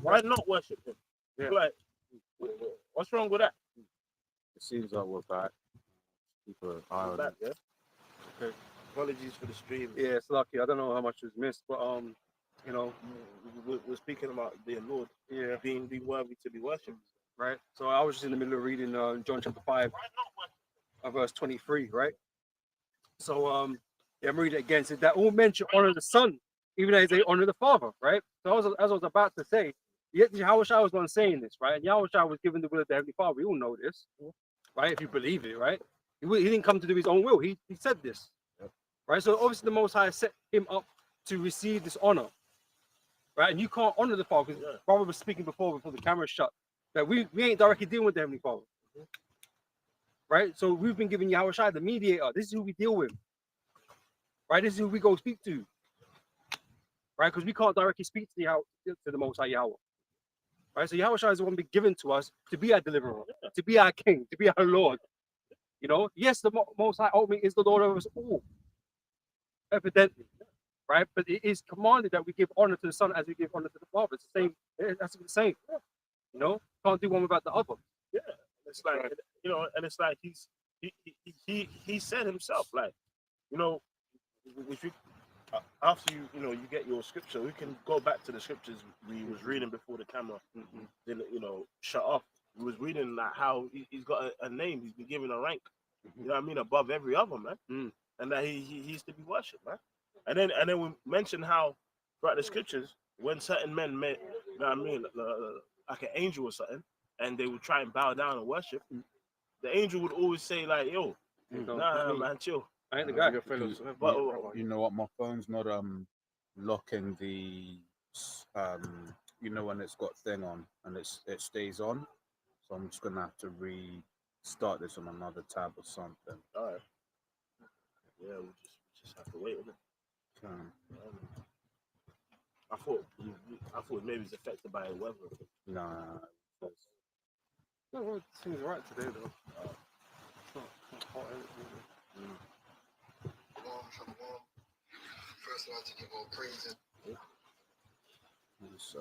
Why not worship him? Yeah. Like, what's wrong with that? It seems like we're back. People are Back, yeah. Okay. Apologies for the stream. Yeah, it's lucky. I don't know how much was missed, but you know, We're speaking about the Lord yeah, being worthy to be worshipped. right. So I was just in the middle of reading John chapter 5, verse 23, right? So yeah, I'm reading it again. It says that all men should honor the Son, even as they honor the Father, right? So as I was about to say, yet Yahushua was on saying this, right? And Yahushua was given the will of the Heavenly Father. We all know this, right? If you believe it, right? He didn't come to do his own will. He said this, right? So obviously the Most High set him up to receive this honor, right? And you can't honor the Father because Father was speaking before the camera shut that we ain't directly dealing with the Heavenly Father, right? So we've been giving Yahushua the mediator. This is who we deal with, right? This is who we go speak to, right? Because we can't directly speak to the Most High Yahweh, right? So Yahushua is the one being given to us to be our deliverer, to be our King, to be our Lord. You know, yes, the Most High ultimately is the Lord of us all, evidently, right? But it is commanded that we give honor to the Son as we give honor to the Father. It's the same. That's the same. You know, can't do one without the other. Yeah, it's like you know, and it's like he said himself, like, you know, if you after you get your scripture, we can go back to the scriptures we was reading before the camera then shut off. We was reading like how he's got a name, he's been given a rank, you know what I mean, above every other man, and that he's to be worshipped, man. And then we mentioned how throughout the scriptures when certain men met, you know what I mean, like an angel or something, and they would try and bow down and worship, the angel would always say like, yo, nah, man, chill. I ain't the guy. But you know what? My phone's not locking the you know when it's got thing on and it stays on, so I'm just gonna have to restart this on another tab or something. all right. Yeah, we just have to wait on it. I thought maybe it's affected by weather. Nah. No, it seems right today though. It's not hot. Shalom. First, I'd like to give all praise and So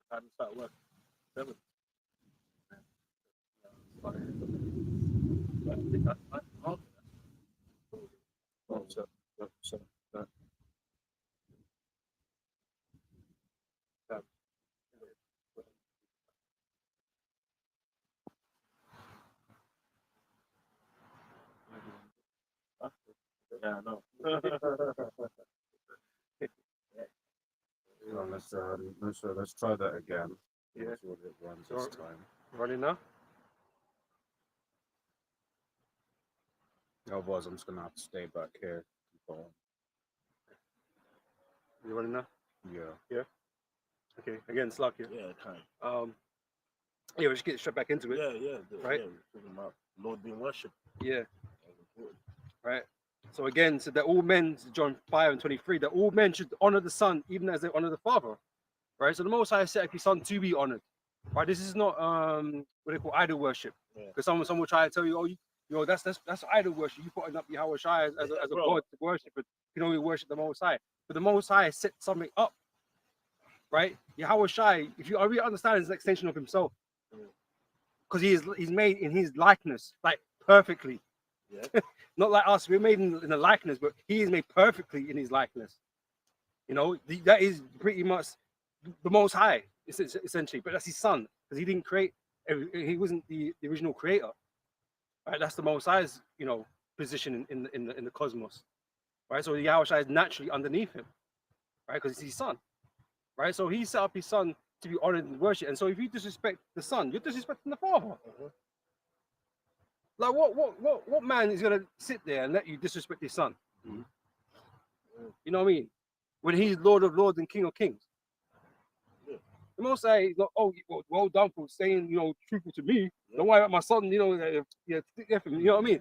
How to start working? 7. Yeah, I know. let's try that again. Yeah. See what it runs this time. Running now? Otherwise, I'm just gonna have to stay back here. You running now? Yeah. Okay. Again, it's lucky. Yeah, kind. Yeah, we just get straight back into it. Yeah. Right? Yeah, we're talking about Lord being worshipped. Yeah. Right. So again, so that all men, John 5 and 23, that all men should honor the Son even as they honor the Father. Right. So the Most High set up His Son to be honored. Right. This is not what they call idol worship. Because someone will try to tell you, oh, you know, that's idol worship. You putting up Yahweh Shai as a god to worship, but you can only worship the Most High. But the Most High set something up. Right. Yahweh Shai, if you really understand, is an extension of Himself. Because he's made in His likeness, like perfectly. Yeah. Not like us, we're made in the likeness, but He is made perfectly in His likeness. You know, that is pretty much the Most High, essentially. But that's His Son, because He didn't create. He wasn't the original creator. Right, that's the Most High's, you know, position in the cosmos. Right, so the Yahweh Shai is naturally underneath Him, right, because it's His Son. Right, so He set up His Son to be honored and worshipped. And so if you disrespect the Son, you're disrespecting the Father. Like what man is gonna sit there and let you disrespect His Son? You know what I mean? When He's Lord of Lords and King of Kings. The Most High is not, oh, well done for staying, you know, truthful to me. Don't worry about my son, you know, you know what I mean?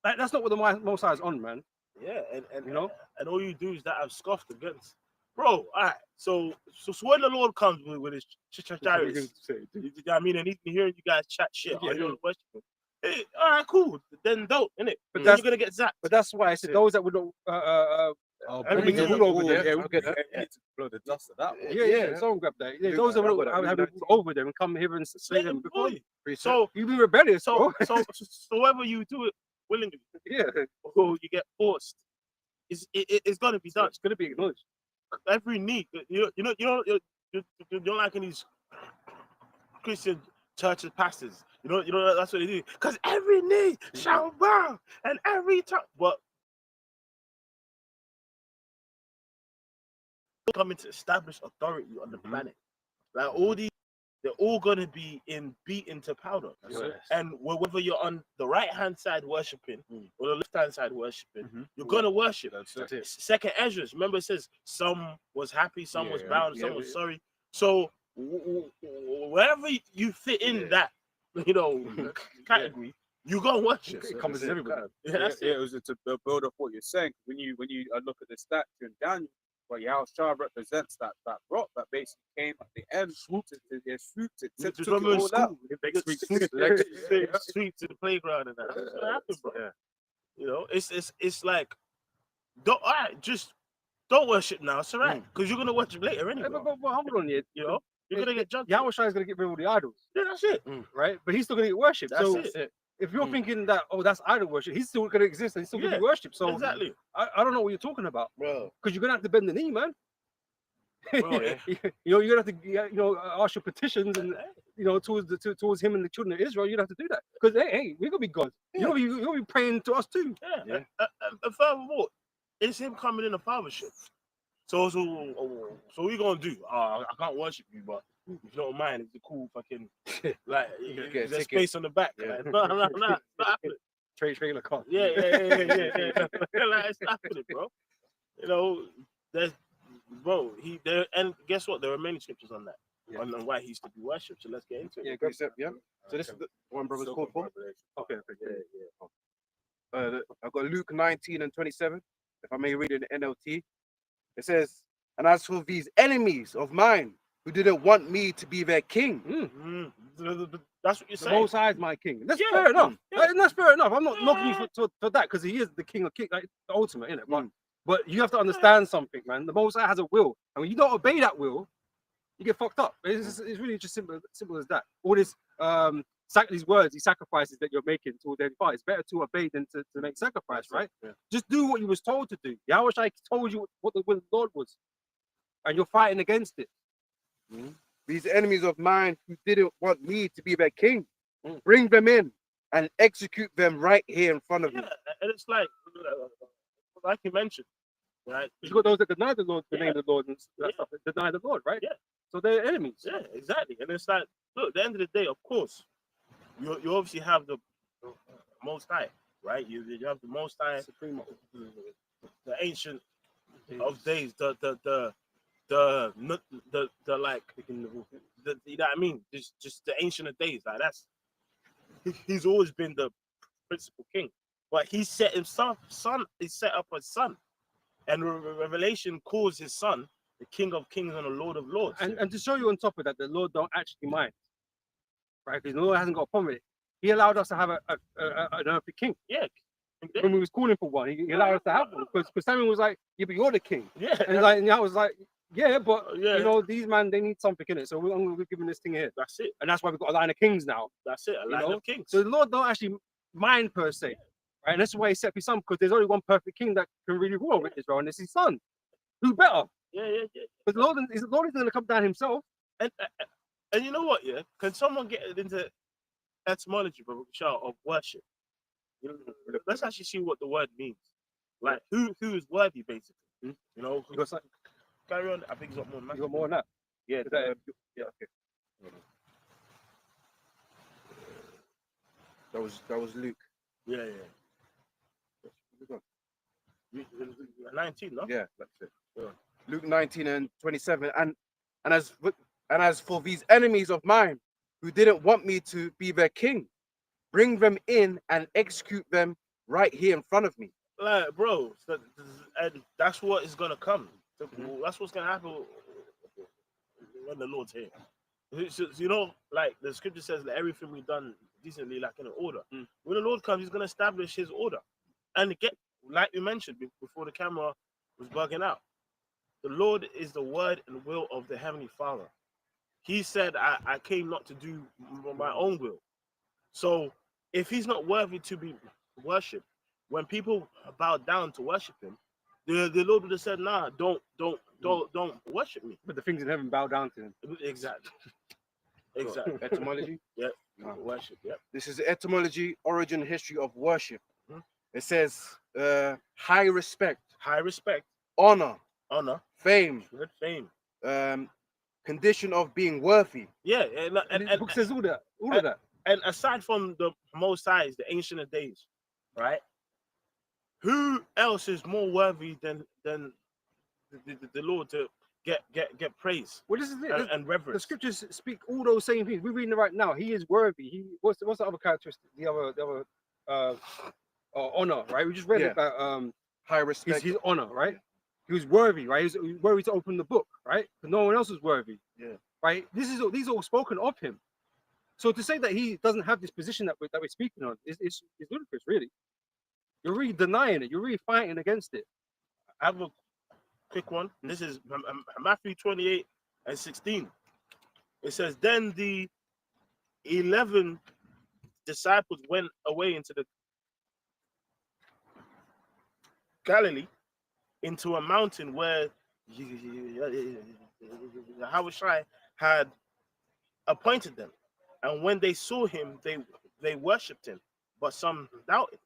Like that's not what the Most High is on, man. Yeah, and You know? and all you do is that I've scoffed against, bro. All right, so when the Lord comes with his chariots, you know what I mean, and he's hearing you guys chat shit, Yeah. are you worshiping? Hey, all right, cool. Then don't, innit? But Then that's- you're gonna get zapped. But that's why I said That's it. those that would not Oh, I mean, we the can rule over all- there, yeah, I we get can that. we need to blow the dust of that one. yeah, someone grab that. Yeah, Luke, those that I would got that. have Luke it over them and come here and slay them before you. So You've been rebellious, so bro. so whether you do it willingly Yeah, or you get forced, it's gonna be done. it's gonna be acknowledged. Every need, you don't like in these Christian churches pastors. You know that's what they do. Because every knee shall bow and every tongue. But coming to establish authority on the planet, like all these, they're all gonna be beaten to powder. And whether you're on the right hand side worshiping or the left hand side worshiping, you're gonna worship. That's it. Second Ezra, remember it says some was happy, some was bound, some was sorry. So wherever you fit in that, category, you go and worship. It comes in everybody. Yeah, that's Yeah, it. it was to build up what you're saying. When you look at the statue in Daniel, well, Yahushua represents that rock that basically came at the end, swooped it, took it Remember in all out. school, they get sweep to the playground and that. That's what happened, bro. Yeah. You know, it's like, don't just don't worship now. It's alright, because you're gonna worship later anyway. But hold on, yeah. You know, you're gonna get judged. Yahushua is gonna get rid of all the idols, Yeah, that's it. right? But he's still gonna get worshipped. That's So it. if you're thinking that that's idol worship, he's still gonna exist and he's still gonna Yeah, be worshipped. So Exactly, I don't know what you're talking about bro. because you're gonna have to bend the knee, man. Bro, yeah. You're gonna have to ask your petitions and towards him and the children of Israel. You'd have to do that because hey, we're gonna be God. Yeah. You're gonna be praying to us too. Yeah. And furthermore, it's him coming in a fathership. So what you gonna do? I can't worship you, but if you don't mind, it's a cool fucking like get a there's ticket. space on the back. Yeah. Like, no, it's not happening. Trailer car. Yeah. Like, it's not happening, bro. You know, there's and guess what? There are many scriptures on that. Yeah. On why he used to be worshipped. So let's get into it. Yeah, great step. Yeah. So this is the one brother's called for. Okay. I've got Luke 19 and 27. If I may read it in NLT, it says, "And as for these enemies of mine who didn't want me to be their king." That's what you're The saying. Most High is my king. That's Yeah, fair enough. yeah. And that's fair enough. I'm not knocking you for that because he is the king of kings, like the ultimate, innit? But you have to understand something, man. The Most High has a will, and when you don't obey that will, you get fucked up. It's really just simple as that. All this these words, these sacrifices that you're making to their part, it's better to obey than to make sacrifice, right? Yeah. Just do what you was told to do. Yahweh told you what the will of the Lord was, and you're fighting against it. These enemies of mine who didn't want me to be their king, Mm. bring them in and execute them right here in front of Yeah, me. and it's like you mentioned, right? You got those that deny the Lord, the Yeah. name of the Lord, and that Yeah. stuff, that deny the Lord, right? Yeah. So they're enemies. Yeah, exactly. And it's like, look, at the end of the day, of course, you obviously have the Most High, right? You have the Most High, the ancient of days, the like, you know what I mean? Just the ancient of days, like he's always been the principal king, but he set himself he set up a son, and Revelation calls his son the King of Kings and the Lord of Lords. And to show you on top of that, the Lord don't actually mind, right? Because the Lord hasn't got a problem with it. He allowed us to have an earthly king. Yeah. When we was calling for one, he allowed us to have one because Samuel was like, "Yeah, but you're the king," Yeah. and I was like, "Yeah, but Yeah. you know, these man they need something in it, so we're giving this thing here, That's it. and that's why we've got a line of kings now." That's it. A line know? of kings. So the Lord don't actually mind per se, right? And that's why he set his son because there's only one perfect king that can really rule over Israel, and it's his son. Who better? Yeah. Because the Lord isn't going to come down himself. And you know what? Yeah. Can someone get into etymology, bro, of worship? You know, let's actually see what the word means. Like who is worthy, basically. You know. You got, Carry on. I think he's got more than you got more than that. Yeah. Is that- yeah, okay. That was Luke. Yeah. 19, no? Yeah, that's it. Luke 19 and 27. And as for these enemies of mine who didn't want me to be their king, bring them in and execute them right here in front of me. Like, bro, and that's what is gonna come. Mhm. That's what's gonna happen when the Lord's here. So, you know, like the scripture says that everything we've done decently, like in an order. Mm. When the Lord comes, He's gonna establish His order, and get like we mentioned before the camera was bugging out. The Lord is the word and will of the Heavenly Father. He said, I came not to do my own will. So if He's not worthy to be worshipped, when people bow down to worship Him, the Lord would have said, nah, don't worship me. But the things in heaven bow down to him. Exactly. Exactly. Etymology. Yeah. Ah. Worship. Yeah. This is the etymology, origin, history of worship. Mhm. It says high respect, High respect, honor, honor, fame, good fame. condition of being worthy. Yeah, And the book says all that. All of that. and aside from the Most High, the Ancient of Days, right? Who else is more worthy than the Lord to get praise Well, this is it. and The reverence? scriptures speak all those same things. We're reading it right now. He is worthy. What's the other characteristic? The other honor, right? We just read Yeah. it about High respect. his honor, right? He was worthy, right? He was worthy to open the book, right? Because no one else was worthy. Yeah. Right? These are all spoken of him. So to say that he doesn't have this position that we're speaking on is ludicrous, really. You're really denying it. You're really fighting against it. I have a quick one. This is Matthew 28:16. It says, then the 11 disciples went away into the Galilee, into a mountain where Yahushua had appointed them. And when they saw him, they worshipped him, but some doubted.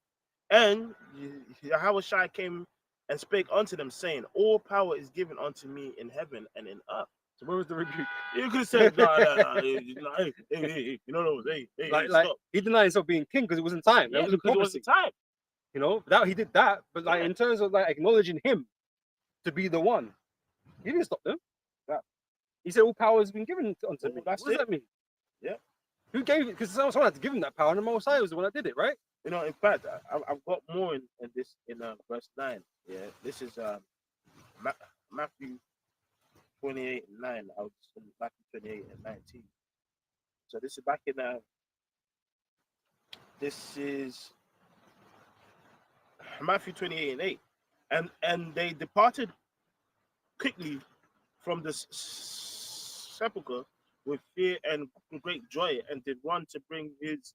And Yahushua came and spake unto them, saying, all power is given unto me in heaven and in earth. So where was the rebuke? You could have said, no, hey, no, hey, Like stop. he denied himself being king because it wasn't time. Yeah, That was a because it prophecy. wasn't time. You know, that he did that, but like Yeah. in terms of like acknowledging him to be the one, he didn't stop them. He said, all power has been given unto me. That's What does it. that mean? Yeah. Who gave it? Because someone had to give him that power, and the Most High was the one that did it, right? You know, in fact, I've got more in this in verse 9. Yeah, this is Matthew 28:9. I was in Matthew 28:19. So this is back in this is Matthew 28:8, and they departed quickly from the sepulchre with fear and great joy, and did run to bring his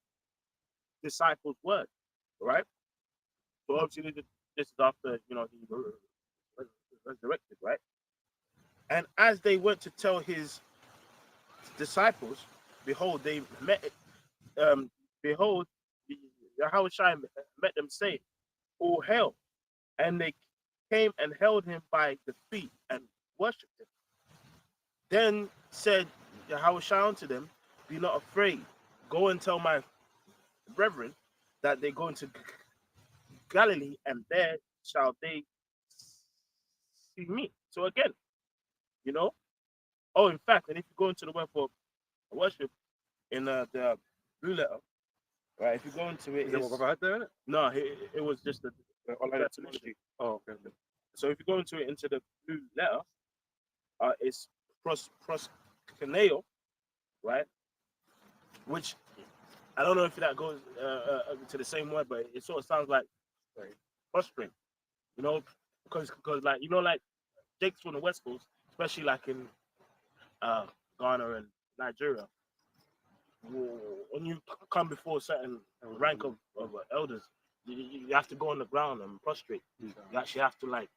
disciples word. Right. So obviously this is after he resurrected, right? And as they went to tell his disciples, behold, they met. Behold, Yahushua met them, saying, "All hail!" And they came and held him by the feet and worshipped him. Then said Yahushua unto them, "Be not afraid. Go and tell my brethren that they go into Galilee, and there shall they see me." So again, oh, in fact, and if you go into the word for worship in the blue letter, right? If you go into it, Is that what it's- Brother had there? Innit? no, it was just the Online definition. etymology. Oh, okay. So if you go into it into the blue letter, it's proskuneo, right? Which I don't know if that goes to the same word, but it sort of sounds like prostrate, because like like Jake's from the West Coast, especially like in Ghana and Nigeria. When you come before a certain rank of elders, you have to go on the ground and prostrate. You actually have to like.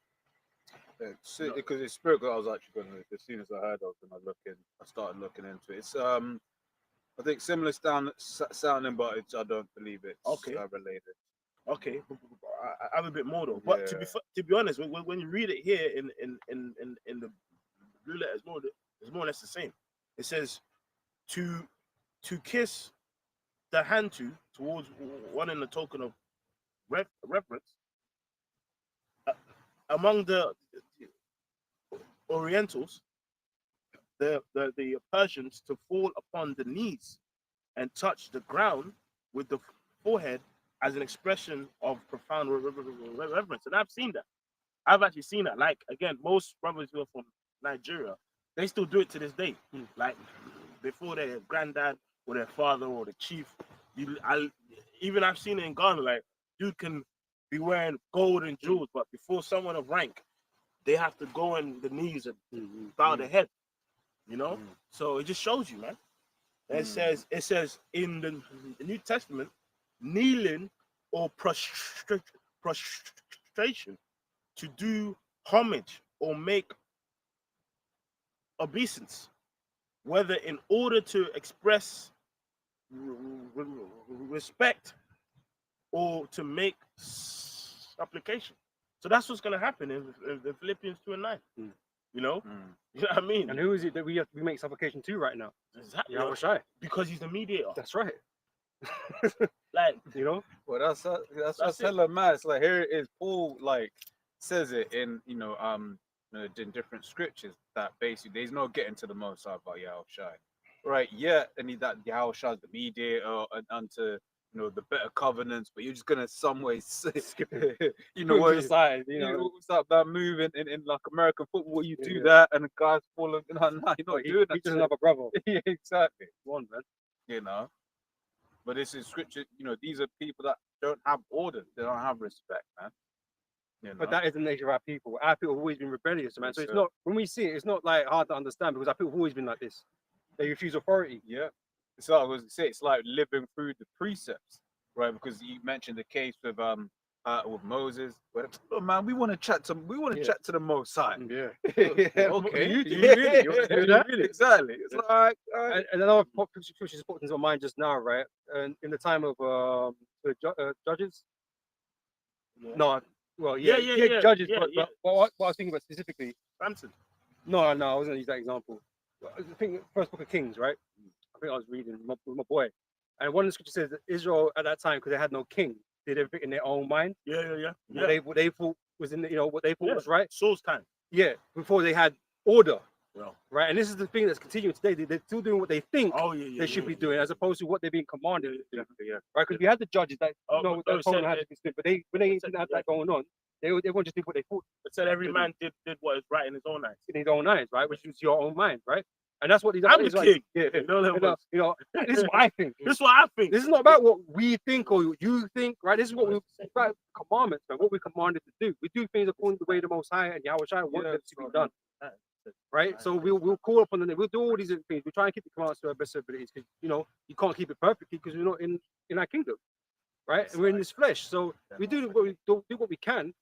Because it's spiritual. I was actually going to, as soon as I heard, I was going to look in. I started looking into it. It's I think similar sounding, but I don't believe it's Okay. related. Okay, I have a bit more though. But to be honest, when you read it here in the blue letter, it's more or less the same. It says to kiss the hand towards one in the token of reverence. Among the Orientals, the Persians, to fall upon the knees and touch the ground with the forehead as an expression of profound reverence. And I've seen that. I've actually seen that. Like, again, most brothers who are from Nigeria, they still do it to this day. Like, before their granddad or their father or the chief, even I've seen it in Ghana, like, you can be wearing gold and jewels, but before someone of rank, they have to go on the knees and bow their head, you know? So it just shows you, man. It says in the New Testament, kneeling or prostration to do homage or make obeisance, whether in order to express respect or to make supplication. So that's what's going to happen in Philippians 2:9. You know? You know what I mean? And who is it that we make supplication to right now? Exactly. Yahweh Shai. Because he's the mediator. That's right. Like, You know? Well, that's That's it. hella mad. It's like here it is. Paul like says it in in different scriptures that basically there's no getting to the Most High by Yahweh Shai, right? Yeah, and that Yahweh Shai is the mediator and unto the better covenants, but you're just gonna some way skip it. Move What to the side, you know. what's up that move in like American football? You do that, and the guys falling. No, you're not doing He's that. just another brother. Yeah, exactly. One, man. But this is scripture. These are people that don't have order. They don't have respect, man. But that is the nature of our people. Our people have always been rebellious, man. So Yes, it's sir. not, when we see it, it's not like hard to understand because our people have always been like this. They refuse authority. Yeah. It's like I was say. It's like living through the precepts, right? Because you mentioned the case with Moses. But oh man, we want to chat to the Most High. Yeah. Okay. You really? You want to do that? Exactly. It's like And another which is popped into my mind just now, right? And in the time of the judges. Yeah. No, well, Yeah, judges. yeah, but, yeah. but what I was thinking about specifically. Samson. No, I wasn't gonna use that example. I think first book of Kings, right? I think I was reading with my boy, and one of the scriptures says that Israel at that time, because they had no king, did everything in their own mind. Yeah. What they thought was in what they thought Yeah. was right. Saul's time. Yeah, before they had order, Well. right? And this is the thing that's continuing today. They're still doing what they think Oh yeah. they should be doing, as opposed to what they're being commanded to do, Yeah. right? Because we had the judges that Oh, know but that told them how said to be split, but when they said- didn't have that going on, everyone just did what they thought It said every man did what is right in his own eyes. in his own eyes, right? Which is your own mind, right? And that's what these I'm the Israelites- king. Yeah, You know that was- this is what I think. This is what I think. This is not about what we think or you think, right? This is what it's about commandments, man. What we're commanded to do. We do things according to the way the Most High and Yahweh Shai want them to be done, right? So we'll call upon them. We'll do all these different things. We try and keep the commands to our best abilities because you can't keep it perfectly because we're not in our kingdom, right? And we're in this flesh. So we do what we can,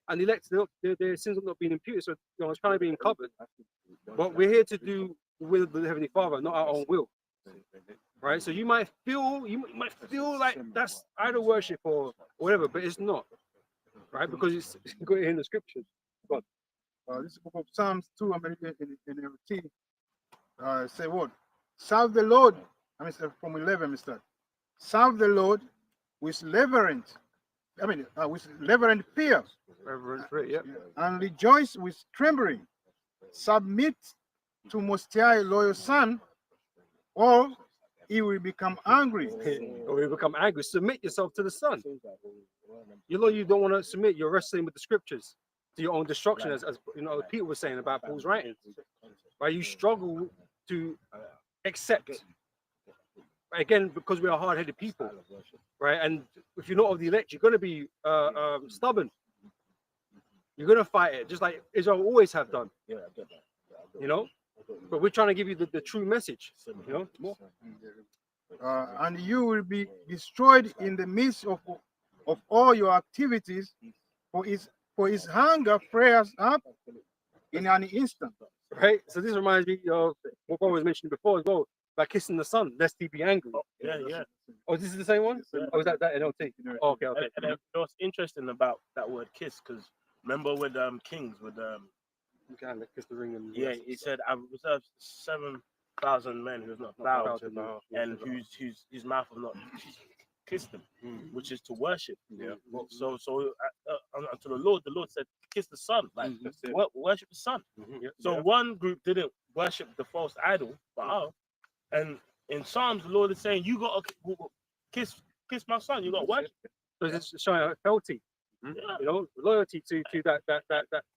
and the elect their sins are not being imputed. So it's kind of being covered. But we're here to do the will of the Heavenly Father, not our own will. Right? So you might feel like that's idol worship or whatever, but it's not. Right? Because it's got it in the scriptures. This is the book of Psalms 2, I'm reading in NLT. Say what? Serve the Lord. I mean, from 11, Mr. Serve the Lord with reverent fear, Reverence for it, yeah. and rejoice with trembling. Submit to Most High, loyal son, or he will become angry. Or you become angry. Submit yourself to the Son. You don't want to submit. You're wrestling with the scriptures to your own destruction, as Peter was saying about Paul's writings. Right? You struggle to accept. Again, because we are hard-headed people, right? And if you're not of the elect, you're going to be stubborn. You're going to fight it, just like Israel always have done. But we're trying to give you the true message. And you will be destroyed in the midst of all your activities, for his hunger flares up in an instant. Right? So this reminds me of what I was mentioning before as well, about kissing the sun, lest he be angry. Yeah. Oh, this is the same one? Oh, is that NLT? Oh, okay. And you know what's interesting about that word kiss? Because remember with Kings, with You can kiss the ring and he said, I've reserved 7,000 men who's not bowed and whose mouth have not kissed them, which is to worship. Yeah. So unto the Lord said, kiss the Son, like worship the Son. So one group didn't worship the false idol, Baal, and in Psalms the Lord is saying, you got to kiss my Son. You got to worship. Because it's showing fealty, Yeah. you know, loyalty to that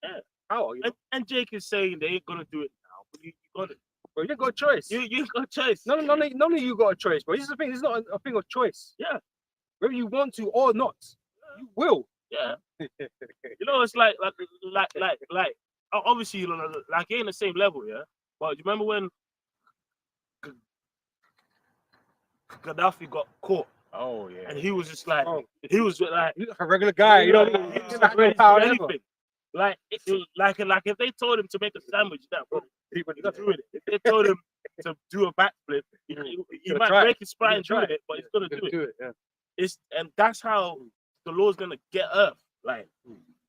Yeah. power. You know? And Jake is saying they ain't gonna do it now, but you got it. Bro, you got a choice. You got a choice. None of you got a choice, bro. This is the thing. It's not a thing of choice. Yeah. Whether you want to or not, you will. Yeah. You know, it's like obviously, you know, like ain't the same level, yeah. But you remember when Gaddafi got caught Oh yeah. and he was just like, Oh. he was like, You're like a regular guy, you know. he He's was not ready ready to power do ever. anything. Like if they told him to make a sandwich, that bro, he would have do it. If they told him to do a backflip, he Gonna might try break his spine Gonna try doing it, but he's gonna do it. Do it, yeah. And that's how the Lord's gonna get Earth. Like,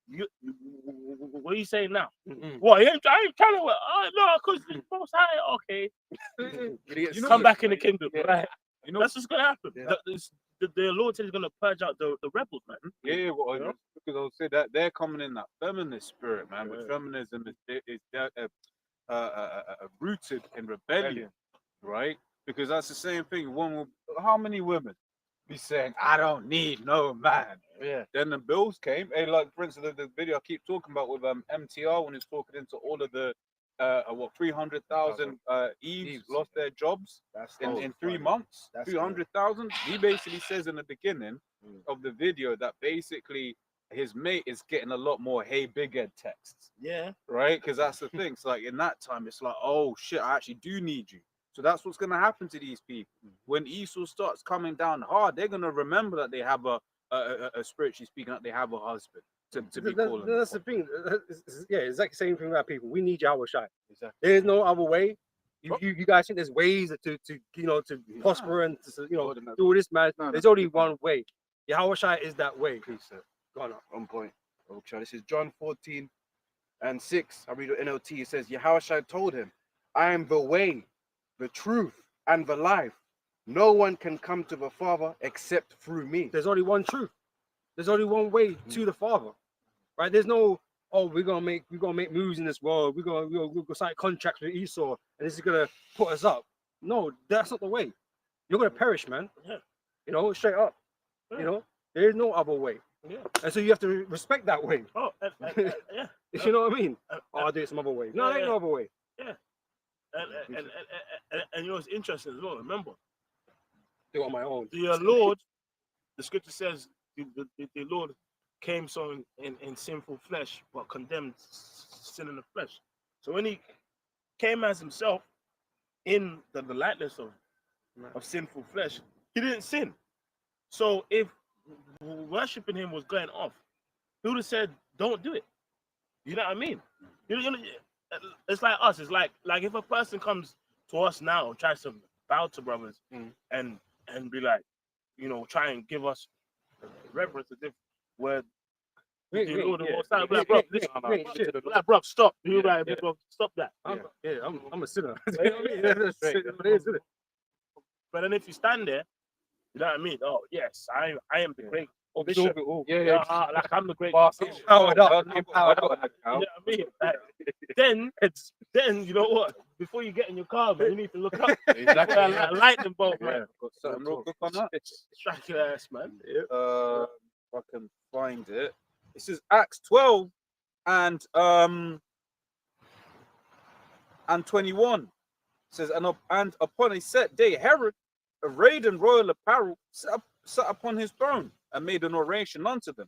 what are you saying now? Mm-mm. What? I ain't trying to. Oh no, because it's most high. Okay, You come back in the kingdom. Yeah. Right? You know, That's what's gonna happen. Yeah. The Lord said He's gonna purge out the rebels, man. yeah, well, You know? because I'll say that they're coming in that feminist spirit, man. But Yeah. feminism is rooted in rebellion, right? Because that's the same thing. How many women be saying, "I don't need no man"? Yeah. Then the bills came. Hey, like for instance, the video I keep talking about with MTR when he's talking into all of the 300,000 Eves Eves. lost their jobs That's in 3 funny. months. That's 300,000. He basically says in the beginning of the video that basically his mate is getting a lot more "Hey Big Ed" texts, Yeah. right? Because that's the thing. So like in that time, it's like, oh shit, I actually do need you. So that's what's gonna happen to these people when Esau starts coming down hard. They're gonna remember that they have a spiritually speaking, that they have a husband to be calling. That's the thing. Yeah, it's like the same thing about people. We need Yahweh Shai. Exactly. There's no other way. You guys think there's ways to you know to prosper and to, you know do all this, man. No, There's only one way. Yahweh Shai is that way. Go on. On point. Okay, this is John 14:6. I read the NLT. It says, Yahushua told him, I am the way, the truth, and the life. No one can come to the Father except through me. There's only one truth. There's only one way to the Father, right? There's no, oh, we're gonna make moves in this world. We're gonna sign contracts with Esau, and this is gonna put us up. No, that's not the way. You're gonna perish, man. Yeah. You know, straight up. Yeah. You know, there is no other way, Yeah. and so you have to respect that way. Oh, yeah. You know what I mean? Oh, I'll do it some other way. No, there ain't no other way. And you know it's interesting as well. Remember, Do it on my own. the Lord, the Scripture says, the Lord came so in sinful flesh, but condemned sin in the flesh. So when He came as Himself in the likeness of sinful flesh, He didn't sin. So if worshiping Him was going off, He would have said, "Don't do it." You know what I mean? You know, it's like us. It's like if a person comes to us now and tries to bow to brothers and be like, you know, try and give us reverence as if we're the Lord of all time. Like, bro, listen, like, bro, stop. You right, bro, stop that. I'm a sinner. You know what I mean? That's what it is, isn't it? But then if you stand there, you know what I mean? Oh yes, I am the great Absorb bishop. it all. Like I'm the great bishop. Powered up. You know what I mean? Like, then you know what? Before you get in your car, man, you need to look up. Exactly. Like a lightning bolt, man. Got something real quick on that. Strike your ass, man. If I can find it. This is Acts 12 and 21. It says, and upon a set day, Herod, arrayed in royal apparel, sat upon his throne and made an oration unto them.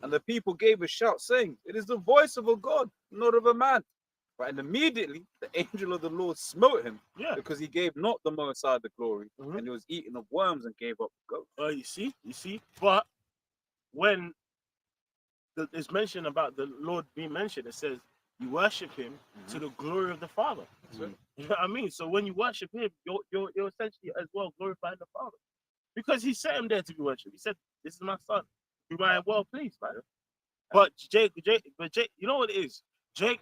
And the people gave a shout, saying, "It is the voice of a God, not of a man." Right, and immediately the angel of the Lord smote him, Yeah. because he gave not the Most High the glory, Mhm. and he was eaten of worms and gave up ghosts. You see. But when it's mentioned about the Lord being mentioned, it says you worship Him to the glory of the Father. Mhm. You know what I mean? So when you worship Him, you're essentially as well glorifying the Father, because He set Him there to be worshipped. He said, "This is my Son, whom I am well pleased." Right? But Jake, you know what it is? Jake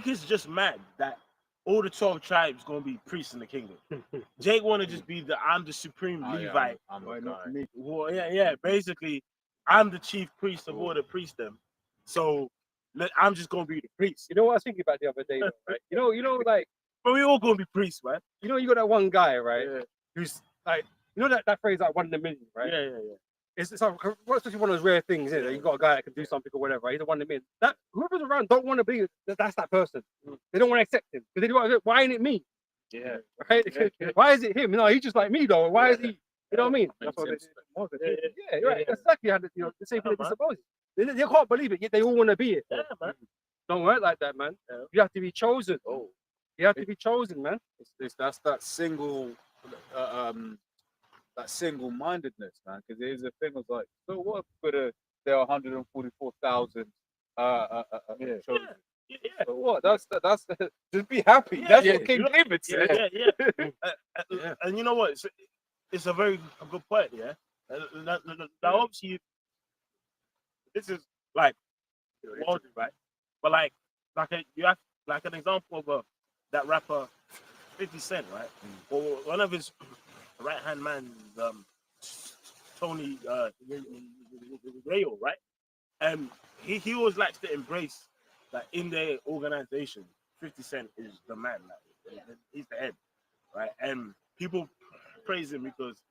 is just mad that all the 12 tribes gonna be priests in the kingdom. Jake wanna just be I'm the supreme Oh, yeah, Levite. I'm Why the not guy. me? Well, yeah. Basically, I'm the chief priest of all the priestdom. So I'm just gonna be the priest. You know what I was thinking about the other day, though, right? You know, like, But we all gonna be priests, right? you got that one guy, right? Yeah. Who's like, you know that phrase like 1 in a million, right? Yeah. it's like, especially one of those rare things, isn't it? You got a guy that can do something or whatever. He's the one that means that whoever's around don't want to be that's that person. They don't want to accept him because they do. Why ain't it me? Yeah. Right? Why is it him? No, he's just like me though. Why is he? You know what I mean? That's what what they they yeah, right. That's exactly how the same thing with disabilities. They can't believe it, yet they all want to be it. Yeah, man. Don't work like that, man. Yeah. You have to be chosen. Oh. You have to be chosen, man. That's that single-mindedness, man. Because there's a thing of like, so what if there are 144,000 chosen? Yeah. So what? That's just be happy. That's what King David said. Yeah. And you know what? It's a very good point, yeah. Now, obviously, this is like worldly, right? But you have like an example of that rapper 50 Cent, right? Or one of his right hand man, Tony Rayo, right? And he always likes to embrace that in their organization, 50 Cent is the man, like, he's the head, right? And people praise him because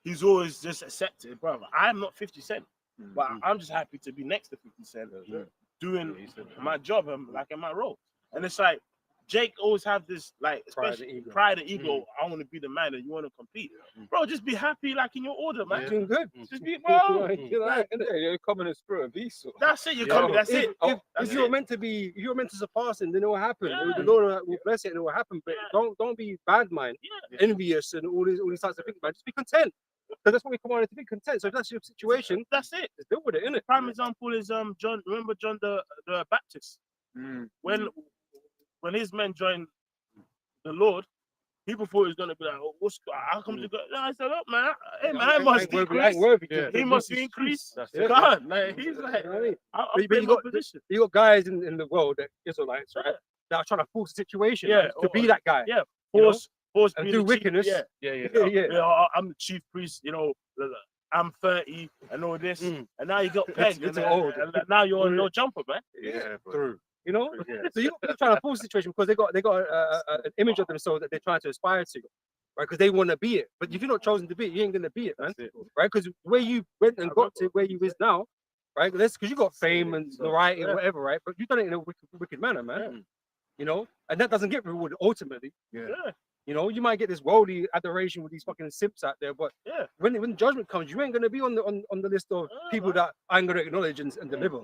he's always just accepted, brother. I'm not 50 Cent, but I'm just happy to be next to 50 Cent, doing my job, like in my role. And it's like Jake always have this like pride and ego. I want to be the man, and you want to compete, bro. Just be happy, like in your order, man. Doing good. Just be, bro. You're coming in spirit of Esau. That's it. You're coming. That's it. If you're meant to surpass him, then it will happen. The Lord will bless it and it will happen. But don't be bad mind, envious, and all these types of things, man. Just be content. Because that's what we commanded to be content. So if that's your situation, that's it. Just deal with it, innit? Prime example is John. Remember John the Baptist? When his men joined the Lord, people thought he was gonna be like, "Oh, how come you got?" No, I said, "Look, man, hey man, I must increase. He must be increased." God, like he's like, I'm in my position. You got guys in the world that Israelites, right? That are trying to force the situation to be that guy. Yeah, force and do wickedness. Yeah. I'm the chief priest. You know, I'm 30 and all this, and now you got pegged. And now you're on no jumper, man. Yeah, true. You know, so you're trying to force the situation because they got an image of themselves that they're trying to aspire to, right? Because they want to be it. But if you're not chosen to be it, you ain't gonna be it, man. Right? Because where you went and got to where you is now, right? That's because you got fame and notoriety and whatever, right? But you've done it in a wicked manner, man. You know, and that doesn't get rewarded ultimately. You know, you might get this worldly adoration with these fucking simps out there, but when judgment comes, you ain't gonna be on the list of people that I'm gonna acknowledge and deliver.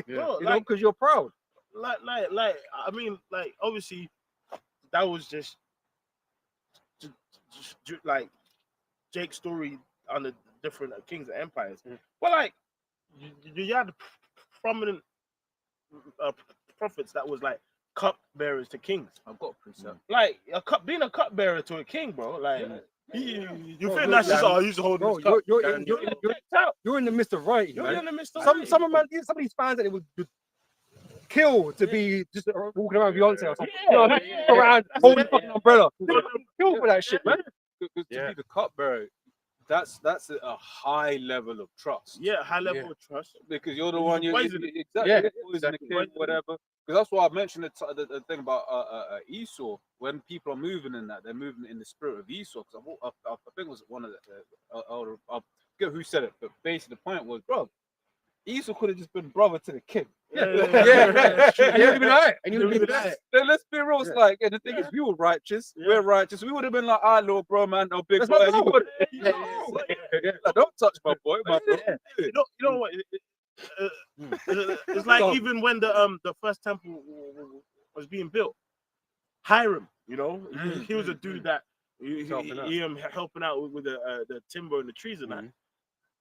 You know, because you're proud. Like, I mean, like, obviously, that was just like Jake's story on the different kings and empires. But like, you had prominent prophets that was like cup bearers to kings. I've got a precept. Like being a cup bearer to a king, bro. Like, you think that's just I used to hold this cup. You're in the midst of writing. You're in the midst of some of these fans that it would kill to be just walking around Beyonce or something. You know what I mean? Around holding fucking umbrella. Kill for that shit, man. Because to be the cupbearer, that's a high level of trust. Yeah, high level of trust. Because you're the one exactly the king, whatever. Because that's why I mentioned the thing about Esau. When people are moving in that, they're moving in the spirit of Esau. Because I think it was one of the I forget who said it, but basically the point was, bro, Esau could have just been brother to the king. And you'd have been alright. Then let's be real, like, and the thing is, we were righteous. We're righteous. We would have been like, "Ah, little bro, man, no big boy." Don't touch my boy, my bro. You know what? It's like even when the first temple was being built, Hiram, you know, he was a dude that he helping out with the timber and the trees and that.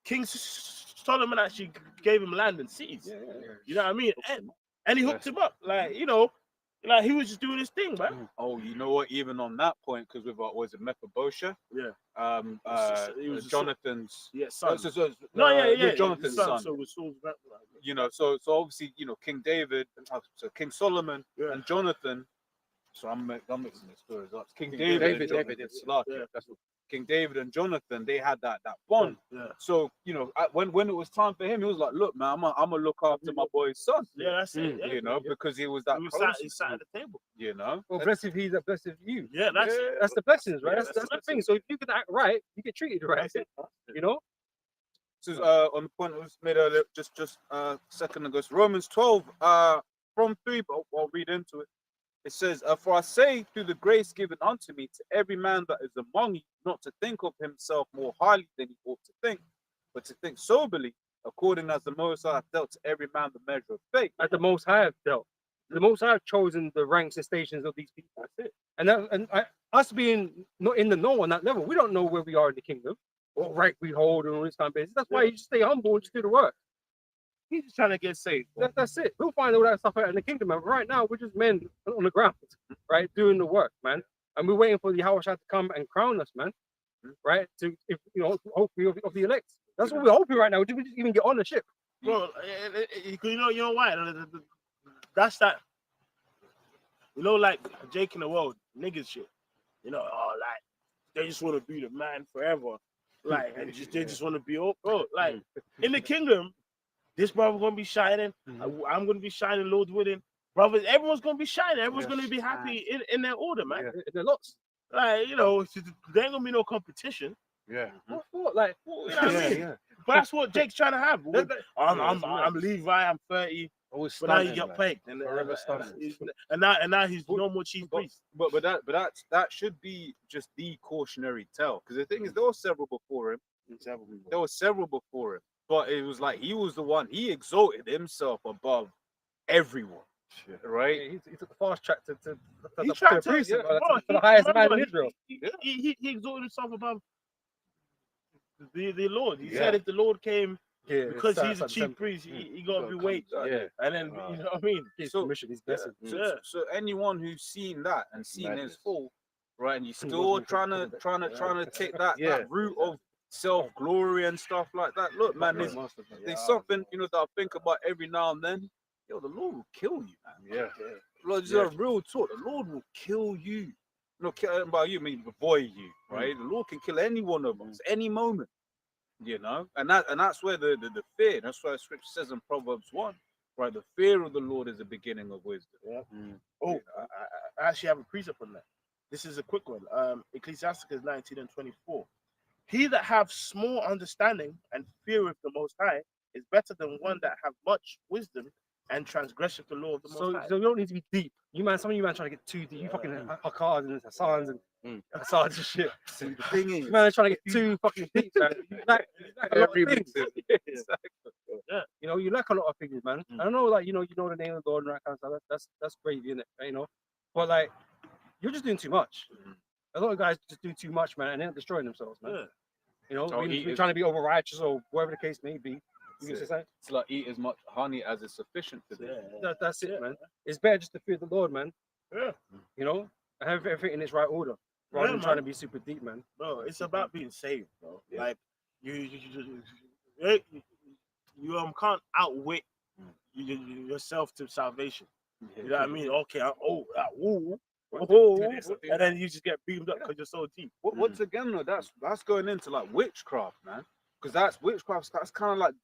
King Solomon actually gave him land and seas. You know what I mean? And he hooked him up, like, you know, like he was just doing his thing, man. Oh, you know what? Even on that point, because with was it Mephibosheth? It was Jonathan's. Son. Jonathan's son. So it was Saul's, you know, so obviously, you know, King David, so King Solomon and Jonathan. So I'm mixing the stories up. King David. That's what King David and Jonathan, they had that bond. So, you know, when it was time for him, he was like, "Look, man, I'm gonna look after my boy's son." That's it. You know, because he was that close. He sat at the table. You know, well, blessed if he's blessed if you. That's the blessings, right? That's the thing. So if you can act right, you get treated right. You know, This is on the point that was made earlier, just a second ago. So Romans 12, from 3, but I'll read into it. It says, "For I say, through the grace given unto me, to every man that is among you, not to think of himself more highly than he ought to think, but to think soberly, according as the Most High hath dealt to every man the measure of faith." As the Most High have dealt. The Most High have chosen the ranks and stations of these people. That's it. And us being not in the know on that level, we don't know where we are in the kingdom, what rank we hold, and all this kind of business. That's why you just stay humble and just do the work. He's just trying to get saved. That's it. We'll find all that stuff out in the kingdom, man. Right now, we're just men on the ground, right, doing the work, man. And we're waiting for the Yahweh to come and crown us, man. Right? To, if you know, hopefully of the elect. That's what we're hoping right now. We just even get on the ship. Bro, you know why? That's that. You know, like Jake in the world, niggas shit. You know, like they just want to be the man forever. Like, and they just want to be bro. Like in the kingdom, this brother gonna be shining. I'm gonna be shining. Lord willing, brothers. Everyone's gonna be shining. Everyone's gonna be happy in their order, man. Yeah. There are lots. Like, you know, there ain't gonna be no competition. Yeah. What? Like, You know what I mean? But that's what Jake's trying to have. I'm Levi. I'm 30. Always But now you stunting, get plagued, and Forever stunting. now he's no more chief priest. But that should be just the cautionary tale. Because the thing is, there were several before him. There were several before him. But it was like he was the one. He exalted himself above everyone. Right? he took the fast track to He the tried to, priest, yeah, bro, bro, to the highest man remember, in Israel. He exalted himself above the Lord. He Yeah. said if the Lord came Yeah, because it's he's a sad, chief sad. priest, he got to be wait. Yeah. And then you know what I mean. His So- permission, his Yeah. blessing. So anyone who's seen that and seen his Madness. fall, right, and you He still wasn't trying even to take that, Yeah. that route of self glory and stuff like that. Look, man, there's something that I think about every now and then. Yo, the Lord will kill you, man. Yeah. Lord, this is a real talk. The Lord will kill you. No, kill about you, I mean avoid you, right? The Lord can kill any one of us, any moment. You know, and that's where the fear. That's why Scripture says in Proverbs 1, right? The fear of the Lord is the beginning of wisdom. Yeah. Oh, I actually have a precept on that. This is a quick one. Ecclesiasticus 19:24. He that have small understanding and feareth the Most High is better than one that have much wisdom and transgresseth the law of the Most High. So you don't need to be deep. Some of you man trying to get too deep. You fucking Hakkars and Hassans and Hassans and shit. See, the thing is, Man, trying to get too fucking deep, man. You lack a lot of things. Yeah. You know, you lack a lot of things, man. I don't know, like you know the name of the Lord and that kind of stuff. That's gravy, isn't it? You know, but like you're just doing too much. A lot of guys just do too much, man, and they're destroying themselves, man. Yeah. You know, Oh, we're trying to be over righteous or whatever the case may be. You can say something? it's like eat as much honey as is sufficient for them. That's it, man. It's better just to fear the Lord, man. Yeah. You know, and have everything in its right order, rather Yeah, than trying to man. be super deep, man. Bro, it's about being saved, bro. Yeah. Like you can't outwit yourself to salvation. You know what I mean? Okay, and then you just get beamed up because you're so deep. Once again, though, that's going into like witchcraft, man. Because that's witchcraft. That's kind of like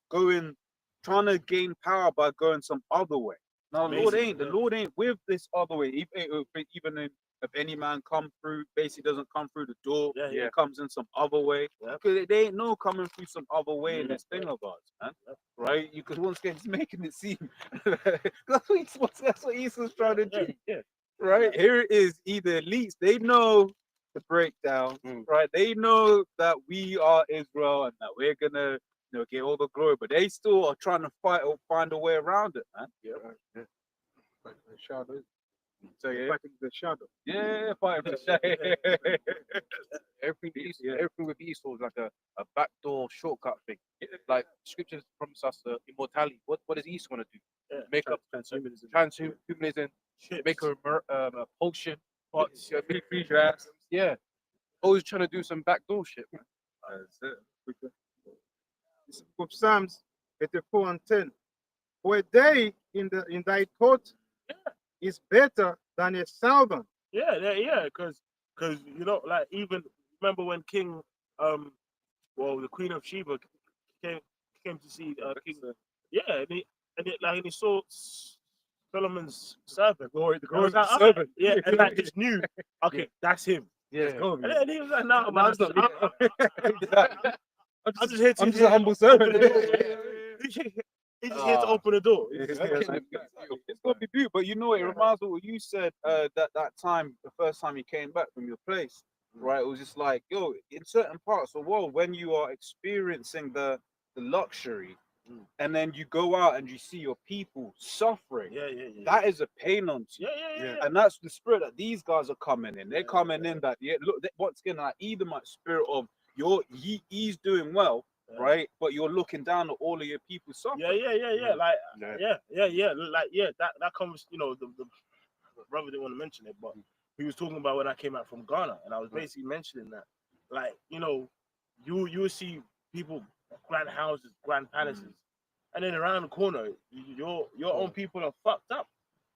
trying to gain power by going some other way. Now, Basically, the Lord ain't with this other way. Even if any man come through, basically doesn't come through the door, Yeah. he comes in some other way. Yeah. Because they ain't no coming through some other way in this thing of ours, man. Yeah. Right? Because once again, he's making it seem that's what Esau's trying to do. Yeah. Right? Here it is, either elites, they know the breakdown, right? They know that we are Israel and that we're gonna get all the glory, but they still are trying to fight or find a way around it, man. The shadow. So yeah, Fighting the shadow. yeah, fighting for the Everything with Esau is like a backdoor shortcut thing. Like scriptures promise us immortality. What does Esau want to do? Yeah. Make up transhumanism, make a potion. Free drafts. Yeah. Always trying to do some backdoor shit. That's it. It's from Psalms 84:10. For a day in thy court is better than 1,000. Yeah, because you know, like even remember when King, the Queen of Sheba came to see King. Yeah, and he saw Solomon's servant. The glory of like, the servant. Yeah, and like just knew, okay, that's him. Yeah. And then he was like, no, man, That's not me. I'm just here to. I'm just a humble servant. He's just here to open the door. It's gonna be beautiful, but you know what? It reminds me of what you said that time, the first time you came back from your place, right? It was just like, yo, in certain parts of the world, when you are experiencing the luxury, and then you go out and you see your people suffering, Yeah. that is a pain on you. Yeah. And that's the spirit that these guys are coming in. They're coming in that, look, once again, like Edomite spirit of he's doing well, right? But you're looking down at all of your people suffering. Yeah. Like, that comes, you know, the brother didn't want to mention it, but he was talking about when I came out from Ghana, and I was basically mentioning that, like, you know, you will see people, grand houses, grand palaces, and then around the corner, your own people are fucked up.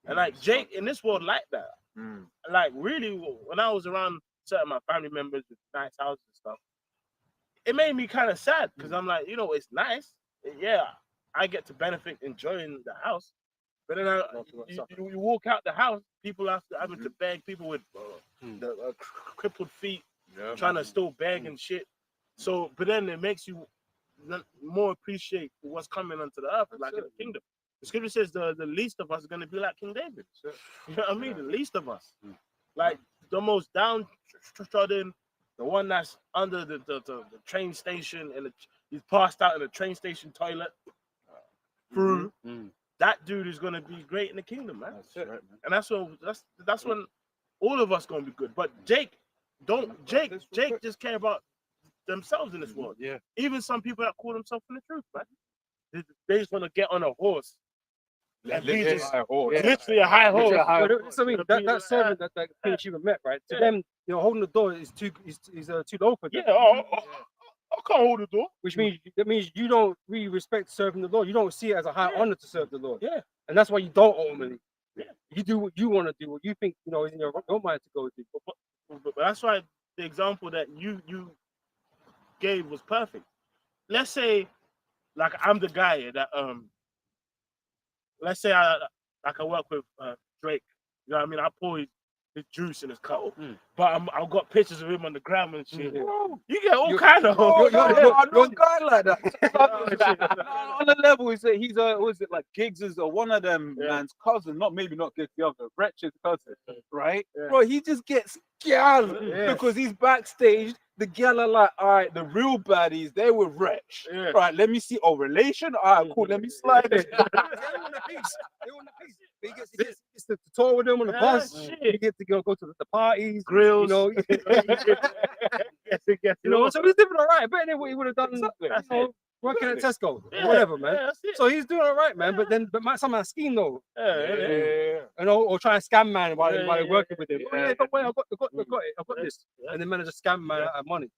And like Jake in this world like that. Like really, when I was around certain my family members with nice houses and stuff, it made me kind of sad because I'm like, you know, it's nice. Yeah, I get to benefit enjoying the house. But then you walk out the house, people having to beg, people with the crippled feet, trying to still beg and shit. So, but then it makes you more appreciate what's coming onto the earth, like in the kingdom. The scripture says the least of us is going to be like King David. You know what I mean? The least of us. Like the most downtrodden, the one that's under the train station and he's passed out in the train station toilet. That dude is going to be great in the kingdom, man. That's right, man. And that's when all of us going to be good. But Jake just care about themselves in this world. Yeah. Even some people that call themselves in the truth, man. They just want to get on a horse. And be just literally a high horse. So I mean, that servant that King Sheba met, right? To them, you know, holding the door is too low for them. Yeah, I can't hold the door. Which means you don't really respect serving the Lord. You don't see it as a high honor to serve the Lord. Yeah. And that's why you don't ultimately. Yeah. You do what you want to do, what you think, you know, is in your mind to go do. But that's why the example that you gave was perfect. Let's say, like, I'm the guy that let's say I work with Drake. You know what I mean? I pour his juice in his cup, but I've got pictures of him on the gram and shit. You get all kind of. I'm not a guy like that. On the level, he's was it like Giggs is one of them man's cousin, maybe not Giggs, the other Wretch's cousin, right? Yeah. Bro, he just gets gal because he's backstage. The gal are like, all right, the real baddies, they were Wretch. Yeah. Right, let me see. Oh, relation? All right, cool. Let me slide it. They want a piece. He gets to tour with them on the bus. He gets to go to the parties, Grills. You know, you know, so he's doing all right. Better than what he would have done, working at Tesco, or whatever, man. Yeah, that's it. So he's doing all right, man. But some man scheme though, Yeah. you know, or try and scam man while they're working with him. Yeah. Oh, yeah, don't worry, I've got it, I've got this, and then man just scam man out of money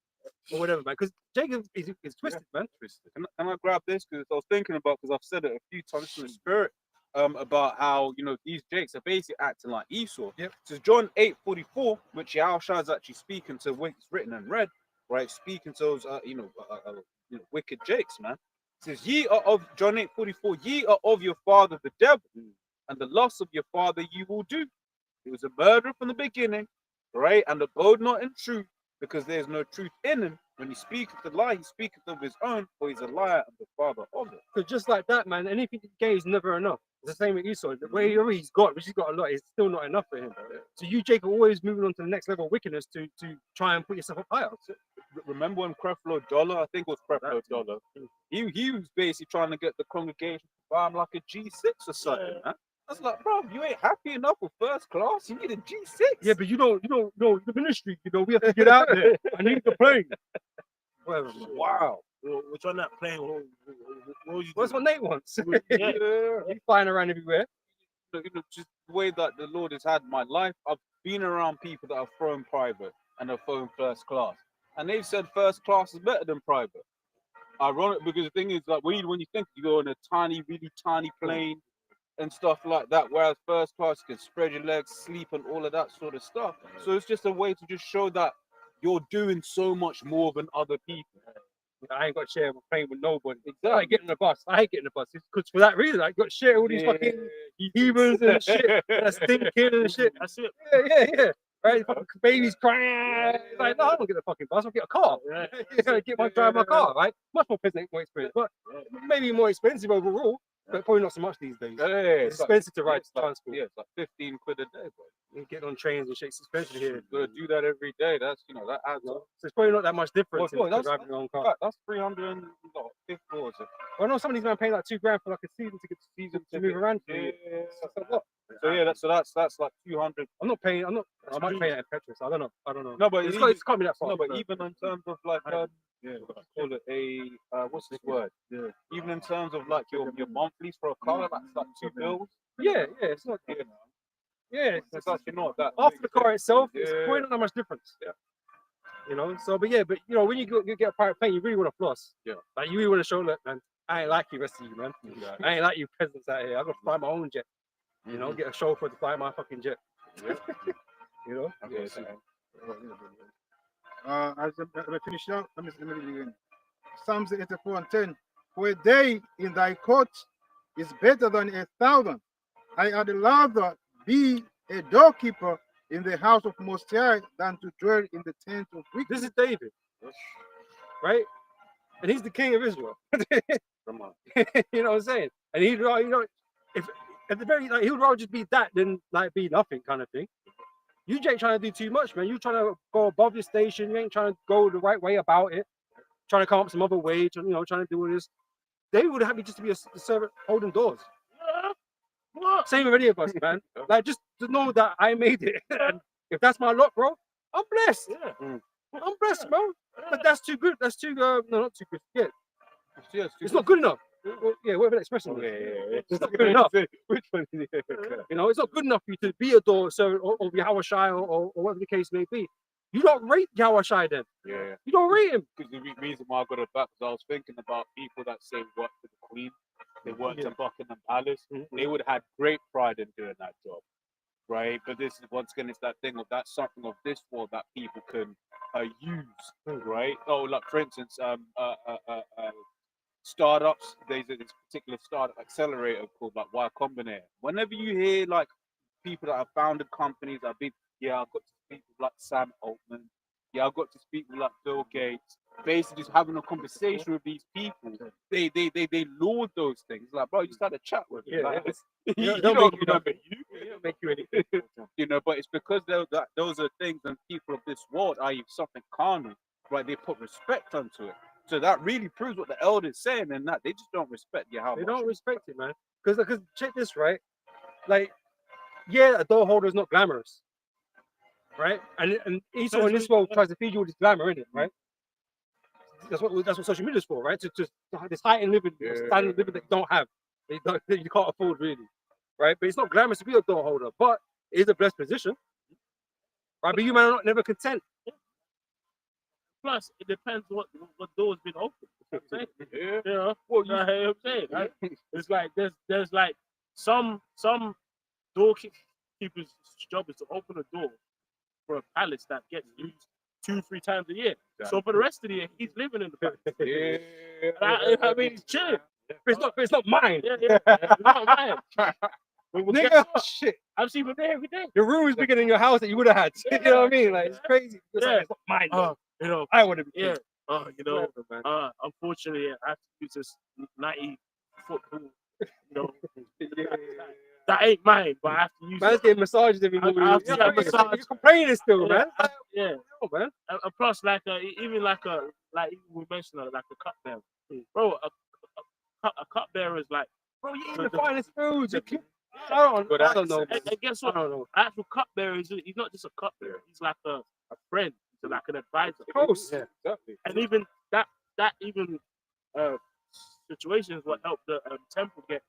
or whatever, man. Because Jacob is twisted, man. Can I grab this? Because I was thinking about, because I've said it a few times in the spirit, about how, you know, these Jakes are basically acting like Esau. Yep. So John 8:44, which Yahushua is actually speaking to, when it's written and read, right? Speaking to those, wicked Jakes, man. It says, ye are of, John 8:44, ye are of your father the devil, and the loss of your father you will do. He was a murderer from the beginning, right? And abode not in truth, because there's no truth in him. When he speaketh the lie, he speaketh of his own, for he's a liar and the father of it. So just like that, man, anything you get is never enough. It's the same with Esau. The way he's got, which he's got a lot, is still not enough for him. So you, Jacob, always moving on to the next level of wickedness to try and put yourself up higher. Remember when Creflo Dollar, I think it was Creflo Dollar, he was basically trying to get the congregation to buy him like a G6 or something, man. I was like, bro, you ain't happy enough with first class. You need a G6. Yeah, but you don't know the ministry. You know, we have to get out there. I need the plane. Whatever. Wow. Which on that plane? What was you What's what Nate wants? Yeah. He's flying around everywhere. You know, just the way that the Lord has had my life, I've been around people that have flown private and have flown first class, and they've said first class is better than private. Ironic, because the thing is, like, when you think you go on a really tiny plane and stuff like that, whereas first class you can spread your legs, sleep, and all of that sort of stuff. So it's just a way to just show that you're doing so much more than other people. I ain't got to share a plane with nobody. I ain't getting the bus. I hate getting the bus. It's because for that reason, I got to share all these fucking heathens and shit. That's thinking and shit. That's it. Yeah. right? Fucking babies crying. It's like, no, I don't get a fucking bus. I'll get a car. Yeah. Drive my car, right? Much more expensive, but maybe more expensive overall, but probably not so much these days. Hey, It's expensive to ride transport. Yeah, it's like 15 quid a day, bro. You get on trains and shit, it's expensive here. You gotta do that every day. That's that adds So up. it's probably not that much difference Well, in that's- driving your own car. Right, that's 350 or I know some of these men paying like $2,000 for like a season ticket to move around. For you. So what? So yeah, that's like 200. I'm not paying. I might pay it in petrol. So I don't know. No, but It's even, can't be that far. no, but even in terms of like call it a what's this word? Yeah. Even in terms of like your monthlies for a car, that's like 2 bills. yeah, it's not. You know, Yeah, it's actually not that. after the big. car itself, it's Yeah. probably not that much difference. Yeah. You know, so but when you get a private plane, you really want to floss. Yeah. Like you really want to show that, man. I ain't like you, rest of you, man. Yeah. I ain't like you peasants out here. I gotta fly my own jet. You know, get a chauffeur to fly my fucking jet. Yeah. You know. Yeah, So, As I finish up, let me read it again. Psalms 84:10. For a day in thy court is better than 1,000. I had rather be a doorkeeper in the house of Most High than to dwell in the tent of this wickedness. is David, right? And he's the king of Israel. Come on. You know what I'm saying? And he'd rather, if at the very he would rather just be that than like be nothing kind of thing. You ain't trying to do too much, man. You trying to go above your station. You ain't trying to go the right way about it. Trying to come up some other way. Trying to do all this. They would have me just to be a servant holding doors. What? Same with any of us, man. Like just to know that I made it. And if that's my lot, bro, I'm blessed. Yeah. I'm blessed, bro. But that's too good. That's too no, not too good. Yeah, Yes, it's not good enough. Well, yeah, whatever the expression is. It's not good enough. Which one? You know, it's not good enough for you to be a door servant of Yahushua or whatever the case may be. You don't rate Yahushua then. Yeah. You don't rate him. Because the reason why I got it back was I was thinking about people that say work for the Queen, they worked Yeah. in Buckingham Palace, they would have had great pride in doing that job, right? But this is once again, it's that thing of that's something of this world that people can use, right? Oh, like for instance, startups. There's this particular startup accelerator called like Y Combinator. Whenever you hear like people that have founded companies that have been, yeah, I've got to speak with like Sam Altman. Yeah, I've got to speak with like Bill Gates. Basically, just having a conversation with these people, they laud those things. Like, bro, you just had a chat with them. Yeah, Like, yeah. you They don't don't make you remember They don't make you anything. you know, but it's because those are things and people of this world, i.e., something carnal, right? They put respect onto it. So that really proves what the elder's saying, and that they just don't respect you. How They much don't respect it, man. Because check this, right? Like, yeah, a door holder is not glamorous, right? And Esau in this world tries to feed you with this glamour in it, right? That's what social media is for, right? To just this heightened living, standard living that you don't have, that you can't afford really, right? But it's not glamorous to be a door holder, but it is a blessed position, right? But you might not never content. Plus, it depends what door's been opened. You know what I'm saying? Yeah. You know, Well, you know what I'm saying? Right? It's like there's like some doorkeeper's job is to open a door for a palace that gets used 2-3 times a year. So for the rest of the year, he's living in the palace. I mean, he's chilling. But it's not mine. Yeah. It's not mine. But guess Nigga, what? shit. I'm seeing him there every day. Your room is bigger than your house that you would have had. You know what I mean? Like it's crazy. It's, like, Yeah. it's not mine. though. You know, I would have been. yeah. You know, Whatever, man. unfortunately, I have to use this 90-foot pool. You know, that ain't mine, but I have to use Man's it. getting massages every I- I morning. have to You're get a massage. You're complaining still, Yeah. man. Yeah. Oh, man. And plus, like even like we mentioned, like a cupbearer, bro. A cupbearer is like, Bro, you eat the finest foods. I don't know. and guess I what? don't know. Actual cupbearer he's not just a cupbearer. He's like a friend. He's like an advisor. Close. Yeah, exactly. And even that even situation is what helped the temple get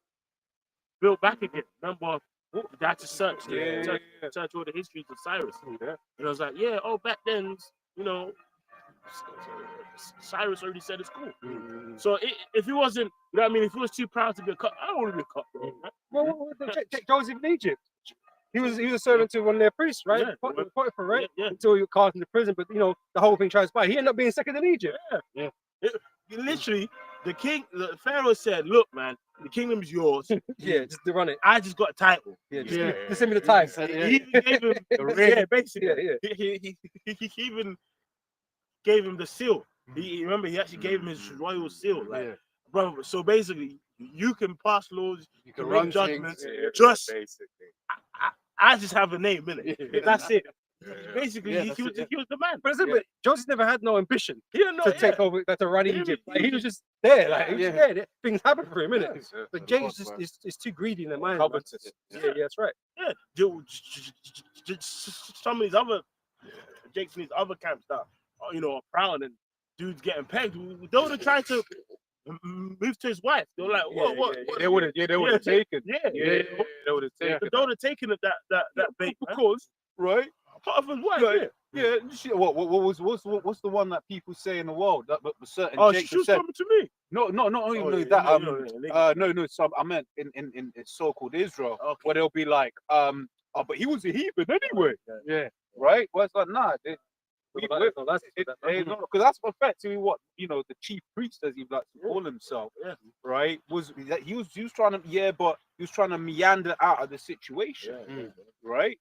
built back again. Remember, they had to search all the histories of Cyrus. Yeah. And I was like, yeah, back then, you know, Cyrus already said it's cool. So if he wasn't, you know what I mean, if he was too proud to be a cup, I don't want to be a cup, bro. Well, check Joseph in Egypt. He was a servant to one of their priests, right? Yeah. Potiphar, right? Yeah. Until he got cast into prison, but you know the whole thing transpired. He ended up being second in Egypt. Literally, the Pharaoh said, "Look, man, the kingdom's yours. Yeah, just to run it. I just got a title." Yeah, Yeah. just send me the time. He even gave him Yeah, basically. yeah. He even gave him the seal. He remember he actually gave him his royal seal, like, Yeah. bro. So basically, you can pass laws, You can can make run judgments. things. Just basically. I just have a name, innit? Yeah. That's it. Yeah. Basically, Yeah, he that's was it, yeah. he was the man. But it's but Joseph never had no ambition to take over, to run Yeah, Egypt. but Like, he he was just there. Like, he was Yeah. there. Things happen for him, innit? That's it. But Of Jay's course, just man. is too greedy in their mind. man. Covetous. Yeah, that's right. Yeah, some of these other Jakes and these other camps that are proud and dudes getting pegged. They would have tried to move to his wife. They were like, what? What? They would have. Yeah, they would have taken. Yeah, They would have taken. They would have taken that bait, man. Because, right? Potiphar's wife. Right. Yeah. Yeah. What's the one that people say in the world that but certain Oh, Jake she was said? coming to me. No, not only Oh, yeah, that. no. So I meant in so-called Israel, Okay. where they'll be like, oh, but he was a heathen anyway, Yeah. right? Well, it's like, nah, Because that's effectively what the chief priest, as he likes to call himself, Yeah. right? He was trying to, but he was trying to meander out of the situation, right?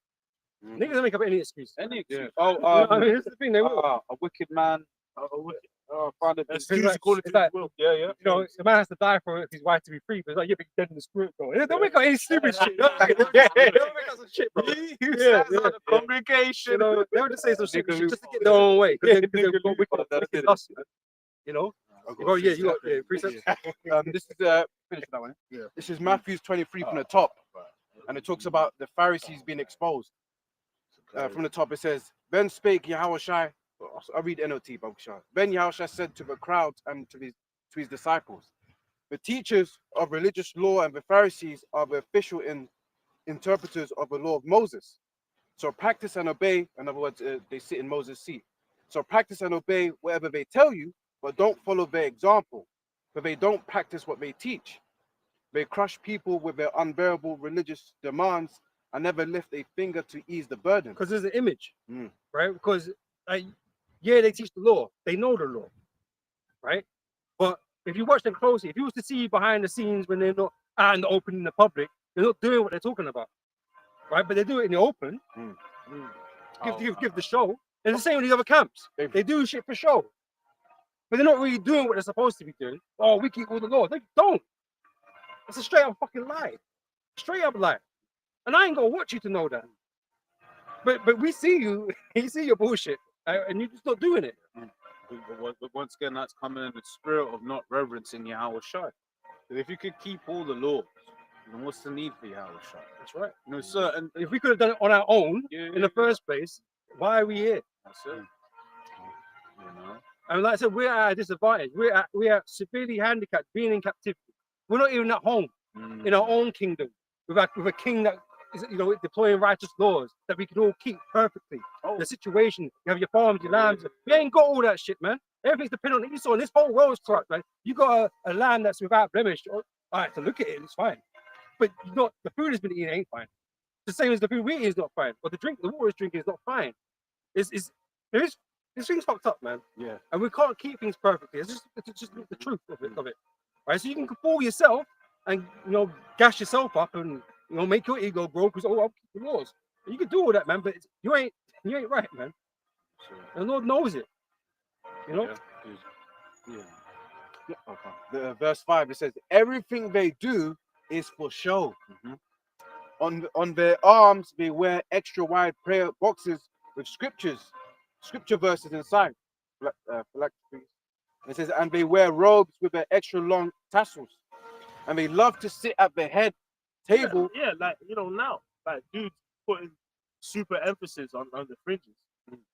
niggas don't make up any excuse. Any Yeah. I mean, this is the thing. They will. a wicked man. Found it. As It's soon as like- you call it it's to like- his will. Yeah. The man has to die for his wife to be free. But it's like, yeah, but he's dead in the spirit, bro. They don't make up any stupid shit. They don't make up some shit, bro. He Yeah, says yeah, on the congregation. They'll just say some shit Nigga just to get their own way. Because they've Nigga got wicked, that's wicked it. lust, man. Oh yeah, you got precepts. This is finish that one. Yeah. This is Matthew 23 from the top, and it talks about the Pharisees being exposed. From the top, it says, "Then spake Yahushua." I read NLT, Babusha. Then Yahushua said to the crowd and to his disciples, "The teachers of religious law and the Pharisees are the official interpreters of the law of Moses. So practice and obey. In other words, they sit in Moses' seat. So practice and obey whatever they tell you, but don't follow their example, for they don't practice what they teach. They crush people with their unbearable religious demands and never lift a finger to ease the burden." Because there's an image, Mm. right? Because they teach the law, they know the law, right? But if you watch them closely, if you was to see behind the scenes when they're not out in the open in the public, they're not doing what they're talking about, right? But they do it in the open, give the show. And it's the same with these other camps. They do shit for show, but they're not really doing what they're supposed to be doing. Oh, we keep all the law. They don't. It's a straight up fucking lie, straight up lie. And I ain't gonna watch you to know that. But we see you, you see your bullshit, and you're just not doing it. But once again, that's coming in the spirit of not reverencing Yahweh Shai. If you could keep all the laws, then what's the need for Yahweh Shai? That's right. Certain. If we could have done it on our own in the first place, why are we here? That's it. And like I said, we're at a disadvantage. We are severely handicapped, being in captivity. We're not even at home in our own kingdom with a king that is, deploying righteous laws that we can all keep perfectly. The situation, you have your farms, your lambs. We ain't got all that shit, man. Everything's dependent on Esau, and this whole world is corrupt, man. You got a lamb that's without blemish. All right, to look at it, it's fine. But the food has been eaten ain't fine. The same as the food we eat is not fine, or the water is drinking is not fine. This thing's fucked up, man. Yeah. And we can't keep things perfectly. It's just the truth of it. Right? So you can fool yourself and gash yourself up and make your ego grow because I'll keep the laws. You can do all that, man, but you ain't right, man. And the Lord knows it. Okay. Verse 5, it says, "Everything they do is for show. On their arms they wear extra wide prayer boxes with scripture verses inside. It says, and they wear robes with their extra long tassels, and they love to sit at the head table." Yeah, like now, like dudes putting super emphasis on the fringes.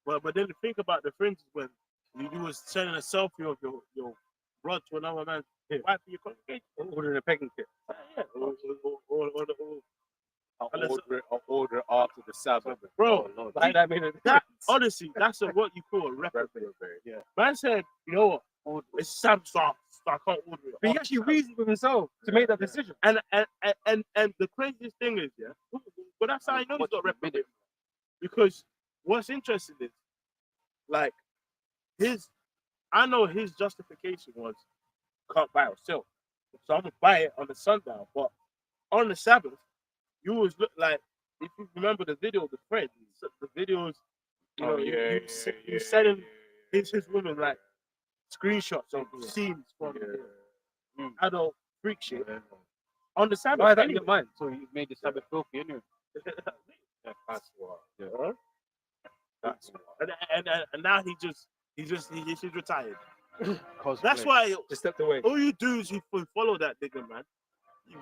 But then think about the fringes when you was sending a selfie of your rod to another man's wife in your congregation. Ordering a pegging kit. Yeah, I'll order it after the Sabbath. bro, Like that made it. honestly, that's what you call a reprobate. Yeah, man said, you know what, it's Sabbath, so I can't order it. But he actually reasoned with himself to make that decision. And the craziest thing is, but that's how I know he's got reprobate. Because what's interesting is, like, I know his justification was can't buy or sell. So I'm gonna buy it on the sundown. But on the Sabbath, you always look like, if you remember the video of the friend, the videos, you know, he was sending his women like screenshots of scenes from adult freak shit on the Sabbath. Why is that in anyway. your mind? So you made the Sabbath filthy anyway. Yeah, That's why. Yeah. huh? That's And now he's retired. Cosplay. That's why Just stepped away. all you do is you follow that nigga, man. You,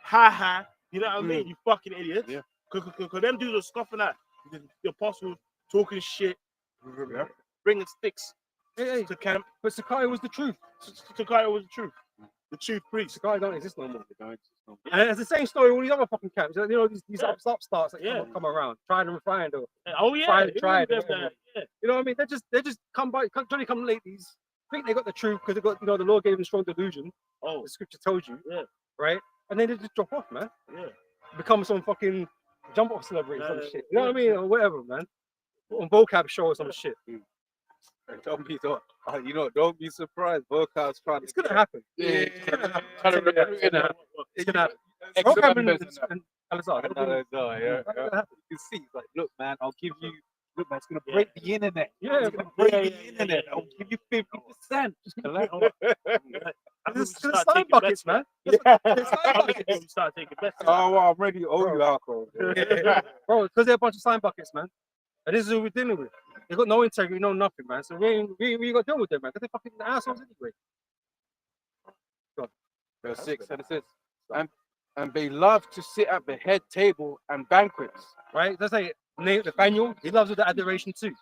ha, you know what I mean? You fucking idiots. Yeah. Cause them dudes are scoffing at the apostles, talking shit, Yeah. bringing sticks Hey, to camp. but Sakai was the truth. Sakai was the truth. The chief priest. Sakai don't exist no more. They don't exist no more. And it's the same story with all these other fucking camps. You know, these Yeah. upstarts that Yeah. come around, tried and refined, or Oh yeah, Tried, it tried, was them whatever. that- yeah. you know what I mean? They just come by, Johnny come ladies, think they got the truth because they got, you know, the Lord gave them strong delusion. Oh The scripture told you, yeah, right? And then they just drop off, man. yeah. Become some fucking jump off celebrity, some Yeah, shit. You know what I mean? Or whatever, man. On vocab show or some shit. Don't be surprised. Vocab's trying It's gonna happen. Yeah. It's gonna happen. Trying to recruit It's gonna happen. It's gonna happen. Ex-members Vocab and that. and Alizar, And they'll be- yeah, yeah. it's gonna happen. You can see, it's like, look, man, I'll give you. Look, man, it's gonna break the internet. Yeah, It's gonna break yeah, the yeah, internet. yeah, I'll give you 50%. I think we It's should gonna start slime taking buckets, bets, man. Yeah. It's slime I think buckets. we start taking bets. Oh, well, I'm ready to owe you alcohol. Bro, because they're a bunch of slime buckets, man. And this is who we're dealing with. They got no integrity, no nothing, man. So we got to deal with them, man. Because they're fucking assholes anyway. Verse 6 said it says, and they love to sit at the head table and banquets. Right? That's like Nathaniel, he loves the adoration too.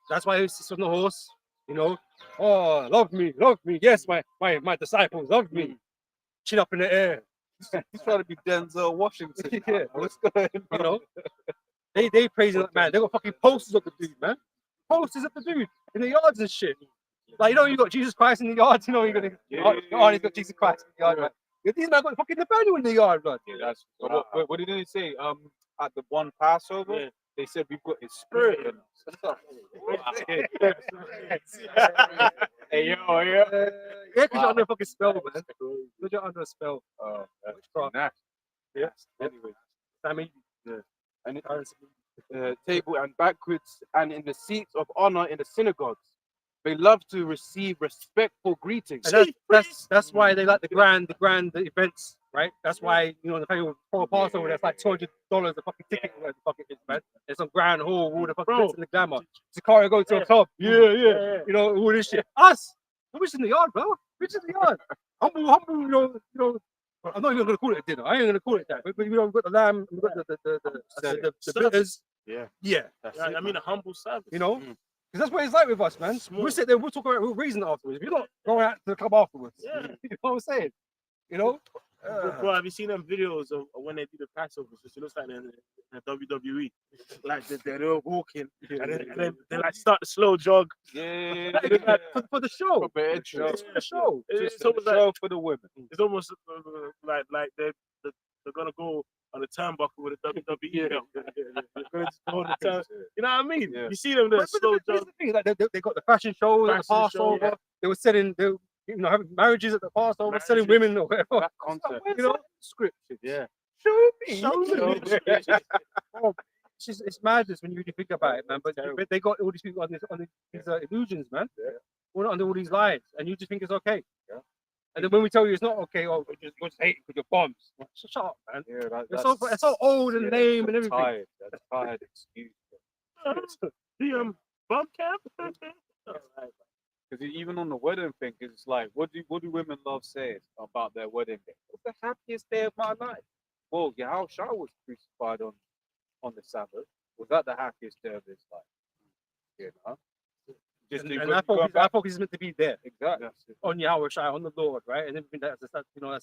That's why he sits on the horse, you know. Oh, love me. Yes, my disciples love me. Chin up in the air. He's trying to be Denzel Washington. Yeah. What's going on? You know. They praising that man. They got fucking posters of the dude, man. Posters of the dude in the yards and shit. Like, you know, you got Jesus Christ in the yards, you know, you got he's got Jesus Christ in the yard, man. These man got fucking Nathaniel in the yard, blood. Yeah, that's what did they say? At the one Passover, Yeah. they said we've got his spirit in us. Hey yo, Yeah, because you're under a fucking spell, man. Because you're under a spell. Oh, that's Witchcraft. nasty. Yeah. Anyway, I mean, And it- currency. table and banquets and in the seats of honor in the synagogues. They love to receive respectful greetings. And that's why they like the grand events, right? That's why, you know, the pay for a Passover, that's like $200 a fucking ticket, whatever the fuck it is, man. It's some grand hall, all the fucking Bro. glitz and the glamour. Sakari go to a club, yeah, you know, all this shit. Us, we're just in the yard, bro. We're just in the yard. Humble, you know. I'm not even gonna call it a dinner. I ain't gonna call it that. But you know, we've got the lamb, we've got the bitters. Yeah. Yeah, I mean, a humble service. you know. Mm. Because that's what it's like with us, man. Small. We'll sit there, we'll talk about real reason afterwards. We're not going out to the club afterwards. Yeah. You know what I'm saying? You know? Bro, have you seen them videos of when they do the Passover? It looks like they're in WWE. Like they're all walking, and then they like start the slow jog. yeah, Like, for the show. For the intro. It's for the show. It's Just almost a like show for the women. it's almost like they're gonna go on a turnbuckle with a WWE belt. They're gonna just go on the turn. You know what I mean? Yeah. You see them there But slow here's jog. the thing, like they got the fashion show at the Fashion show, Passover. yeah. They were selling, you know, having marriages at the Passover, selling Marriages. women or whatever. That concept. You know, Scripture. Yeah. show me. Show me. It's madness when you really think about it, man. But they got all these people on these illusions, man. We're not under all these lies, and you just think it's okay. Yeah. And then when we tell you it's not okay, oh, we're just hate because you're bombs. Shut up, man. Yeah, It's so old and lame and everything. Tired. That's tired excuse. The bump cap. Because even on the wedding thing, it's like, what do women love say about their wedding day? It's the happiest day of my life. Well, Yahushua was crucified on the Sabbath. Was that the happiest day of his life? You know? Just And our focus is meant to be there exactly. on Yahweh Shai, on the Lord, right? And everything that's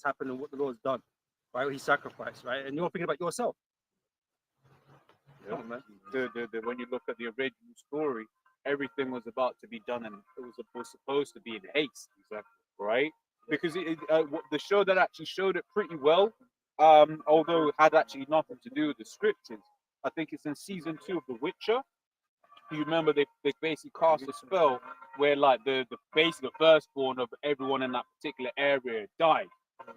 happened and what the Lord's done, right? What He sacrificed, right? And you're thinking about yourself. Yeah. Come on, man. When you look at the original story, everything was about to be done and it was supposed to be in haste, exactly, right? Because the show that actually showed it pretty well, although it had actually nothing to do with the scriptures. I think it's in season 2 of The Witcher. you remember they basically cast a spell where like the basically the firstborn of everyone in that particular area died,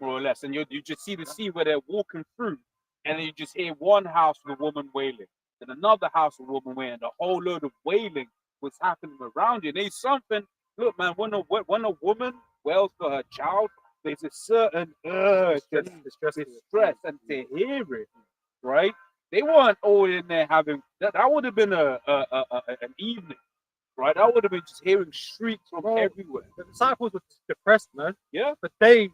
more or less. And you just see the scene where they're walking through, and then you just hear one house with a woman wailing, then another house with a woman wailing, a whole load of wailing was happening around you. And there's something, look, man, when a woman wails for her child, there's a certain urge and distress, and to hear it, right? They weren't all in there having that. That would have been an evening, right? That would have been just hearing shrieks from everywhere. The disciples were depressed, man. Yeah. But they,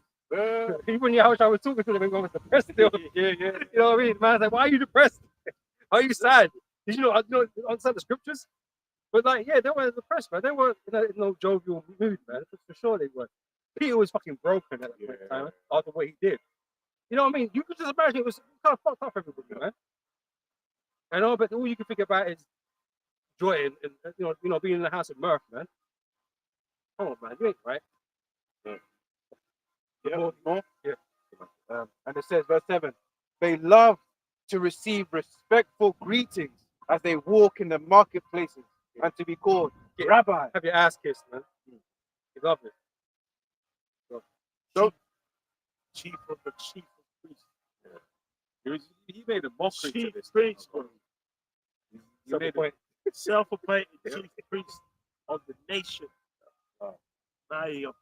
even Yahushua was talking to them, and was depressed still. Yeah. You know what I mean? Man's like, why are you depressed? Why are you sad? Did you know understand the scriptures? But like, yeah, they were depressed, man. They weren't in no jovial mood, man. For sure they were. Peter was fucking broken at that point in time after what he did. You know what I mean? You could just imagine it was kind of fucked up for everybody, man. I know, but all you can think about is joy and you know, being in the house of mirth, man. Come on, man, you ain't right. And it says, verse 7, they love to receive respectful greetings as they walk in the marketplaces and to be called Rabbi. Have your ass kissed, man. You love it. Chief of the chief of priests. He made a mockery to Chief this. priest, He made a, self-appointed chief priest of the nation. Now you're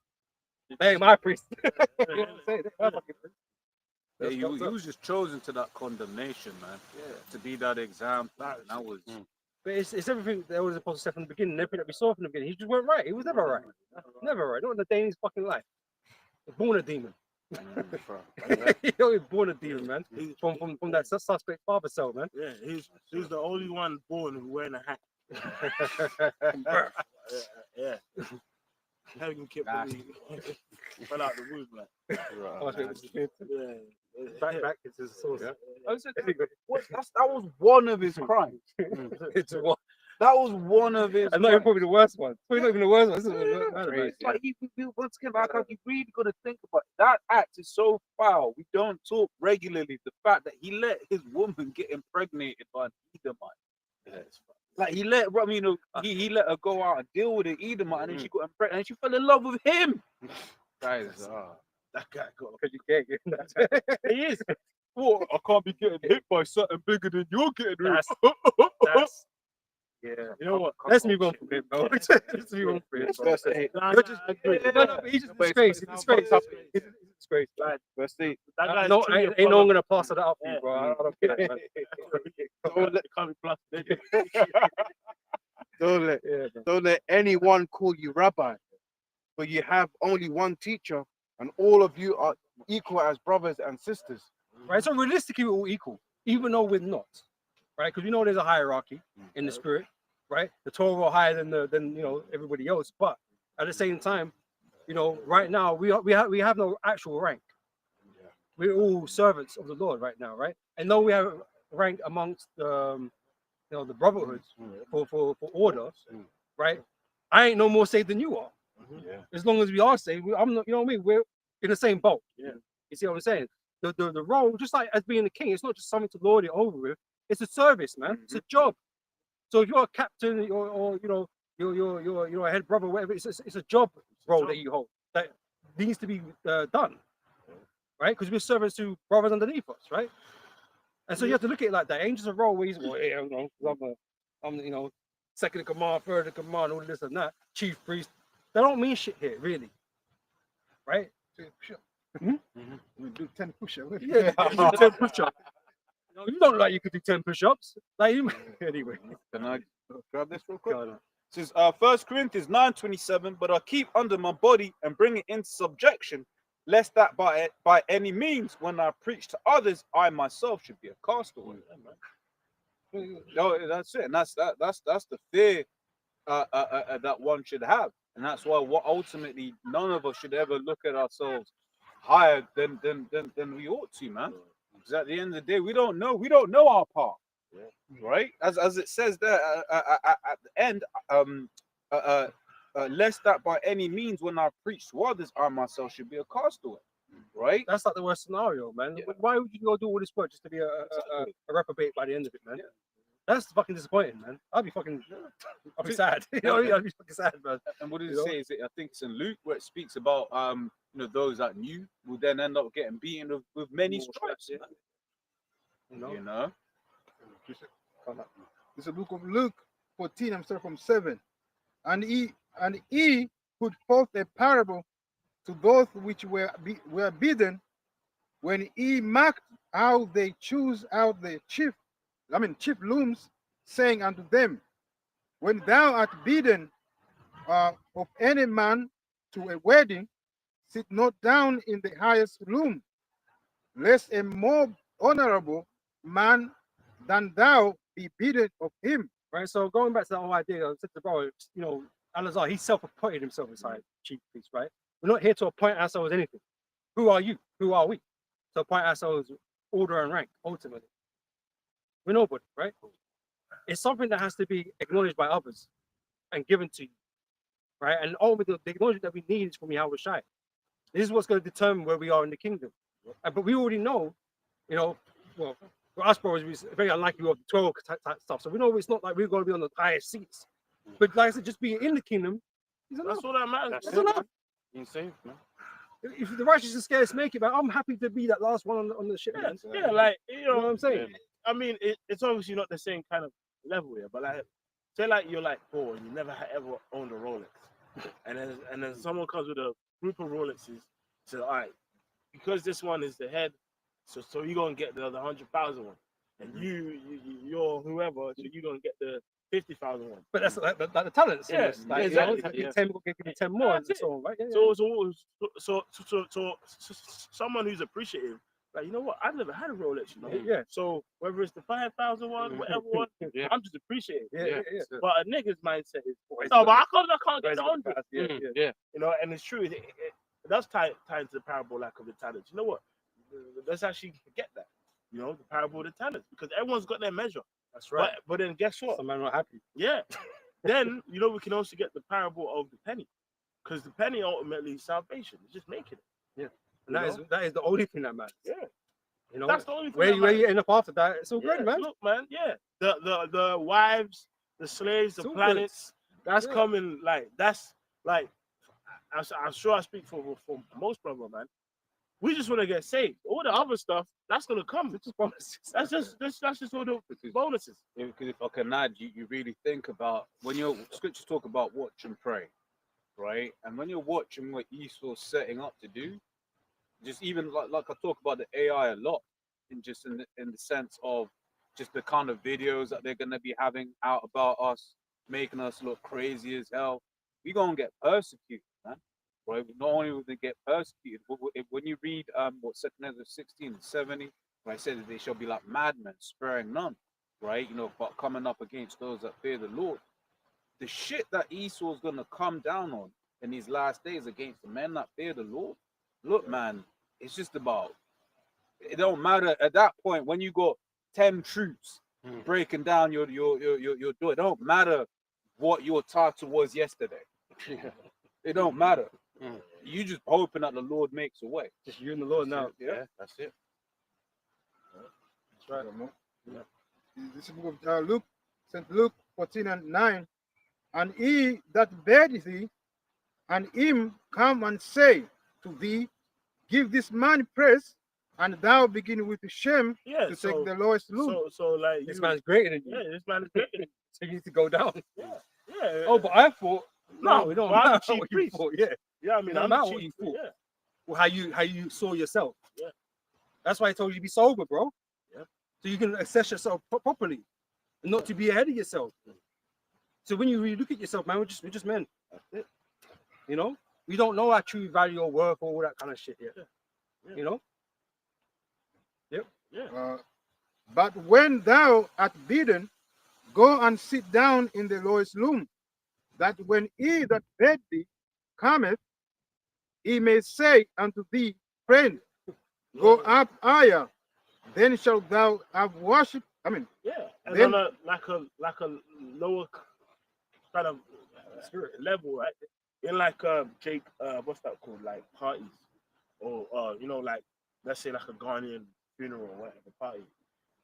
Hey, my priest. yeah, You know what I'm saying? They're my fucking priest. Yeah, he was just chosen to that condemnation, man. Yeah. To be that example. And that was But it's everything that was supposed to say from the beginning, everything that we saw from the beginning. He just weren't right. He was never right. Never right. Not in a day in his fucking life. Born a demon. You know, he was born a demon, man. From that suspect father cell, man. Yeah, he's the only one born wearing a hat. Yeah. Having kept fell out the womb, man. Yeah. Back into the source. I said, what, that was one of his crimes. It's what? That was one of his. And not even probably the worst one. Probably not even the worst one. This is Crazy. Like once again, like you really got to think about it. That act is so foul. We don't talk regularly. The fact that he let his woman get impregnated by an Edomite. Like he let, I mean, you know, he let her go out and deal with an Edomite, and then she got impregnated, and she fell in love with him. Guys, That guy got because you can't get that. He is. Well, I can't be getting hit by something bigger than you're getting hit. That's yeah. You know what? Let's move on from him, bro. Let's move on from him. verse 8. Nah, You're just, I agree. no, but he's just a disgrace. He's a disgrace. He's a disgrace. Verse 8. That guy's No, truly a ain't no one problem. gonna pass that up for you, bro. I don't get that, man. It can't be plastic. Don't let anyone call you rabbi, but you have only one teacher, and all of you are equal as brothers and sisters. Right? So realistically, we're all equal, even though we're not. Right? Because we know there's a hierarchy in the spirit, right? The Torah are higher than you know everybody else, but at the same time, you know, right now we have no actual rank. We're all servants of the Lord right now, right? And though we have rank amongst you know, the brotherhoods for order, right? I ain't no more saved than you are. As long as we are saved, I'm not, you know what I mean? We're in the same boat. Yeah. You see what I'm saying? The role, just like as being a king, it's not just something to lord it over with. It's a service, man. It's a job. So if you're a captain or you know you're a head brother, whatever, it's a job role that you hold that needs to be done, right? Because we're servants to brothers underneath us, right? And so you have to look at it like that. It ain't just a role where he's, well, yeah, you know, I'm you know, second in command, third in command, all this and that, chief priest. That don't mean shit here, really, right? We do 10 push-ups. Yeah, you do 10 push-ups. You don't like you could do 10 push-ups. Like you, anyway. Can I Grab this real quick. Go on. It says 1 Corinthians 9:27, but I keep under my body and bring it into subjection, lest that by any means, when I preach to others, I myself should be a castaway. No, that's it, and that's the fear that one should have, and that's why what ultimately none of us should ever look at ourselves higher than we ought to, man. Because at the end of the day, we don't know our part. Right, as it says there at the end, lest that by any means, when I preach to others, I myself should be a castaway. Right? That's like the worst scenario, man. Yeah. Why would you go do all this work just to be a reprobate by the end of it, man? That's fucking disappointing, man. I'd be fucking, I'd be sad. You know what I mean? I'd be fucking sad, man. And what does You it know? say? Is it? I think it's in Luke where it speaks about you know, those that knew will then end up getting beaten with many More stripes. stripes, You know? You know. It's a book of Luke 14, I'm sorry, from 7. And he put forth a parable to those which were bidden, when he marked how they choose out the chief looms, saying unto them, when thou art bidden of any man to a wedding, sit not down in the highest loom, lest a more honorable man than thou be bidden of him. Right. So going back to that whole idea, I said to bro, you know, Al-Azhar, he self-appointed himself as high chief priest, right? We're not here to appoint ourselves anything. Who are you? Who are we? To appoint ourselves order and rank, ultimately. We're nobody, right? It's something that has to be acknowledged by others and given to you, right? And ultimately, the acknowledgement that we need is from Yahweh Shai. This is what's going to determine where we are in the kingdom. But we already know, you know, well, for us, bro, it's very unlikely we have 12 type stuff. So we know it's not like we're going to be on the highest seats. But like I said, just being in the kingdom is enough. That's all that matters. That's man. enough. You saved, man. If the righteous and scarce make it, man, I'm happy to be that last one on the ship. Yeah, Man. yeah, like you You know know, what I'm saying? I mean, it's obviously not the same kind of level here, but like, say like you're like poor and you never ever owned a Rolex, and then someone comes with a group of Rolexes, so all right, because this one is the head, so you're gonna get the 100,000 one, and you're whoever, so you're gonna get the 50,000 one. But that's like the talents. Yeah, like, exactly, You know, yeah. 10, give me 10 more, That's and it. so on, right? Yeah, So someone who's appreciative, like you know what, I've never had a Rolex, you know. yeah. So whether it's the 5,000 one, whatever one, Yeah. I'm just appreciative. Yeah. But a nigga's mindset is, no, but I can't get the 100. Yeah. You know, and it's true. It does tie into the parable like of the talents. You know what? Let's actually get that. You know, the parable of the talents, because everyone's got their measure. That's right. But then guess what? Some men are not happy. Yeah. Then you know we can also get the parable of the penny, because the penny ultimately is salvation. It's just making it. And that is the only thing that matters. Yeah. You know, That's the only thing. where that you matters. end up after that, it's all Yeah, good, man. Look, man. Yeah. The wives, the slaves, the It's all good. planets. That's Yeah. coming. Like that's like. I'm sure I speak for most brother, man. We just want to get saved. All the other stuff that's gonna come. It's just bonuses. That's just all the bonuses. Because if I can add, you really think about when your scriptures talk about watch and pray, right? And when you're watching what Esau's setting up to do, just even like I talk about the AI a lot, in the sense of just the kind of videos that they're gonna be having out about us, making us look crazy as hell. We're gonna get persecuted, man. Right? Not only will they get persecuted, but when you read what 2 Ezra 16:70, when I said that they shall be like madmen, sparing none, right? You know, but coming up against those that fear the Lord. The shit that Esau's gonna come down on in these last days against the men that fear the Lord. Look, man, it's just about. It don't matter at that point when you got 10 troops breaking down your door. It don't matter what your title was yesterday. It don't matter. You just hoping that the Lord makes a way. Just you and the Lord now. Yeah, that's it. That's right. This is book of Luke, St. Luke 14:9. And he that bade thee, and him come and say to thee, give this man praise, and thou begin with shame Yeah. to So take the lowest loop. so like This you, man's greater than you. yeah, this man is great. So you need to go down. Yeah. Oh, but I thought, No, we don't but I'm matter the chief what you priest. thought. Yeah. Yeah, I mean, No I'm matter the what chief. you thought. Yeah. Well, how you saw yourself. Yeah. That's why I told you to be sober, bro. Yeah. So you can assess yourself properly, and not to be ahead of yourself. So when you really look at yourself, man, we're just men. That's it. You know, we don't know our true value or worth or all that kind of shit yet. Yeah. You know. But when thou art bidden, go and sit down in the lowest loom, that when he that bade thee cometh, he may say unto thee, friend, go up higher, then shalt thou have worship. Yeah, and Then- on a lower kind of level, right? In like Jake, what's that called? Like parties, or you know, like let's say like a Ghanaian funeral or whatever party.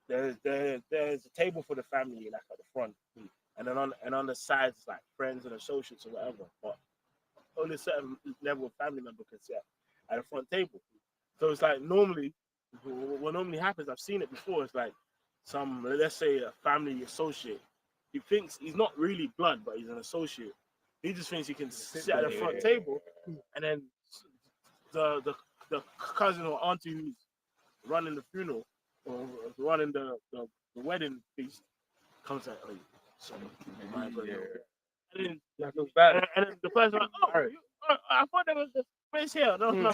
there's a table for the family like at the front, and then on the sides it's like friends and associates or whatever. But only a certain level of family member can sit at the front table. So it's like normally, what normally happens, I've seen it before. It's like let's say a family associate. He thinks he's not really blood, but he's an associate. He just thinks he can sit at the front table, and then the cousin or auntie who's running the funeral or running the wedding feast comes like, oh, son, my God, and then That looks bad. and then the person like, oh, I thought there was a space here. No, no.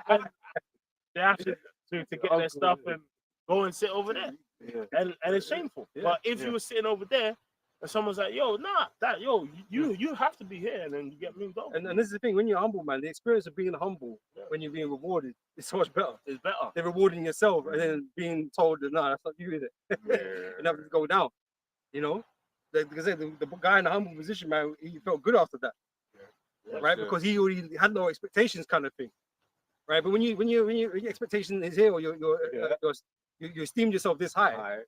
And they have to get their stuff and go and sit over there. Yeah. And it's shameful. But if you were sitting over there and someone's like, yo, you have to be here, and then you get moved over. And this is the thing, when you're humble, man, the experience of being humble when you're being rewarded is so much better. It's better. They're rewarding yourself and then being told that, no, that's not you, is it? And having to go down, you know? Because the guy in the humble position, man, he felt good after that, right? Because he already had no expectations, kind of thing, right? But when your expectation is here, or you esteemed yourself this high,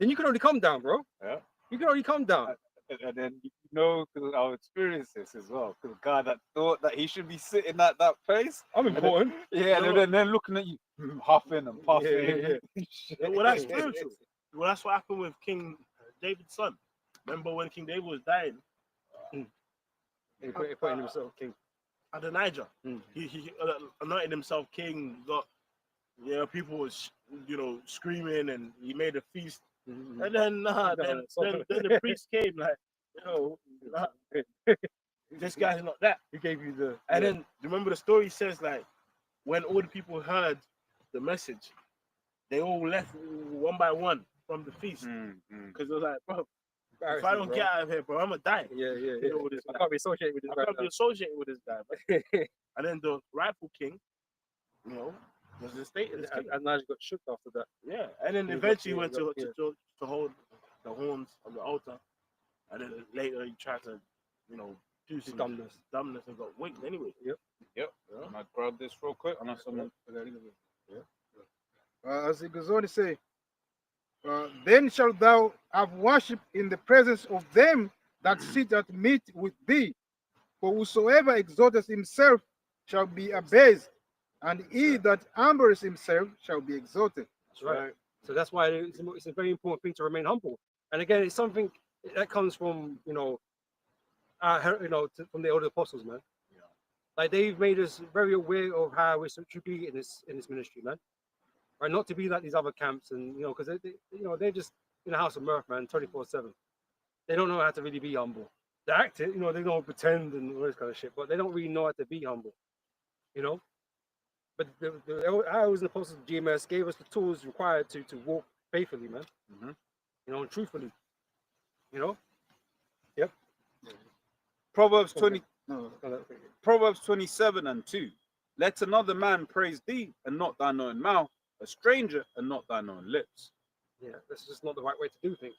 then you can only come down, bro. Yeah. You can only come down. And then because I'll experience this as well. Because the guy that thought that he should be sitting at that place. I'm important. And then looking at you, huffing and puffing. Well, that's spiritual. Well, that's what happened with King David's son. Remember when King David was dying? He put himself king. Adonijah. He anointed himself king. Got people was screaming, and he made a feast. And then then the priest came like, this guy's not that. He gave you the. And then remember the story says like, when all the people heard the message, they all left one by one from the feast because they was like, bro, if I don't get out of here, bro, I'm gonna die. I can't be associated with this guy. I can't be associated with this guy. And then the rightful king, was the state. And now he got shook after that. Yeah, and then eventually he went to hold the horns of the altar, and then later he tried to, do some dumbness and got winked anyway. Yep. I might grab this real quick. Unless someone. As it goes on to say, then shalt thou have worship in the presence of them that sit at meat with thee. For whosoever exalteth himself shall be abased, and he that humbles himself shall be exalted. That's right. So that's why it's a very important thing to remain humble. And again, it's something that comes from from the older apostles, man. Yeah. Like they've made us very aware of how we should be in this ministry, man. Right, not to be like these other camps, and because they're just in the house of mirth, man, 24/7. They don't know how to really be humble. They act it, they don't pretend and all this kind of shit, but they don't really know how to be humble, But the ours and apostles of GMS gave us the tools required to walk faithfully, man. And truthfully. Yep. Proverbs 27:2. Let another man praise thee, and not thine own mouth, a stranger, and not thine own lips. Yeah, that's just not the right way to do things.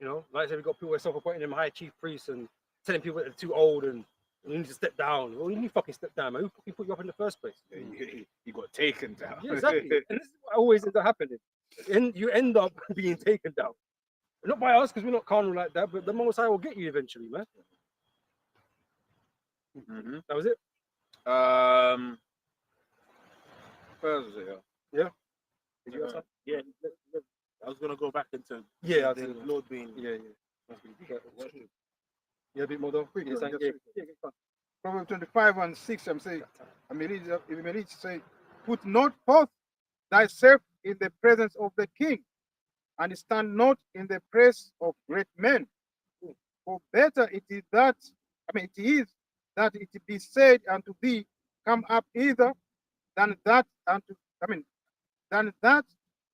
Like I said, we got people self-appointing them high chief priests and telling people that they're too old and you need to step down. Well, you need to fucking step down, man. Who fucking put you up in the first place? You got taken down. Yeah, exactly. And this is what always ends up happening. And you end up being taken down. Not by us, because we're not carnal like that, but the Most High will get you eventually, man. That was it. Where was it? Yeah. Did you have something? Yeah. I was gonna go back into the Lord being a bit more though. Proverbs 25:6. I'm saying, it say, put not forth thyself in the presence of the king, and stand not in the praise of great men. For better it is that it be said unto thee, come up hither, than that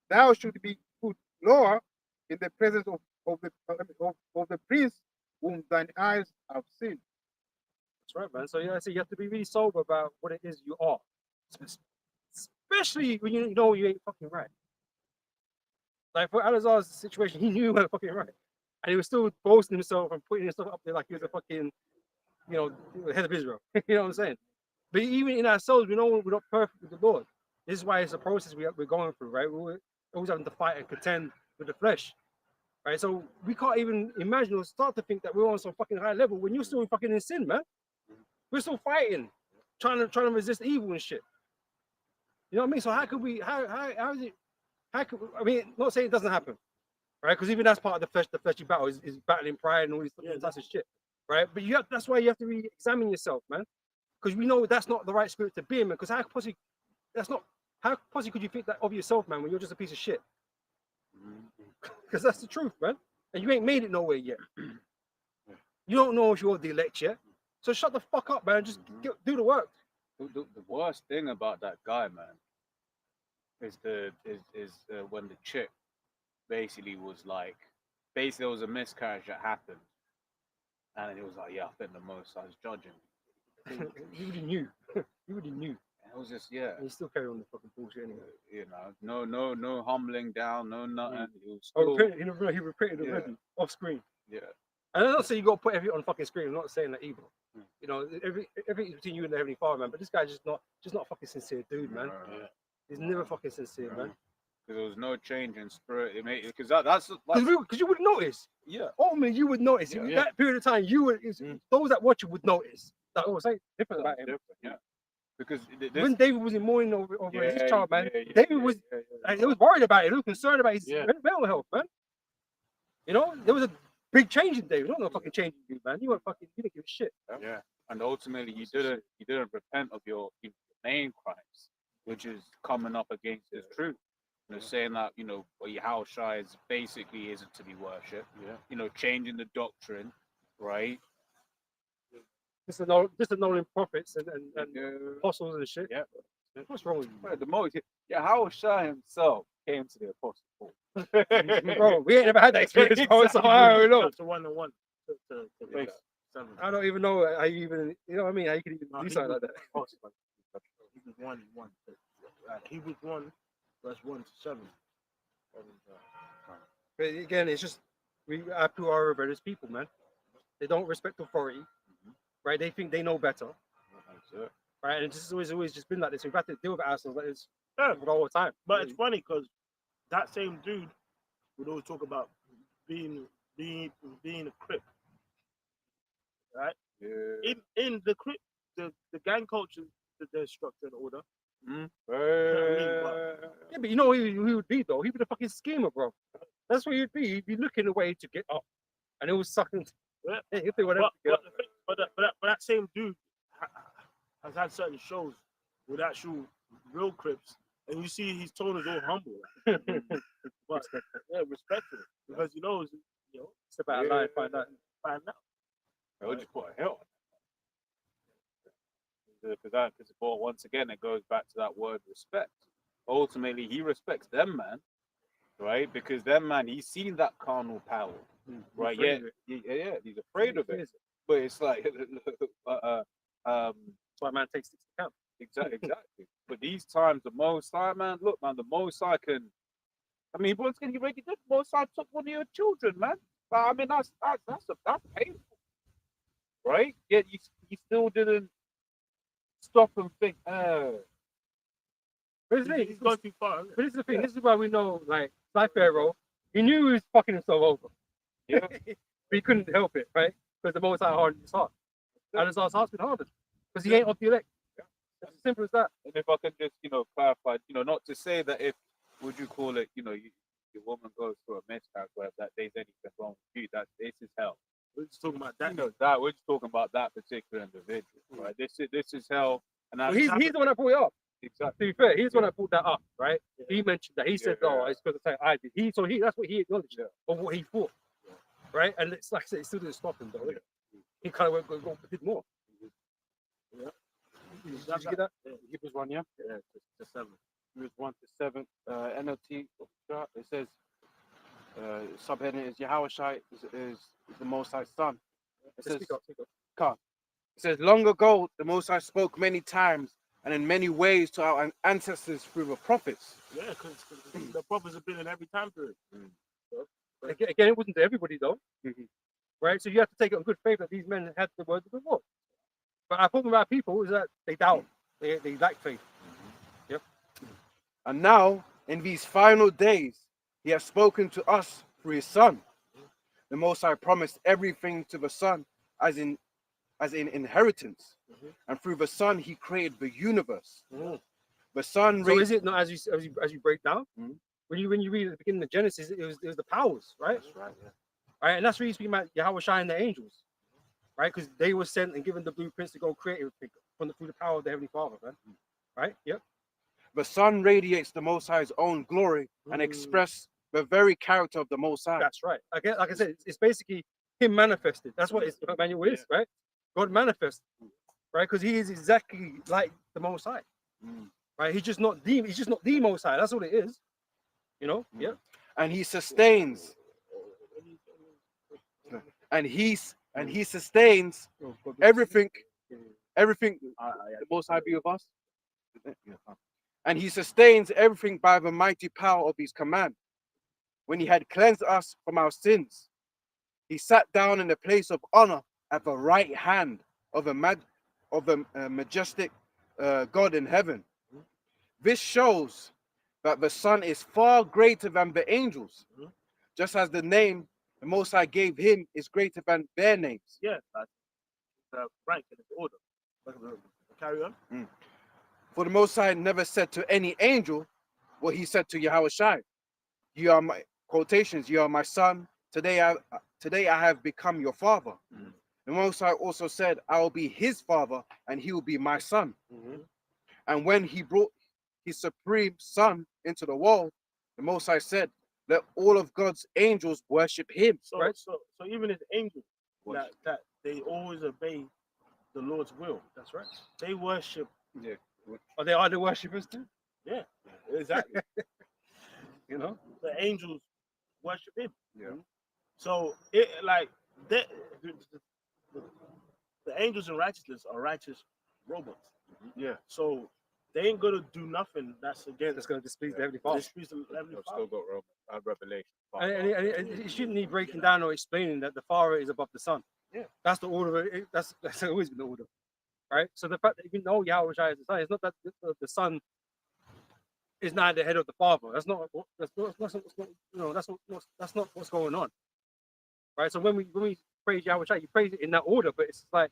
thou should be put lower in the presence of the prince whom thine eyes have seen. That's right, man. So so you have to be really sober about what it is you are, especially when you know you ain't fucking right. Like for Alazar's situation, he knew he wasn't fucking right, and he was still boasting himself and putting himself up there like he was a fucking, head of Israel. You know what I'm saying? But even in ourselves, we know we're not perfect with the Lord. This is why it's a process we're going through, right? We're always having to fight and contend with the flesh, right? So we can't even imagine or start to think that we're on some fucking high level when you're still fucking in sin, man. We're still fighting, trying to resist evil and shit. You know what I mean? So how could we? How is it? How could I mean? Not saying it doesn't happen, right? Because even that's part of the fleshy battle is battling pride and all these types of shit, right? But that's why you have to re-examine yourself, man, because we know that's not the right spirit to be in, man. Because how possibly could you think that of yourself, man, when you're just a piece of shit? Because that's the truth, man. And you ain't made it nowhere yet. You don't know if you're the elect yet. So shut the fuck up, man. Just do the work. The worst thing about that guy, man, is when the chick basically was like, there was a miscarriage that happened, and then it was like, yeah, I think the most I was judging. You already knew. You already knew. And it was just, yeah, And you still carry on the fucking bullshit anyway. you know, no humbling down, no nothing. It was Oh, still, he repented Yeah. already off screen. yeah, And I'm not saying you got to put everything on fucking screen. I'm not saying that either. Mm. You know, everything's between you and the Heavenly Father, man. But this guy's just not a fucking sincere dude, man. Yeah. He's never fucking sincere, man. because there was no change in spirit. It made because that's Because you would notice. yeah. Ultimately, you would notice. Yeah. In that period of time, you would. Those that watch you would notice that. Oh, something different about him. Different, yeah. Because When David was in mourning over his child, man, yeah, David was. Like, he was worried about it. He was concerned about his Yeah. mental health, man. You know, there was a big change in David. Not no fucking change in you, man. You didn't give a shit. Yeah, and ultimately you didn't repent of your main crimes, which is coming up against his truth. You know, saying that Yahushua is basically isn't to be worshipped. Yeah. You know, changing the doctrine, right? Just annulling prophets and apostles and shit. Yeah. What's wrong with you, Well, the most Yahushua himself came to the apostle Paul. bro? We ain't never had that experience, bro. So I don't know. It's a 1-on-1 to Face. 7. I don't even know how you even, you know what I mean? How you can even do something like that. Hebrews 1, Hebrews 1, verse 1 to 7. But again, it's just our people are rebellious people, man. They don't respect authority, right? They think they know better, right? And it's just always just been like this. We've had to deal with ourselves like this Yeah. for the whole time. But it's funny because that same dude would always talk about being a crip, right? Yeah. In the crip, the gang culture, the structure and order. Yeah, but you know who he would be though? He'd be the fucking schemer, bro. That's what he'd be. He'd be looking a way to get up, and it was sucking. Yeah. He'd do whatever. But that same dude has had certain shows with actual real crips, and you see his tone is all humble. But yeah, respectful because he knows, It's about life, find out. find out. I would just put a hell. Because once again it goes back to that word respect. Ultimately, he respects them, man, right? Because them, man, he's seen that carnal power, right? Yeah, he's afraid of it. But it's like, That's why man takes things to account. exactly. But these times, the Most High, man, look, man, the Most High can. I mean, once again, he already did. The Most High took one of your children, man. But I mean, that's painful, right? Yet you still didn't stop and think, But it's He's gone too far. But this is the thing. This is why we know, like Pharaoh, he knew he was fucking himself over. Yeah. But he couldn't help it, right? Because the Most High hardened his heart, and his heart's been hardened because he ain't of the elect. It's as simple as that. And if I can just, clarify, not to say that if, would you call it, your woman goes through a miscarriage where that there's anything wrong with you, that this is hell. We're just talking about that. That we're just talking about that particular individual, right? This is hell, and Well, that's he's the one that brought it up. exactly. To be fair, he's the one that brought that up, right? He mentioned that. He said, "Oh, it's because of I did." That's what he acknowledged of what he thought, right? And it's like I said, it still didn't stop him though. innit? He kind of did more. Did you get that? Hebrews 1, yeah? Yeah, to 7. Hebrews 1 to 7. NLT, it says, subheading is Yahushua is the Most High's son. It says, Speak up. It says, long ago, the Most High spoke many times and in many ways to our ancestors through the prophets. Yeah, because the prophets have been in every time period. Again, it wasn't to everybody though, right? So you have to take it on good faith that these men had the word of the Lord. But our problem with our people is that they doubt, they lack faith. Yep. And now, in these final days, he has spoken to us through his Son. The Most High promised everything to the Son as in inheritance. And through the Son, he created the universe. The Son So raised... is it not as you break down? Mhm. When you read at the beginning of Genesis, it was the powers, right? That's right. Yeah. Right, and that's really speaking about Yahweh Shai and the angels, right? Because they were sent and given the blueprints to go create everything through the power of the Heavenly Father, man. Right? Yep. The Son radiates the Most High's own glory and express the very character of the Most High. That's right. Again, like I said, it's basically him manifested. That's what it's manual is, right? God manifested, right? Because he is exactly like the Most High, right? He's just not the Most High. That's what it is, you know. Yeah. And he sustains. And he sustains everything. Everything. The Most High be with us. And he sustains everything by the mighty power of his command. When he had cleansed us from our sins, he sat down in the place of honor at the right hand of the majestic God in heaven. This shows that the Son is far greater than the angels, just as the name the Most High gave him is greater than their names. Yeah. Like the rank and the order. Carry on. For the Most High never said to any angel what he said to Yahweh Shai. You are my quotations. You are my son. Today I have become your father. The Most High also said, I will be his father and he will be my son. And when he brought his supreme son into the world, the Most High said, let all of God's angels worship him. So, so even as angels, that they always obey the Lord's will. That's right. They worship. Yeah. Are they idol worshippers too? Yeah. Exactly. You know. The angels worship him. Yeah. So it like the angels in righteousness are righteous robots. Yeah. So they ain't gonna do nothing that's against. That's going to displease the Heavenly Father. displease the Heavenly I've Father. still got Revelation. And it shouldn't need breaking down or explaining that the Father is above the Son. Yeah. That's the order. That's always been the order, right? So the fact that you know Yahweh Shai is the Son, it's not that the Son is not the head of the Father. That's not what's going on, right? So when we praise Yahweh Shai, you praise it in that order, but it's like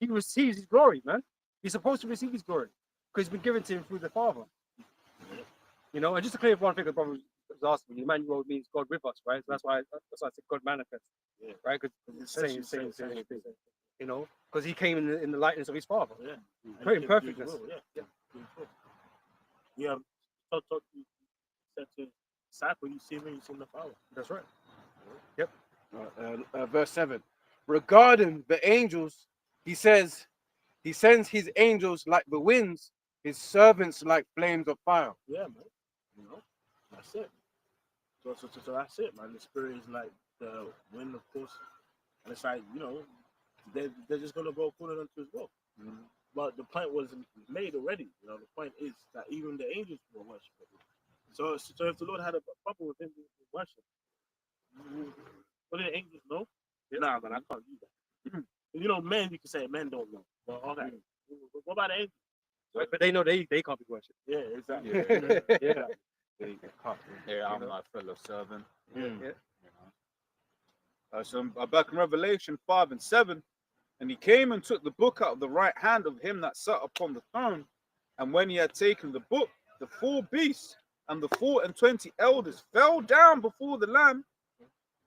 he receives his glory, man. He's supposed to receive his glory because it's been given to him through the Father. You know, and just to clear up one thing, the brother was asking me, Emmanuel means God with us, right? So that's why I said God manifest, right? Because it's the same thing. You know, because he came in the likeness of his Father. Yeah. Very And perfectness. Yeah. Yeah. So you said to disciple, you see me, you see the Father. That's right. Verse 7. Regarding the angels, he says, he sends his angels like the winds, his servants like flames of fire. Yeah, man. You know, that's it. So that's it, man. The Spirit is like the wind, of course, and it's like, you know, they're just gonna go according unto his will. But the point was made already. You know, the point is that even the angels will worship him. So if the Lord had a problem with him being worship, what did the angels know? Nah, man, I can't do that. You know, men, you can say men don't know. But okay, what about the angels? But they know they can't be worshipped. Yeah, exactly. Yeah. Yeah, I'm my fellow servant. Yeah. You know. So back in Revelation 5 and 7, and he came and took the book out of the right hand of him that sat upon the throne. And when he had taken the book, the 4 beasts and the 24 elders fell down before the Lamb.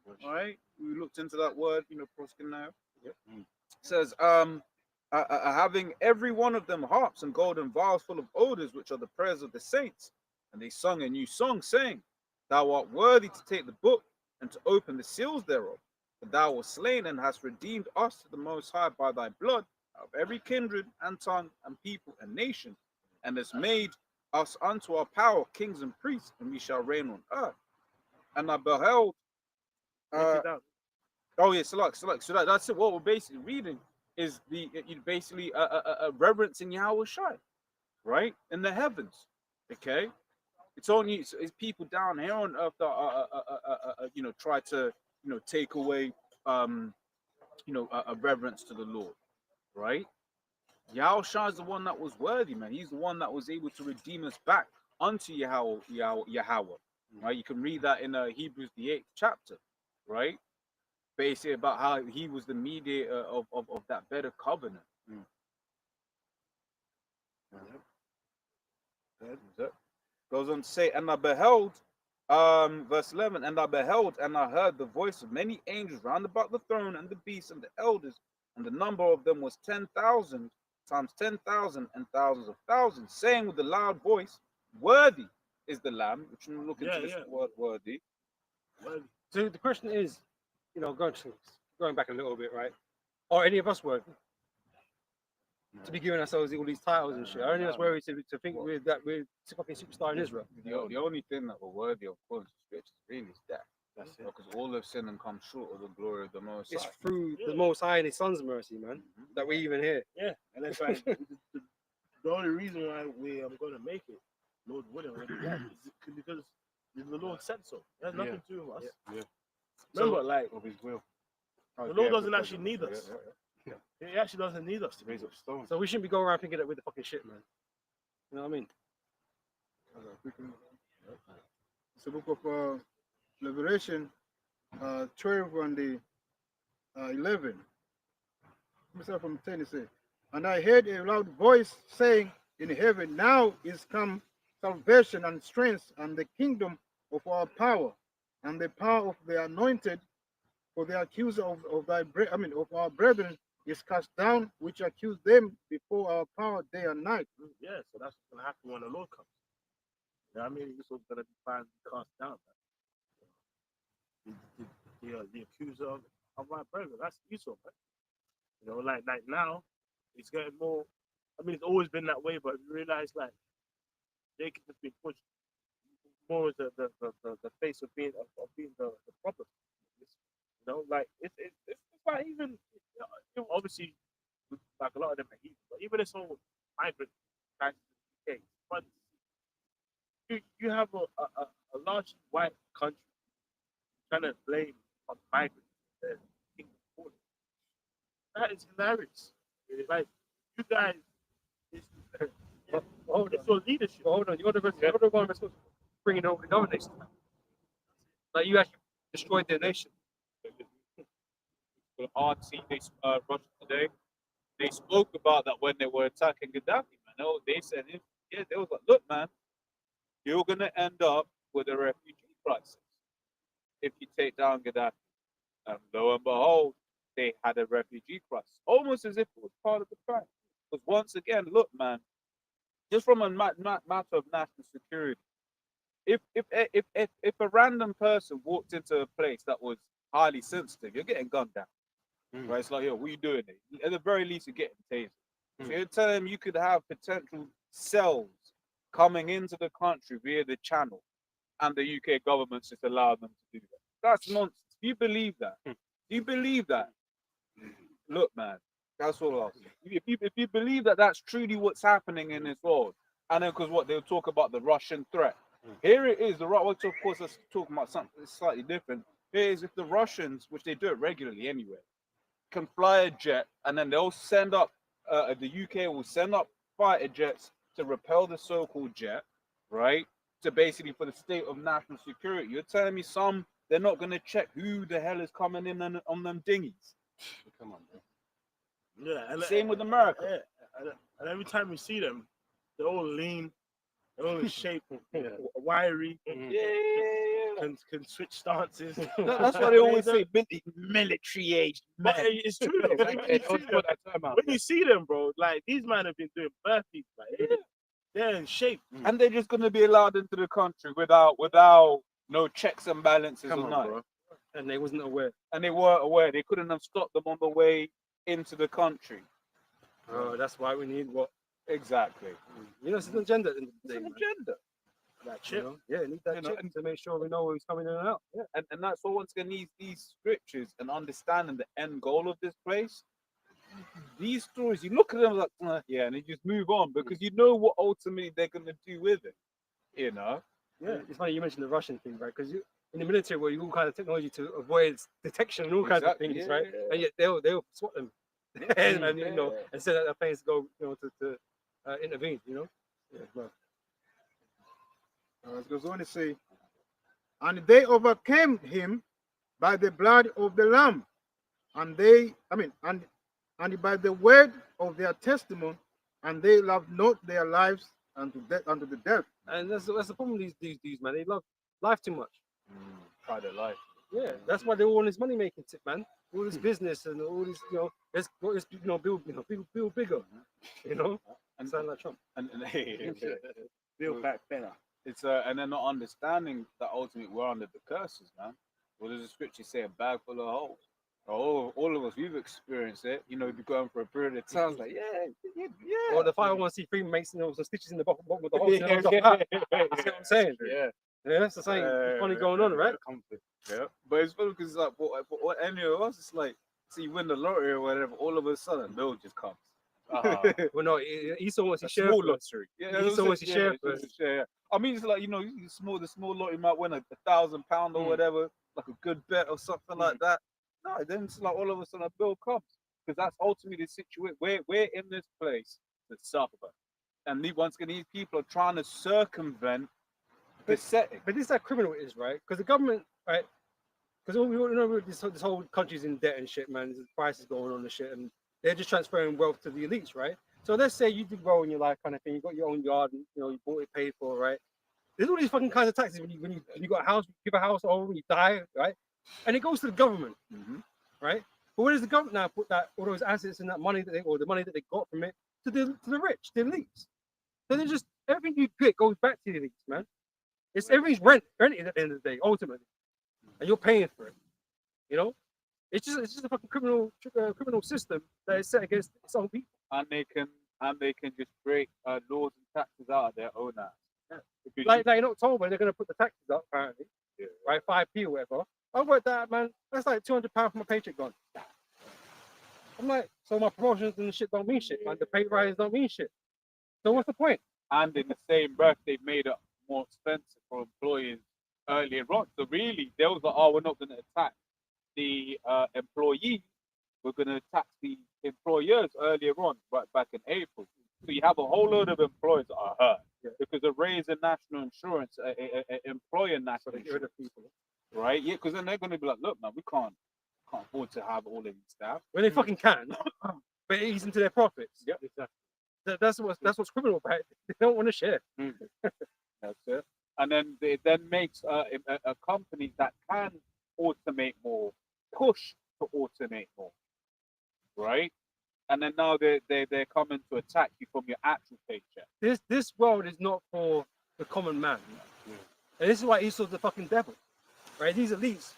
All right, we looked into that word, you know, proskin now. It says, having every one of them harps and golden vials full of odors, which are the prayers of the saints. And they sung a new song, saying, Thou art worthy to take the book and to open the seals thereof. For thou wast slain and hast redeemed us to the Most High by thy blood out of every kindred and tongue and people and nation, and hast made us unto our power kings and priests, and we shall reign on earth. And I beheld. So that's it. What we're basically reading is basically a reverence in Yahweh Shai, right, in the heavens. Okay, it's people down here on earth that try to take away a reverence to the Lord, right? Yahweh Shai is the one that was worthy, man. He's the one that was able to redeem us back unto Yahweh. Right? You can read that in Hebrews the 8th chapter, right? Basically about how he was the mediator of that better covenant. Goes on to say, and I beheld, verse 11, and I beheld and I heard the voice of many angels round about the throne and the beasts and the elders, and the number of them was 10,000 times 10,000 and thousands of thousands, saying with a loud voice, worthy is the Lamb, which we look into this word worthy. So the question is, going back a little bit, right? Are any of us worthy to be giving ourselves all these titles and shit? Are any of us worthy to think we're fucking superstar in Israel? The only thing that we're worthy of according to scripture really is death. That's it. Because all have sinned and come short of the glory of the Most It's High. through the Most High and His Son's mercy, man, that we're even here. Yeah, and it's like the only reason why I'm going to make it, Lord willing, is because the Lord said so. It has nothing to do with us. Yeah. Remember, like Of his will. the Lord doesn't actually need us. He actually doesn't need us to Raise up stones. So we shouldn't be going around thinking that we're the fucking shit, man. You know what I mean? It's the book of Revelation 12 and the 11. Let me start from 10. It says, and I heard a loud voice saying in heaven, now is come salvation and strength and the kingdom of our power and the power of the anointed, for the accuser of our brethren is cast down, which accuse them before our power day and night. Yeah, so that's what's gonna happen when the Lord comes. You know what I mean? This was gonna be finally cast down. The accuser of my brother, that's Esau, man. You know, like now, it's getting more. I mean, it's always been that way, but you realize like Jacob has been pushed more as the face of being the prophet. You know, like it's like even obviously like a lot of them are evil, but even this whole migrant crisis in the UK, but you have a large white country trying to blame on migrants. That is hilarious. It's like you guys, it's your leadership. Hold on, you're the one that's bringing over the domination. Like you actually destroyed their nation. RT, Russia Today, they spoke about that when they were attacking Gaddafi, man. They said, they was like, look, man, you're going to end up with a refugee crisis if you take down Gaddafi. And lo and behold, they had a refugee crisis, almost as if it was part of the plan. Because once again, look, man, just from a matter of national security, if a random person walked into a place that was highly sensitive, you're getting gunned down. Right? It's like, yo, what are you doing there? At the very least, you're getting tased. So you're telling them you could have potential cells coming into the country via the channel, and the UK government's just allowed them to do that. That's nonsense. Do you believe that? Do you believe that? Look, man, that's all I'll say. If you believe that that's truly what's happening in this world, and then because what they'll talk about the Russian threat. Here it is, the right, of course, let's talk about something slightly different. Here is if the Russians, which they do it regularly anyway, can fly a jet, and then they'll send up, the UK will send up fighter jets to repel the so-called jet, right? To basically for the state of national security. You're telling me they're not going to check who the hell is coming in on them dinghies? Come on, bro. Yeah, and Same with America. Yeah, and every time we see them, they're all lean, they're all in shape, wiry. Can switch stances. That's why they always say military age. But it's true though. When you see them, bro, like these men have been doing burpees, like they're in shape, and they're just gonna be allowed into the country without no checks and balances or nothing. Bro. And they wasn't aware. And they weren't aware. They couldn't have stopped them on the way into the country. Oh, that's why we need what? Exactly. You know, it's an agenda. It's an agenda. That chip. Yeah, need that chip to make sure we know who's coming in and out. Yeah, and that's all once again these scriptures and understanding the end goal of this place. These stories, you look at them like, and you just move on because you know what ultimately they're gonna do with it. You know. Yeah, it's funny you mentioned the Russian thing, right? Because in the military, where you all kind of technology to avoid detection and all kinds of things, right? And yet they'll swat them, and you know, and send out their planes to go, to intervene. You know. Yeah, well. It goes on to say, and they overcame him by the blood of the Lamb, and and by the word of their testimony, and they loved not their lives unto the death. And that's the problem with these dudes, man. They love life too much. Private life. Yeah, that's why they all want this money making tip, man. All this business and all this, let's build bigger. And sound like Trump. And Build back better. it's and they're not understanding that ultimately we're under the curses, man. What does the scripture say? A bag full of holes. All of us, we've experienced it. We've been going for a period of time. Sounds like Or the 501c3 makes some stitches in the bottom of the hole. You see what I'm saying? Yeah. Yeah, that's the same. Funny going on, right? Yeah, but it's funny because it's like, for any of us, it's like, see, you win the lottery or whatever, all of a sudden, a bill just comes. Well, no, Esau wants to share. Small lottery. Esau wants to share. Yeah. I mean, it's like, the small lot, you might win £1,000 or whatever, like a good bet or something like that. No, then it's like all of a sudden a bill comes, because that's ultimately the situation. We're in this place to suffer, and once again, these people are trying to circumvent the setting. But this is how criminal it is, right? Because the government, right? Because all we all know, this whole country's in debt and shit, man. There's prices going on and shit, and they're just transferring wealth to the elites, right? So let's say you did well in your life, kind of thing. You got your own yard, and you bought it, paid for, right? There's all these fucking kinds of taxes when you got a house, you give a house over, when you die, right? And it goes to the government, right? But where does the government now put that all those assets and that money the money that they got from it to the rich, the elites? So they just everything you get goes back to the elites, man. It's everything's rented at the end of the day, ultimately, and you're paying for it. It's just a fucking criminal system that is set against its own people. And they can just break laws and taxes out of their own ass. Because Like in October, they're gonna put the taxes up apparently, right? 5p or whatever. I worked that, man. That's like £200 from my paycheck gone. I'm like, so my promotions and shit don't mean shit, man. The pay rise don't mean shit. So what's the point? and in the same breath, they made it more expensive for employers earlier on. So really, they was like, oh, we're not going to attack the employees. We're going to tax the employers earlier on, right back in April. So you have a whole load of employers that are hurt because of raising national insurance, employer national insurance, people, right? Yeah, because then they're going to be like, look, man, we can't afford to have all of these staff. When they fucking can, but it eats into their profits. Yeah, exactly. That's what's criminal about it. They don't want to share. That's it. And then it then makes a company that can automate more, push to automate more, right? And then now they're coming to attack you from your actual paycheck. This world is not for the common man. And this is why Esau's the fucking devil. Right? These elites,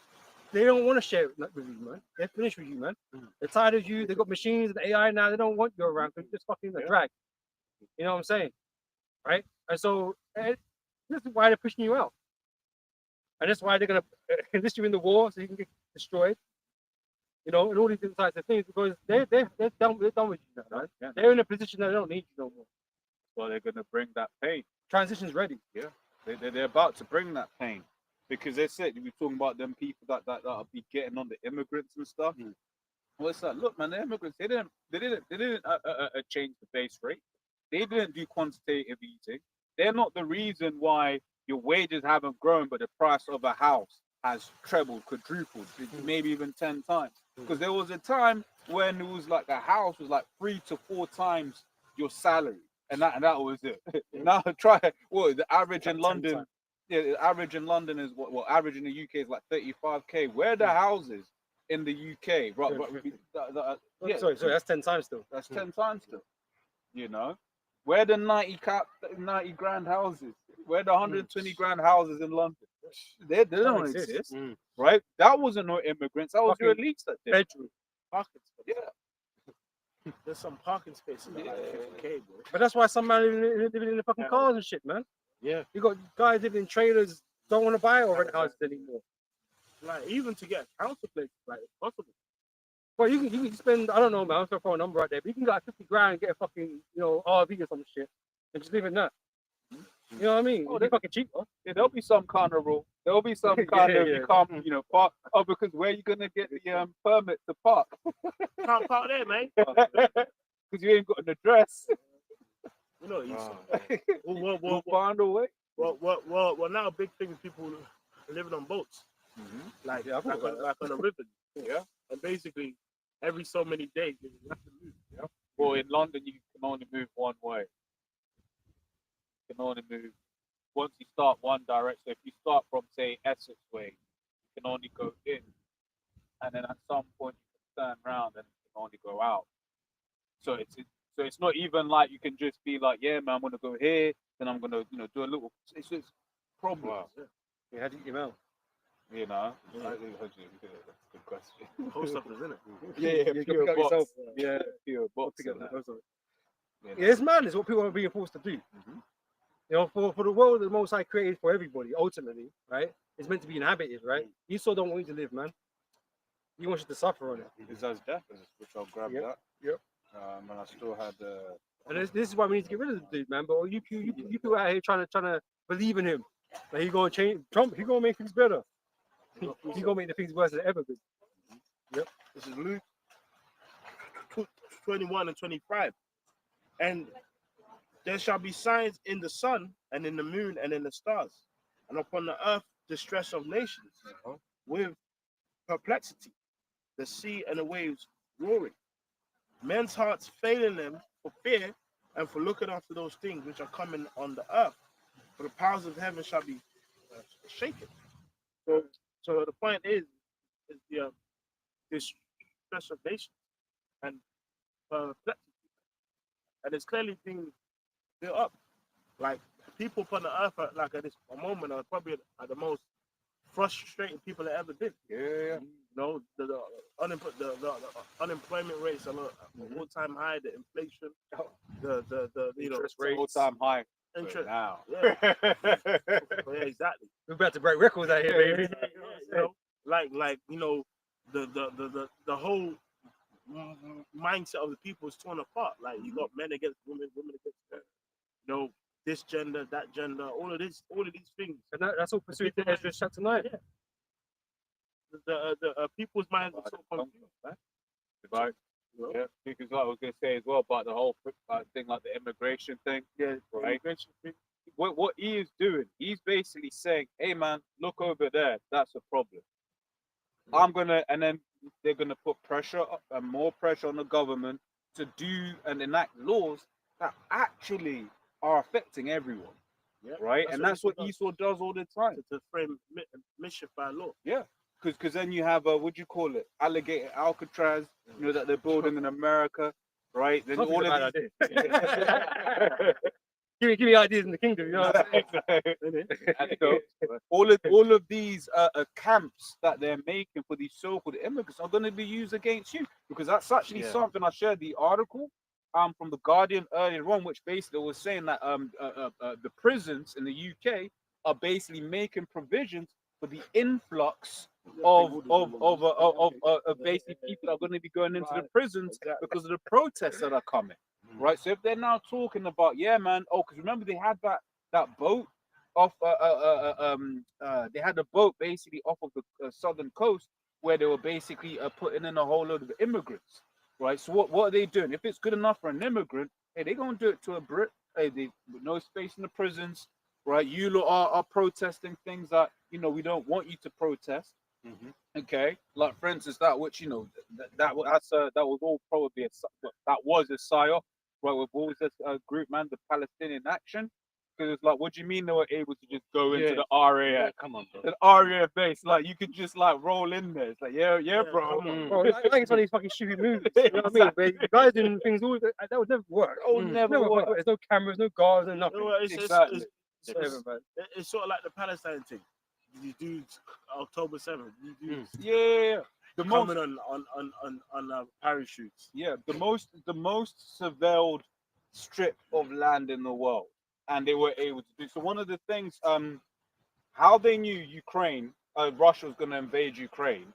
they don't want to share it with you, man. They're finished with you, man. They're tired of you. They've got machines and AI now. They don't want you around because you're just fucking a drag. You know what I'm saying? Right? And so this is why they're pushing you out. And that's why they're going to enlist you in the war so you can get destroyed. You know, and all these different types of things, because they're done with you now, right? Yeah. They're in a position that they don't need you no more. So they're going to bring that pain. Transition's ready. Yeah, they're about to bring that pain, because they said we're talking about them people that will be getting on the immigrants and stuff. Well, it's like, look, man, the immigrants they didn't change the base rate. They didn't do quantitative easing. They're not the reason why your wages haven't grown, but the price of a house has trebled, quadrupled, maybe even 10 times. Because there was a time when it was like a house was like 3 to 4 times your salary, and that was it. Now try the average in London. Yeah, the average in London is what average in the UK is like 35k. Where are the houses in the UK? Right, Sorry, that's 10 times still. that's 10 times still. You know, where the 90 grand houses? Where the 120 grand houses in London? They don't exist. Right? That wasn't no immigrants. That was your elites that did. Bedroom. Parking space. Yeah. There's some parking spaces that are like 50k, bro. But that's why some man living in the fucking cars and shit, man. Yeah. You got guys living in trailers, don't want to buy or rent houses anymore. Like even to get a council place, like it's possible. Well, you can spend, I don't know, man, I'm gonna throw a number out there, but you can get like 50 grand and get a fucking, RV or some shit and just live in that. You know what I mean? Oh, It'd be fucking cheaper. Yeah, there'll be some kind of rule. There'll be some kind of you can't, park. Oh, because where you gonna get the permit to park? Can't park there, mate. Because you ain't got an address. You know, We'll find a way. Well, now big thing is people living on boats, like Yeah, I thought about like on a river, Yeah. and basically every so many days you have to move. Yeah. Well, in London, you can only move one way. You can only move once you start one direction. If you start from, say, Essex Way, you can only go in, and then at some point you can turn around and you can only go out. So it's not even like you can just be like, yeah, man, I'm gonna go here, then I'm gonna do a little. It's just problems. Wow. You had to eat him out. You know. Yeah. That's a good question. Post office, isn't it? Yeah, you pure pick out box. yourself. Yeah, pure box. Pick up and the that. post of it. You know. Yeah, it's madness what people are being forced to do. You know, for the world the Most High created for everybody, ultimately, right? It's meant to be inhabited, right? Esau don't want you to live, man. He wants you to suffer on it. It's as death, which I'll grab Yep, that. yep. And I still had And this is why we need to get rid of the dude, man. But you people out here trying to believe in him. That he gonna change Trump, he gonna make things better. He gonna make the things worse than ever been. This is Luke 21 and 25. And there shall be signs in the sun and in the moon and in the stars, and upon the earth distress of nations, with perplexity, the sea and the waves roaring. Men's hearts failing them for fear and for looking after those things which are coming on the earth. For the powers of heaven shall be shaken. So the point is the distress of nations and perplexity. And it's clearly being built up. Like people upon the earth, like at this moment, are probably at the most frustrating people that ever been. Yeah. You know, the unemployment rates are all-time high. The inflation, the Interest know, rates. All-time high. interest. Now. Yeah, yeah, exactly. We're about to break records out here, baby. You know, like the whole mindset of the people is torn apart. Like you got men against women, women against men. You know, this gender, that gender, all of these things. And that's all pursued in Ezra chapter 9. Yeah. The people's minds are so confused, man. Right. You know? Yeah, because what I was gonna say as well about the whole thing, like the immigration thing. Yeah, Right. immigration thing. What he is doing, he's basically saying, "Hey, man, look over there. That's a problem. I'm gonna," and then they're gonna put pressure and more pressure on the government to do and enact laws that actually are affecting everyone. Yeah, Right, and that's what Esau Esau does all the time. to frame mischief by law. Because then you have a, what do you call it, alligator Alcatraz, that they're building in America, right? Then all of these, Give me ideas in the kingdom, you know what I'm saying? and all of these camps that they're making for these so-called immigrants are going to be used against you, because that's actually something I shared the article from the Guardian earlier on, which basically was saying that the prisons in the UK are basically making provisions for the influx of basically people that are going to be going into the prisons because of the protests that are coming, right? So if they're now talking about, yeah, man, because remember they had that boat off, they had a boat basically off of the southern coast where they were basically putting in a whole load of immigrants, right? So what are they doing? If it's good enough for an immigrant, hey, they're gonna do it to a Brit. Hey, they with no space in the prisons, right? You lot are protesting things that we don't want you to protest. Okay, like for instance, that which that was all probably that was a psyop, right? With what was this group, man? The Palestinian Action. Because it's like, what do you mean they were able to just go into the RAF? Yeah, come on, bro. The RAF base, like you could just like roll in there. It's like, yeah, bro. Bro, like it's one of these fucking stupid movies. You know what I mean? Where you guys doing things all that would never work. That would never work. There's no cameras, no guards, no nothing. You know, Exactly. it's sort of like the Palestine thing. You do October 7th. You do Yeah. The most coming on parachutes. Yeah, the most surveilled strip of land in the world, and they were able to do so. One of the things, how they knew Ukraine, Russia was going to invade Ukraine,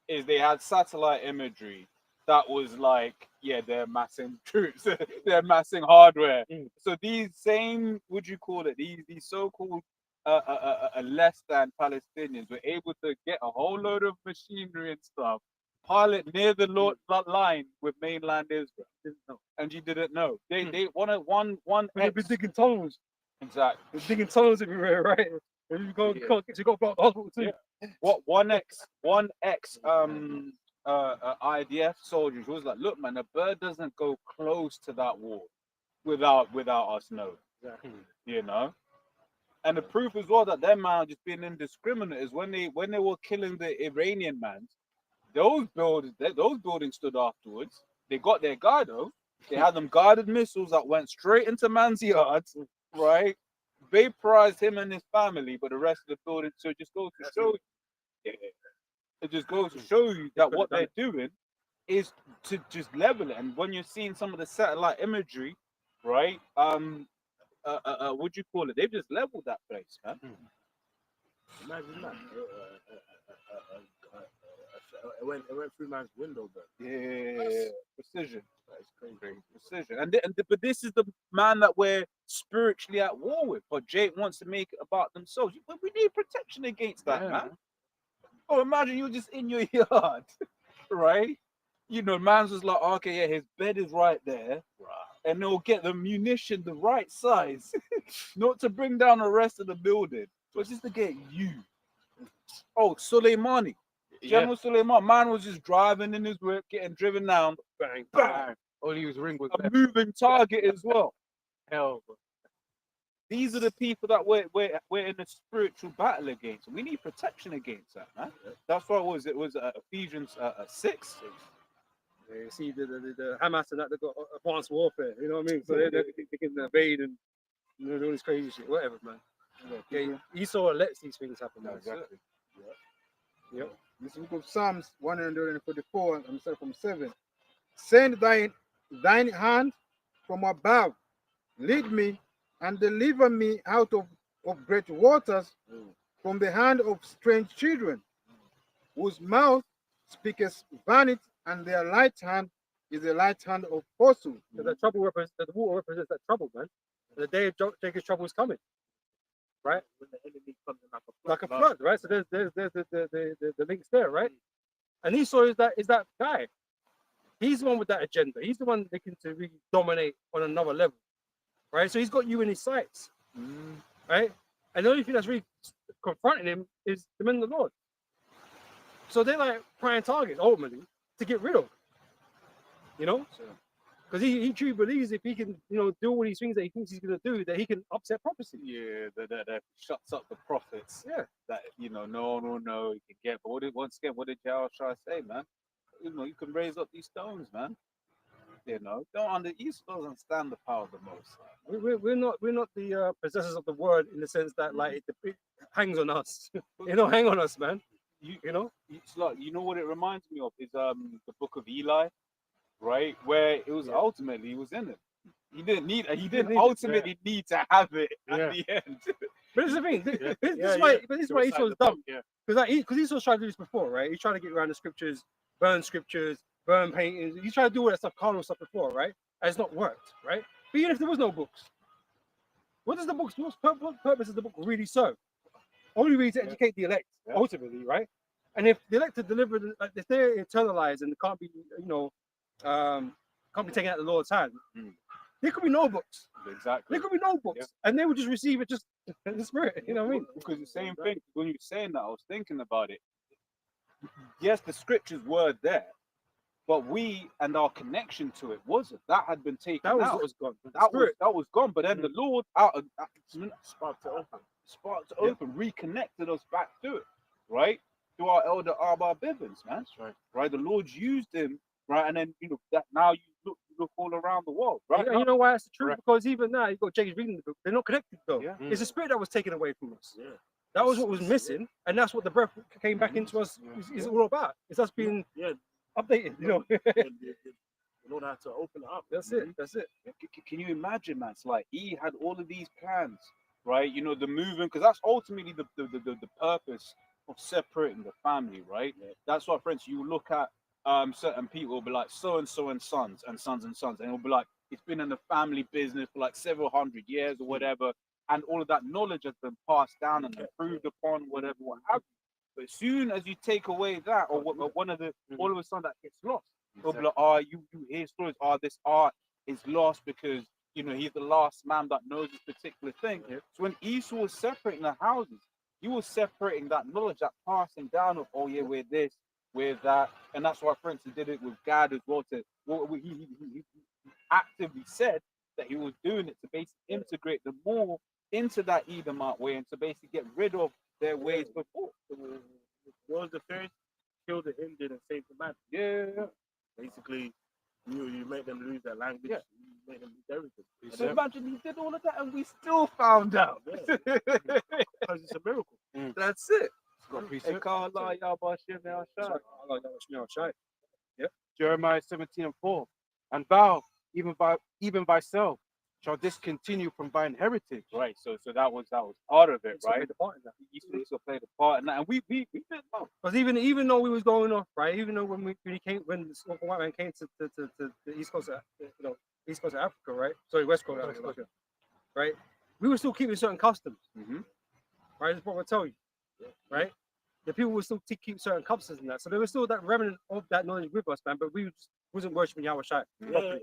is they had satellite imagery that was like, yeah, they're massing troops, they're massing hardware. So these same, would you call it, these so-called less than Palestinians were able to get a whole load of machinery and stuff, pilot near the line with mainland Israel, and you didn't know. They one. They've been digging tunnels. Exactly. They're digging tunnels everywhere, right? And you go, Yeah. you got to block the hospital too. Yeah. What one ex IDF soldiers was like, look, man, a bird doesn't go close to that wall without us knowing, you know. And the proof as well that their man just being indiscriminate is when they were killing the Iranian man, those buildings stood afterwards. They got their guard though. They had them guided missiles that went straight into man's yards, right? Vaporized him and his family, but the rest of the building. So it just goes to show you, yeah, it just goes to show you that what they're doing is to just level it. And when you're seeing some of the satellite imagery, right? What do you call it? They've just leveled that place, man. Imagine that. It went through man's window, but Yeah, precision. that's crazy. Precision. But this is the man that we're spiritually at war with. But Jake wants to make it about themselves. But we need protection against that, Yeah. man. Oh, imagine you're just in your yard, right? You know, man's just like, okay, yeah, his bed is right there, and they'll get the munition the right size, not to bring down the rest of the building, but just to get you. Oh, Soleimani. General Suleiman, man was just driving in his whip, getting driven down, Bang, bang, all he was ring was a moving target as well. hell. These are the people that we're in a spiritual battle against. We need protection against that, man. That's why it was Ephesians 6. Yeah, you see the Hamas and that, they've got advanced warfare, you know what I mean? So they can invade and do all this crazy shit, whatever, man. Yeah, Esau lets these things happen, man. Exactly. Yep. This book of Psalms 144, I'm sorry, from 7. Send thine hand from above, lead me and deliver me out of great waters, from the hand of strange children, whose mouth speaketh vanity, and their right hand is the right hand of falsehood. So the trouble represents, the water represents that trouble, man. And the day of Jacob's trouble is coming, right? When the enemy comes in Like a flood, right? So there's the links there, right? And Esau is that guy. He's the one with that agenda. He's the one looking to really dominate on another level, right? So he's got you in his sights, right? And the only thing that's really confronting him is the men of the Lord. So they're like prime targets ultimately to get rid of, you know? Because he truly believes if he can, do all these things that he thinks he's going to do, that he can upset prophecy. Yeah, that shuts up the prophets. Yeah. That no, you can get. But once again, what did Yahushua say, man? You can raise up these stones, man. East doesn't stand the power of the Most High. We're not the possessors of the word in the sense that like it hangs on us. Hang on us, man. It's like what it reminds me of is the book of Eli, right? Where it was ultimately he was in it. He didn't ultimately need to have it at the end. But this is the thing. This is why Esau's dumb. Because Esau's tried to do this before, right? He's trying to get around the scriptures, burn paintings. He's trying to do all that stuff, carnal stuff before, right? And it's not worked, right? But even if there was no books, what purpose does the book really serve? Only really to educate the elect, ultimately, right? And if the elect are delivered, if they're internalized and can't be, can't be taken out of the Lord's hand, there could be no books. Exactly. There could be no books, and they would just receive it just in the spirit. You know what I mean? Because the same thing. When you were saying that, I was thinking about it. Yes, the scriptures were there, but we and our connection to it wasn't. That had been taken That was out. what was gone. That was gone. But then the Lord sparked to open, reconnected us back to it, right? To our elder Abba Bivens, man. That's right. The Lord used him, right? And then that now you look all around the world, right? You know why that's the truth? Because even now you've got James reading the book. They're not connected though. Yeah. It's a spirit that was taken away from us. Yeah. That was what was missing, and that's what the breath came back into us is all about. It's us being updated, The Lord had to open it up. That's it. That's it. Can you imagine, man? It's like he had all of these plans, right? The movement, because that's ultimately the purpose of separating the family, right? Yeah. That's why, friends, you look at certain people will be like so and so and sons, and it'll be like it's been in the family business for like several hundred years or whatever, and all of that knowledge has been passed down and improved upon, whatever, what have you. But as soon as you take away that, or one of the, all of a sudden that gets lost. They'll be like, you hear stories, this art is lost because you know, he's the last man that knows this particular thing. Yeah. So when Esau was separating the houses, he was separating that knowledge, that passing down of, oh yeah, we're this, we're that, and that's why, for instance, did it with Gad as well. He actively said that he was doing it to basically integrate them more into that Edomite way and to basically get rid of their ways before. What was the first? Kill the Indian and save the man. Yeah. Basically, you make them lose their language. Yeah. You make them lose everything. So imagine he did all of that and we still found out. Because it's a miracle. That's it. Got Hey, precept. can't lie, y'all, but shit, now, shut up. I like that. You know, shy. Jeremiah 17:4. And thou, even thyself, shall discontinue from thine heritage. Right, so that was part of it, So right? played the part in that. Esau played a part in that, and we did both. Because even though we was going off, right? Even though when the Smoke White Man came to the east coast of east coast of Africa, right? Sorry, west coast of Africa, right? We were still keeping certain customs, Mhm. right? That's what I tell you, right? The people were still keep certain customs and that, so there was still that remnant of that knowledge with us, man. But we just wasn't worshiping Yahweh Shai properly.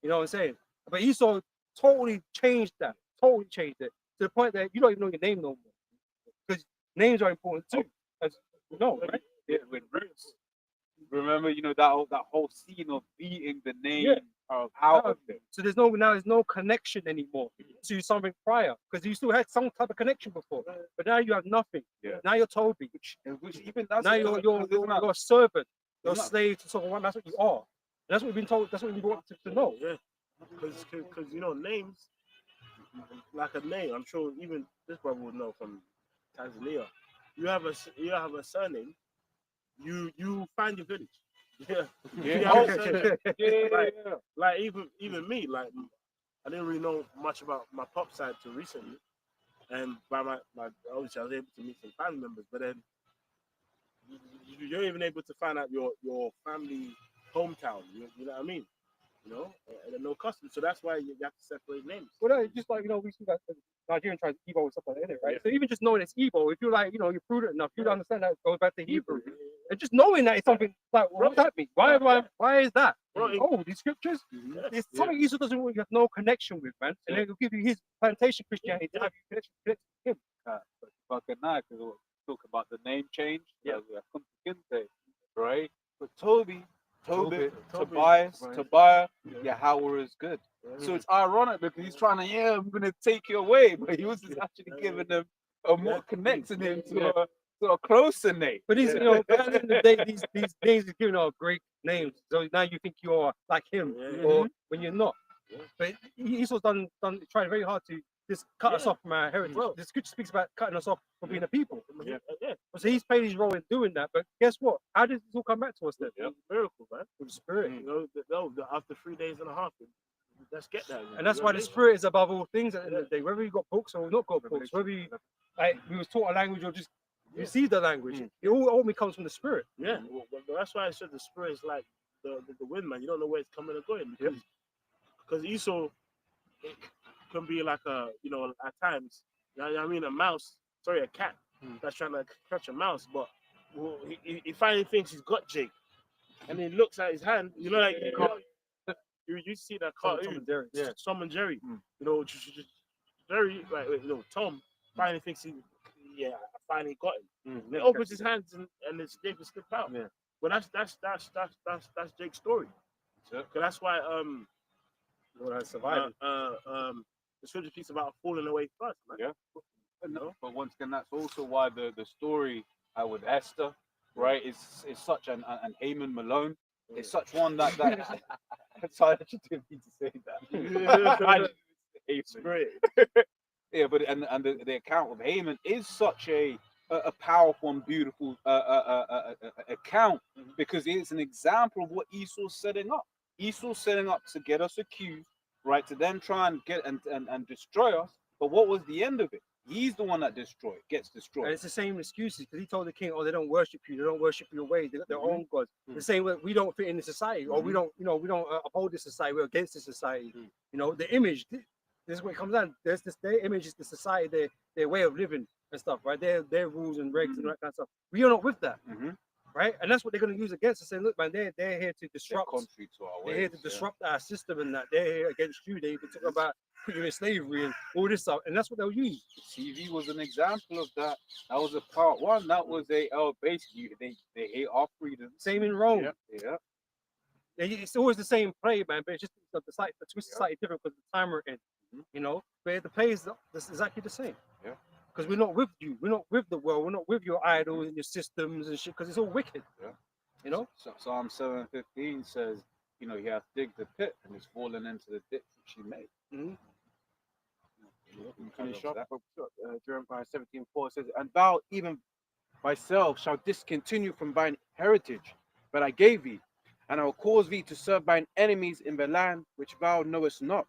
You know what I'm saying? But Esau totally changed that, totally changed it to the point that you don't even know your name no more, because names are important too, as you know, right? Yeah, with roots. Remember, you know, that whole scene of beating the name Yeah. of out of it. So there's no connection anymore to something prior, because you still had some type of connection before, but now you have nothing. Yeah. Now you're Toby. Which even that's Now you're a servant. You're a Isn't that- slave to someone. That's what you are. And that's what we've been told. That's what we want to know. Yeah. Because you know, names, like a name, I'm sure even this brother would know from Tanzania. You have a surname, you find your village. Yeah. Yeah. You have a surname. Yeah. Like even me, like I didn't really know much about my pop side till recently, and by my obviously I was able to meet some family members, but then you're even able to find out your family hometown. You know what I mean? You know, and no custom. So that's why you have to separate names. Well, no, just like, you know, we see that Nigerian tries Igbo and stuff like that, right? So even just knowing it's Igbo, if you're like, you know, you're prudent enough, you understand that it goes back to Hebrew. And just knowing that it's something like, well, what does that mean? Why is that? Bro, it- Oh, these scriptures? It's something Esau doesn't really have no connection with, man. And then he'll give you his plantation Christianity to have you connection with him. Fucking nice, because we'll talk about the name change. Yeah. Kinte, right? But Toby, Toby, Tobias, right. Tobiah, Yahweh is good. So it's ironic because he's trying to, I'm going to take you away, but he was just actually giving them a more connecting him to a closer name. But these, you know, but at the end of the day, these names are given are great names. So now you think you are like him, or when you're not. But Esau's done tried very hard to just cut us off from our heritage. Well- The scripture speaks about cutting us off from being a people. Yeah. So he's played his role in doing that. But guess what? How did this all come back to us then? It's a miracle, man. With the spirit. You know, after 3 days and a half, let's get that. And that's why the spirit is above all things at the end of the day. Whether you got books or not got books, whether you like we was taught a language or just receive the language, it all ultimately comes from the spirit. Yeah, well, that's why I said the spirit is like the wind, man. You don't know where it's coming and going because Esau it can be like at times, you know what I mean, a cat that's trying to catch a mouse, but he finally thinks he's got Jake, and he looks at his hand, you know, like you see that cartoon, Tom and Jerry, you know, just very like Tom finally thinks I finally got him. He opens his hands and his Jake will slip out. Yeah. Well, that's Jake's story. Sure. That's why surviving. the scripture speaks about falling away first, man. Yeah. No. But once again, that's also why the story with Esther, right, is such an Haman Malone. It's such one that sorry, I just didn't mean to say that. I just hate Spirit. Yeah, but and the account of Haman is such a powerful and beautiful account because it's an example of what Esau's setting up. Esau's setting up to get us accused, right? To then try and get and destroy us. But what was the end of it? He's the one that gets And destroyed. it's the same excuses because he told the king, "Oh, they don't worship you. They don't worship your ways. They got their own gods." The same way we don't fit in the society, or we don't uphold this society. We're against this society. You know, the image. This is what it comes down. Their image is the society, their way of living and stuff, right? Their rules and regs and that kind of stuff. We are not with that. right? And that's what they're going to use against us. Saying, look, man, they're here to They're disrupt. contrary to our They're here to ways, yeah. disrupt our system, and that they're here against you. They talk about putting you in slavery and all this stuff, and that's what they'll use. TV was an example of that. That was a part one. That was a basically they hate our freedom. Same in Rome. Yeah. It's always the same play, man, but it's just the twist is slightly different because the time we're in, you know. But the play is exactly the same. Yeah. Because we're not with you. We're not with the world. We're not with your idols and your systems and shit. Because it's all wicked. Yeah. You know. So Psalm 7:15 says, you know, he hath digged the pit and is fallen into the ditch which he made. Mm-hmm. Finish up. Jeremiah 17:4 says, "And thou even myself shall discontinue from thine heritage, but I gave thee, and I will cause thee to serve thine enemies in the land which thou knowest not.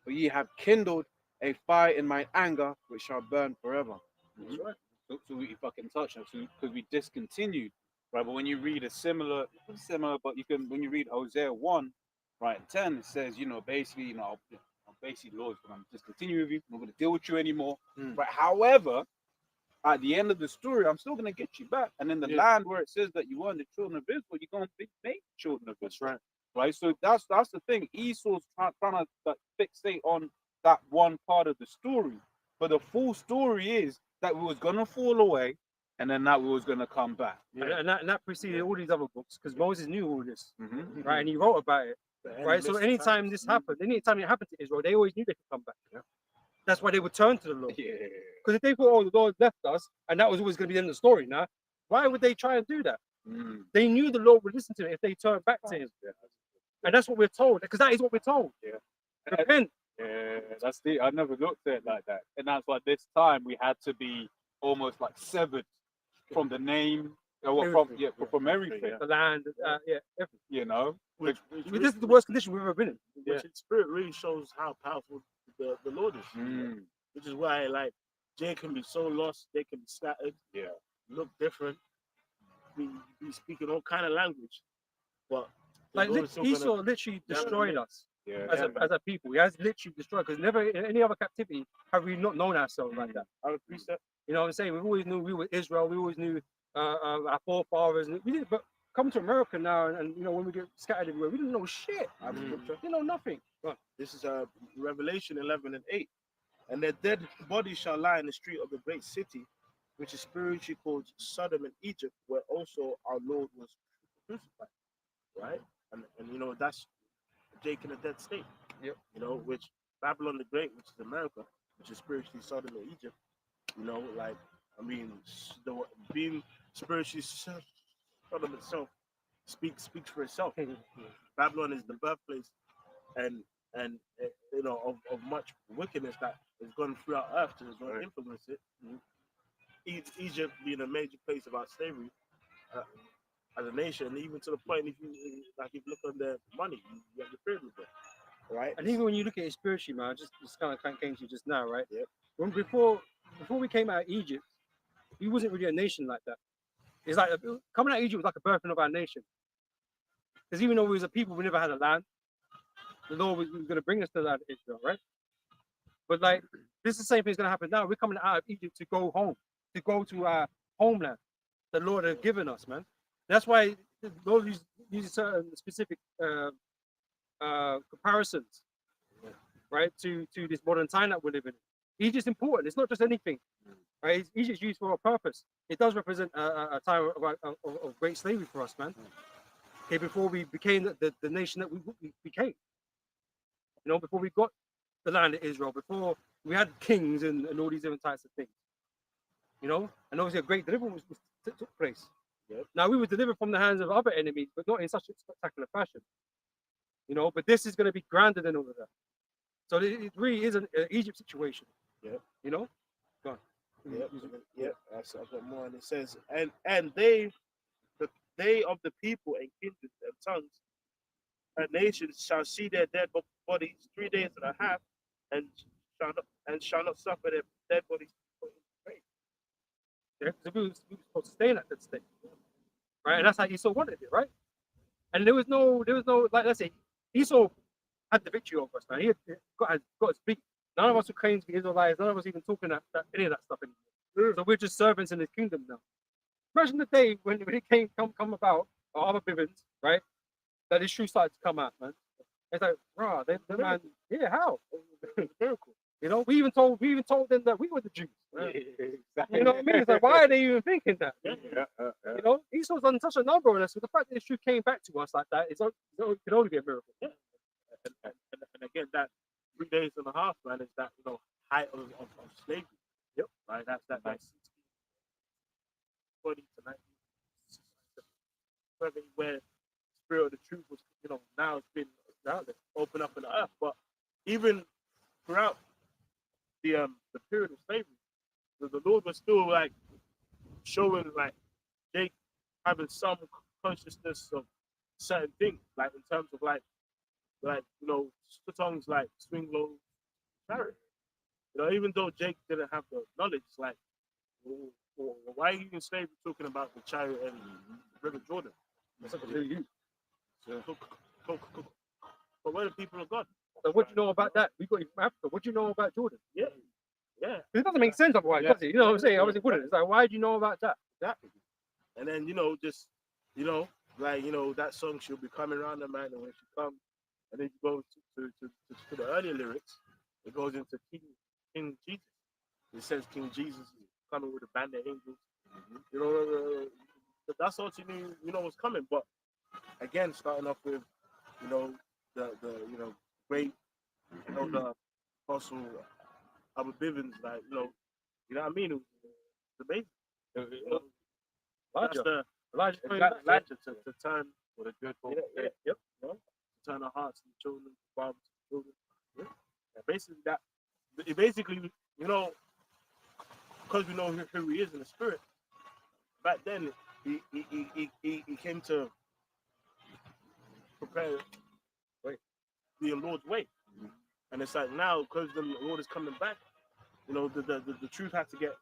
For ye have kindled a fire in mine anger, which shall burn forever." That's right. So we fucking touch on because we discontinued, right? But when you read a similar, but you can when you read Hosea 1, right, and 10, it says, you know, basically, you know, I'm basically Lord, I'm gonna discontinue with you. I'm not gonna deal with you anymore. Right. However, at the end of the story, I'm still gonna get you back. And in the land where it says that you weren't the children of Israel, you're gonna be made children of Israel. Right. So that's the thing. Esau's trying to fixate on that one part of the story, but the full story is that we was gonna fall away, and then that we was gonna come back. And that preceded all these other books because Moses knew all this, Mm-hmm. right? And he wrote about it, right? So anytime this happened, anytime it happened to Israel, they always knew they could come back. Yeah. That's why they would turn to the Lord. Yeah. Because if they thought, oh, the Lord left us, and that was always going to be the end of the story, now, why would they try and do that? Mm. They knew the Lord would listen to them if they turned back to Him. Yeah. And that's what we're told, because that is what we're told. Yeah. Repent. Yeah, that's the. I never looked at it like that, and that's why this time we had to be almost like severed from the name, from everything. The land, everything. You know, Which This is the worst condition we've ever been in. which in spirit really shows how powerful the Lord is. Mm. Which is why, like, Jay can be so lost, they can be scattered, look different, be speaking all kind of language, but the Like Lord is still Esau gonna- literally destroyed us Yeah. as a people. He has literally destroyed, because never in any other captivity have we not known ourselves like that. I would precept. You know what I'm saying? We always knew we were Israel. We always knew our forefathers. We didn't, but come to America now, and you know, when we get scattered everywhere, we didn't know shit. I would scripture. You know nothing. This is Revelation 11:8. "And their dead bodies shall lie in the street of the great city, which is spiritually called Sodom and Egypt, where also our Lord was crucified." Right? And you know, that's Jake in a dead state. Yep. You know, which Babylon the Great, which is America, which is spiritually Sodom and Egypt. You know, like, I mean, being spiritually Sodom itself speaks for itself. Babylon is the birthplace and you know of much wickedness that has gone throughout earth to influence it. Egypt being a major place about slavery as a nation, even to the point if you look on their money, you have the pyramid there, right? And even when you look at it spiritually, man, just kind of came to you just now, right? Yep. When before we came out of Egypt, we wasn't really a nation like that. It's like coming out of Egypt was like a birthing of our nation. Because even though we was a people, we never had a land. The Lord was going to bring us to the land of Israel, right? But like, this is the same thing that's going to happen now. We're coming out of Egypt to go home, to go to our homeland. The Lord has given us, man. That's why the Lord uses certain specific comparisons, right, to this modern time that we're living in. Egypt's important. It's not just anything, right? Egypt's used for a purpose. It does represent a time of great slavery for us, man. Okay, before we became the nation that we became. You know, before we got the land of Israel, before we had kings and all these different types of things. You know, and obviously a great deliverance took place. Yep. Now we were delivered from the hands of other enemies, but not in such a spectacular fashion. You know, but this is going to be grander than all of that. So it really is an Egypt situation. Yep. You know? Go on. Yep. I've got more, and it says, and they of the people and kindred and tongues and nations shall see their dead bodies 3 days and a half, and shall not suffer their dead bodies to be put in the grave. Yeah, because we were supposed to stay in that state, right? And that's how Esau wanted it, right? And there was no, like, let's say, Esau had the victory over us, man. He had got his beat. None of us who claim to be Israelites, none of us even talking that any of that stuff anymore. So we're just servants in his kingdom now. imagine the day when it come about, or other Bivens, right? That this truth started to come out, man. It's like, bro, the man, yeah, how? Miracle. You know, we even told them that we were the Jews. Yeah, Right? exactly. You know what I mean? It's like, why are they even thinking that? Yeah. You know, Esau's done such a number on us. So the fact that this truth came back to us like that, it could only be a miracle. Yeah. And again, that 3 days and a half, man, is that, you know, height of slavery. Yep. Right. That's 1620 to 1970, where the spirit of the truth was, you know, now it's been opened up in the earth. But even throughout the period of slavery, the Lord was still like showing like Jake having some consciousness of certain things, like in terms of like you know, songs like Swing Low, Chariot. You know, even though Jake didn't have the knowledge, like why are you in slavery talking about the Chariot and River Jordan? That's something to you. But where the people of God? So what do you know about that? We got you from Africa. What do you know about Jordan? Yeah. It doesn't make sense otherwise, Yeah. does it? You know what I'm saying? Obviously, wouldn't it? It's like, why do you know about that? Exactly. And then, you know, just, you know, like, you know, that song, she'll be coming around the man, and when she comes, and then you go to the earlier lyrics, it goes into King Jesus. It says King Jesus is coming with a band of angels. You know, that's all you know what's coming. But again, starting off with, you know, the you know, great, you know, the apostle Abba Bivens, like, you know what I mean? It was amazing. You know, that's Elijah, Elijah to turn For the good for yep, you know, to turn our hearts to the children, the fathers to the children. Yeah. And basically it basically, you know, because we know who he is in the spirit, back then he came to prepare the Lord's way. And it's like now, because the Lord is coming back, you know, the truth had to get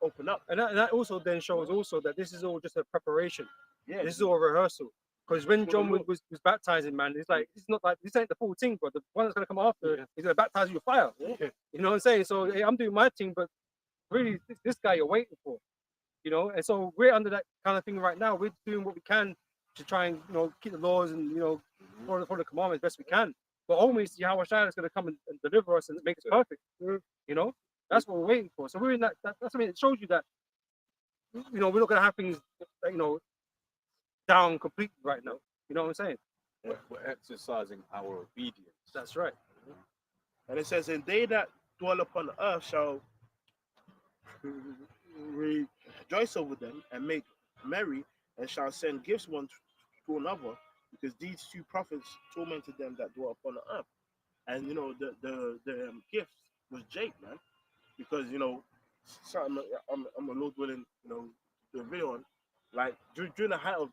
opened up. and that also then shows also that this is all just a preparation. Yeah, This is all a rehearsal. Because when For John the was baptizing, man, it's like it's not like this ain't the full thing, but the one that's gonna come after, he's gonna baptize you with fire. Yeah. You know what I'm saying? So hey, I'm doing my thing, but really this guy you're waiting for. You know, and so we're under that kind of thing right now. We're doing what we can to try and, you know, keep the laws and, you know, follow the commandments best we can. But always Yahweh Shai is going to come and deliver us and make us perfect. You know, that's what we're waiting for. So we're in that's I mean, it shows you that, you know, we're not going to have things, you know, down completely right now. You know what I'm saying? we're exercising our obedience. That's right. And it says, and they that dwell upon the earth shall rejoice over them and make merry, and shall send gifts one to another, because these two prophets tormented them that dwell upon the earth. And you know, the gift was Jake, man, because you know, something I'm a Lord willing, you know, do a video on. Like during the height of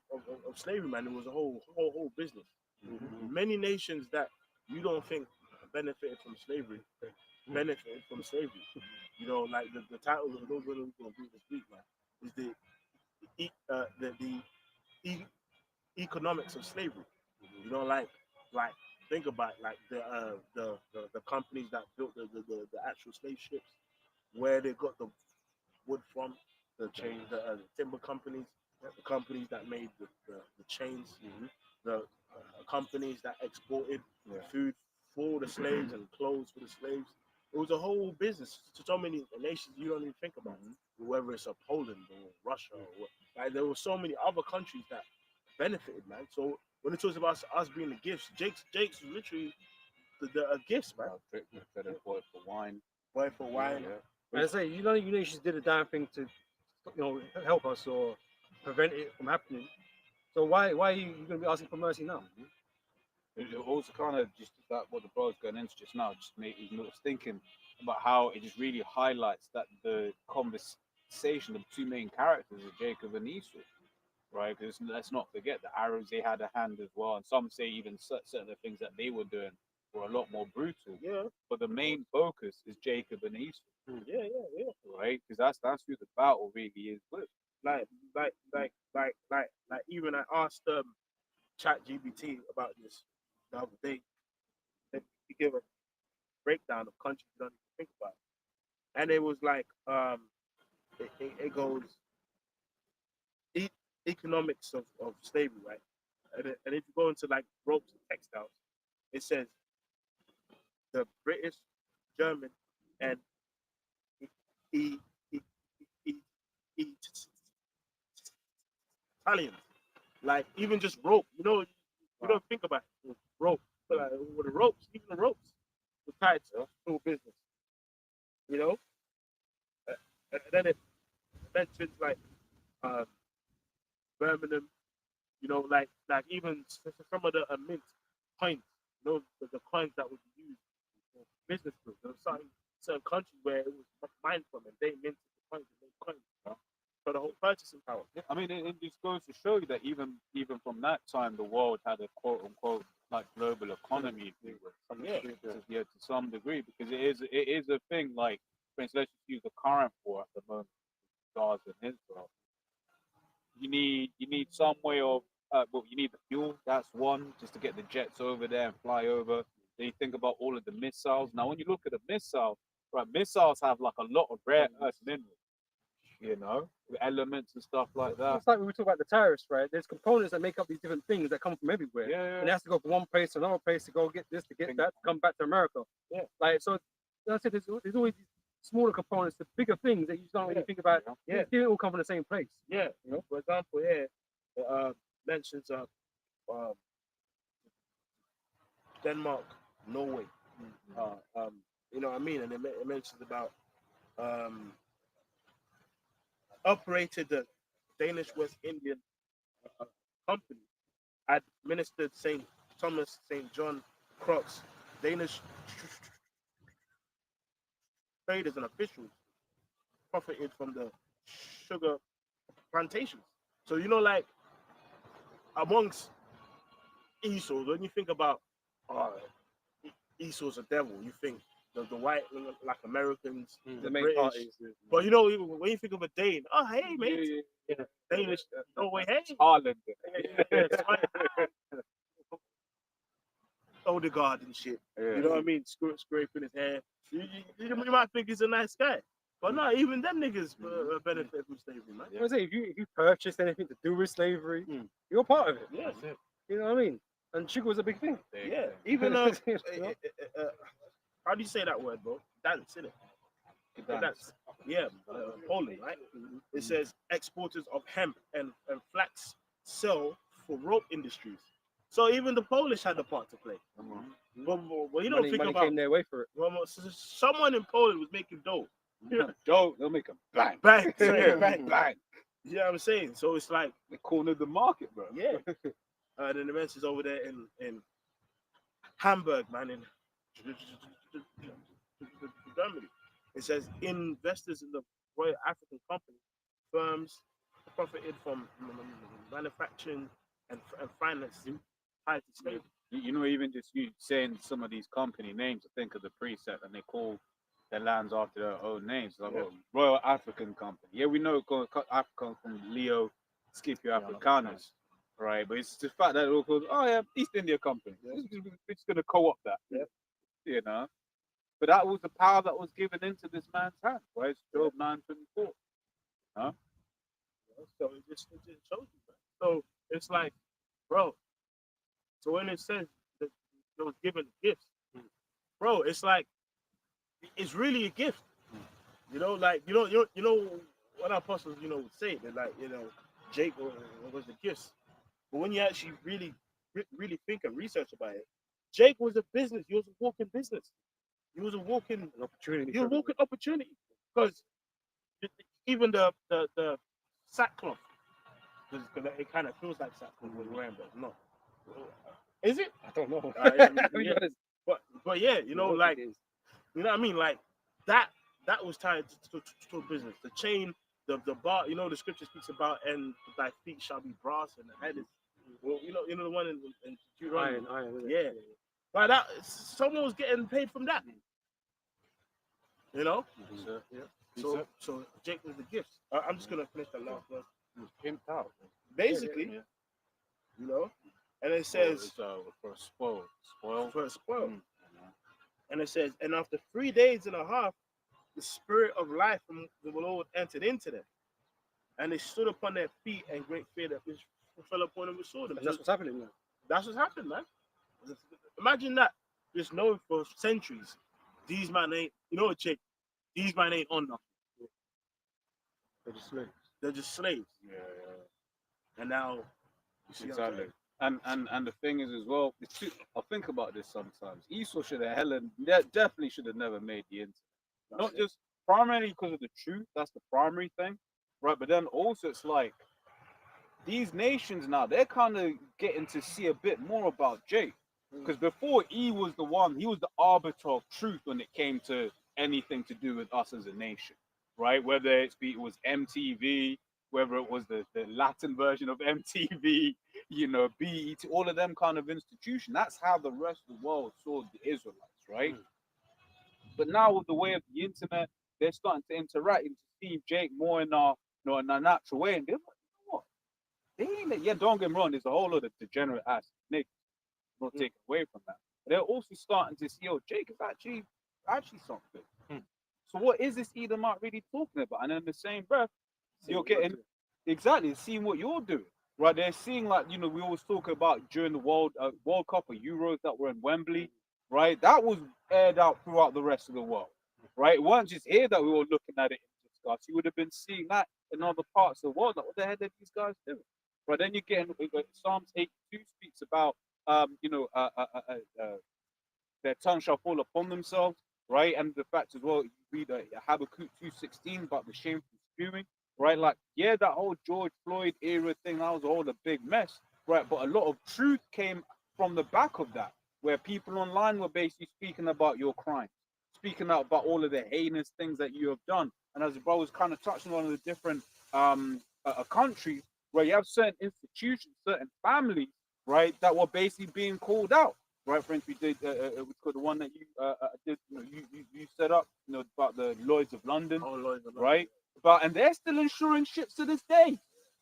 slavery, man, it was a whole business. Many nations that you don't think benefited from slavery benefited from slavery. You know, like the title of the Lord willing we're gonna do this week, man, is the economics of slavery. You know, like think about like the companies that built the actual slave ships, where they got the wood from, the timber companies, the companies that made the chains, the companies that exported food for the slaves and clothes for the slaves. It was a whole business to so many nations you don't even think about, whether it's a Poland or Russia or what. Like there were so many other countries that benefited, man. So when it talks about us being the gifts, Jake's was literally the gifts, man. Drink for wine. Boy for wine. And I say, you know, you nations did a damn thing to, you know, help us or prevent it from happening. So why are you going to be asking for mercy now? It also kind of just that what the bro's going into just now just made me was thinking about how it just really highlights that the conversation of the two main characters are Jacob and Esau, right? Because let's not forget the Arabs, they had a hand as well, and some say even certain of the things that they were doing were a lot more brutal. Yeah. But the main focus is Jacob and Esau. Yeah. Right? Because that's who the battle really is with. Like even I asked ChatGPT about this the other day. He gave a breakdown of countries you don't even think about, and it was like it goes economics of slavery, right? And if you go into like ropes and textiles, it says the British, German, and E- E- E- E- Italian, like even just rope, you don't think about it. Rope, but like, with the ropes, even the ropes, were tied to a business, you know. And then it mentions like uh, Birmingham, like even some of the mint coins, the coins that would be used for business groups. There were certain countries where it was mined from, and they minted the coins and made coins. So the whole purchasing power. Yeah, I mean, it just goes to show you that even from that time, the world had a quote unquote like global economy, if you will. Yeah, to some degree, because it is a thing. Like, for instance, let's just use the current war at the moment, Gaza and Israel. You need some way of well, you need the fuel. That's one, just to get the jets over there and fly over. Then you think about all of the missiles. Now, when you look at the missile, right, missiles have like a lot of rare earth minerals, with elements and stuff like that. It's like we were talking about the tariffs, right? There's components that make up these different things that come from everywhere. Yeah, And it has to go from one place to another place to go get this, to get that, to come back to America. Yeah. Like, so that's it. There's always these smaller components, the bigger things that you don't really think about. Yeah. They all come from the same place. Yeah, for example, here it mentions Denmark, Norway. You know what I mean? And it mentions about operated the Danish West Indian Company, administered St. Thomas, St. John Crux, Danish traders and officials profited from the sugar plantations. So like amongst Esau's, when you think about Esau's a devil, you think the white, like Americans, the main British. parties. But when you think of a Dane, oh hey mate, Danish, Norway, hey, Ireland. Odegaard and shit. You know what I mean? Scraping his hair. You might think he's a nice guy, but no, even them niggas benefit from slavery, man. I say, if you purchased anything to do with slavery, you're part of it. Yeah, You know what I mean? And sugar was a big thing. yeah. Even how do you say that word, bro? Dance, innit? Dance. Yeah, Poland, right? It says exporters of hemp and flax sell for rope industries. So even the Polish had a part to play. But you don't think money about came their way for it. someone in Poland was making dough. Dope, they'll make a bang. Bang, sorry, bang. Bang. You know what I'm saying? So it's like, They cornered the market, bro. yeah. And then the message over there in Hamburg, man, in Germany. It says investors in the Royal African Company firms profited from manufacturing and financing tied to slavery. Even just you saying some of these company names, I think of the precept, and they call their lands after their own names. Like Royal African Company. Yeah, we know African from Leo Scipio Africanus, right? But it's the fact that it called, East India Company. We're just going to co-opt that. Yeah. But that was the power that was given into this man's hand, right? It's Job 9:24. So it just shows you, man. So it's like, bro. So when it says that it was given gifts, bro, it's like it's really a gift. Like what our apostles, would say that, like, Jake was the gifts. But when you actually really think and research about it, Jake was a business. He was a walking business. He was a walking opportunity. He was a walking opportunity, because even the sackcloth, because it kind of feels like sackcloth when you're wearing, but no. Is it? I don't know. Yeah. But yeah, like, you know what I mean? Like that was tied to business. The chain, the bar, the scripture speaks about, and thy feet shall be brass and the head is, well, the one in Deuteronomy. Iron, yeah. Like that, someone was getting paid from that. So Jake was the gifts. I'm just gonna finish the last verse. Pimped out. Basically, and it says for a spoil. And it says, and after 3 days and a half, the spirit of life from the Lord entered into them. and they stood upon their feet, and great fear that which fell upon them and saw them. And that's what's happening now. That's what's happened, man. Imagine that. Just knowing for centuries, these man ain't, you know what, Jake? These man ain't on nothing. They're just slaves. They're just slaves. Yeah, And now, you see what I'm exactly. saying? And the thing is as well, I think about this sometimes. Esau should have definitely should have never made the internet. Not just primarily because of the truth, that's the primary thing, right? But then also it's like these nations now, they're kind of getting to see a bit more about Jake. Because before he was the arbiter of truth when it came to anything to do with us as a nation, right? Whether it was MTV, whether it was the Latin version of MTV, you know, BET, all of them kind of institution. That's how the rest of the world saw the Israelites, right? But now with the way of the internet, they're starting to interact and to see Jake more in in a natural way. And they're like, you know what? They ain't, yeah, don't get me wrong, there's a whole lot of degenerate ass niggas. Not taken away from that. But they're also starting to see, oh, Jake is actually something. So what is this Edomite really talking about? And in the same breath, you're getting exactly seeing what you're doing. Right, they're seeing, like, you know, we always talk about during the World Cup or Euros that were in Wembley, right? That was aired out throughout the rest of the world, right? It wasn't just here that we were looking at it in discuss. You would have been seeing that in other parts of the world. Like, what the hell are these guys doing? Right, then you get Psalms 82 speaks about, their tongue shall fall upon themselves, right? And the fact as well, you read Habakkuk 2:16 about the shameful spewing. Right, like, yeah, that whole George Floyd era thing, that was all a big mess, right? But a lot of truth came from the back of that, where people online were basically speaking about your crime, speaking out about all of the heinous things that you have done. And as the brother was kind of touching on the different countries where you have certain institutions, certain families, right, that were basically being called out. Right, for instance, we did the one that you did, you set up, about the Lloyds of London, right? But and they're still insuring ships to this day.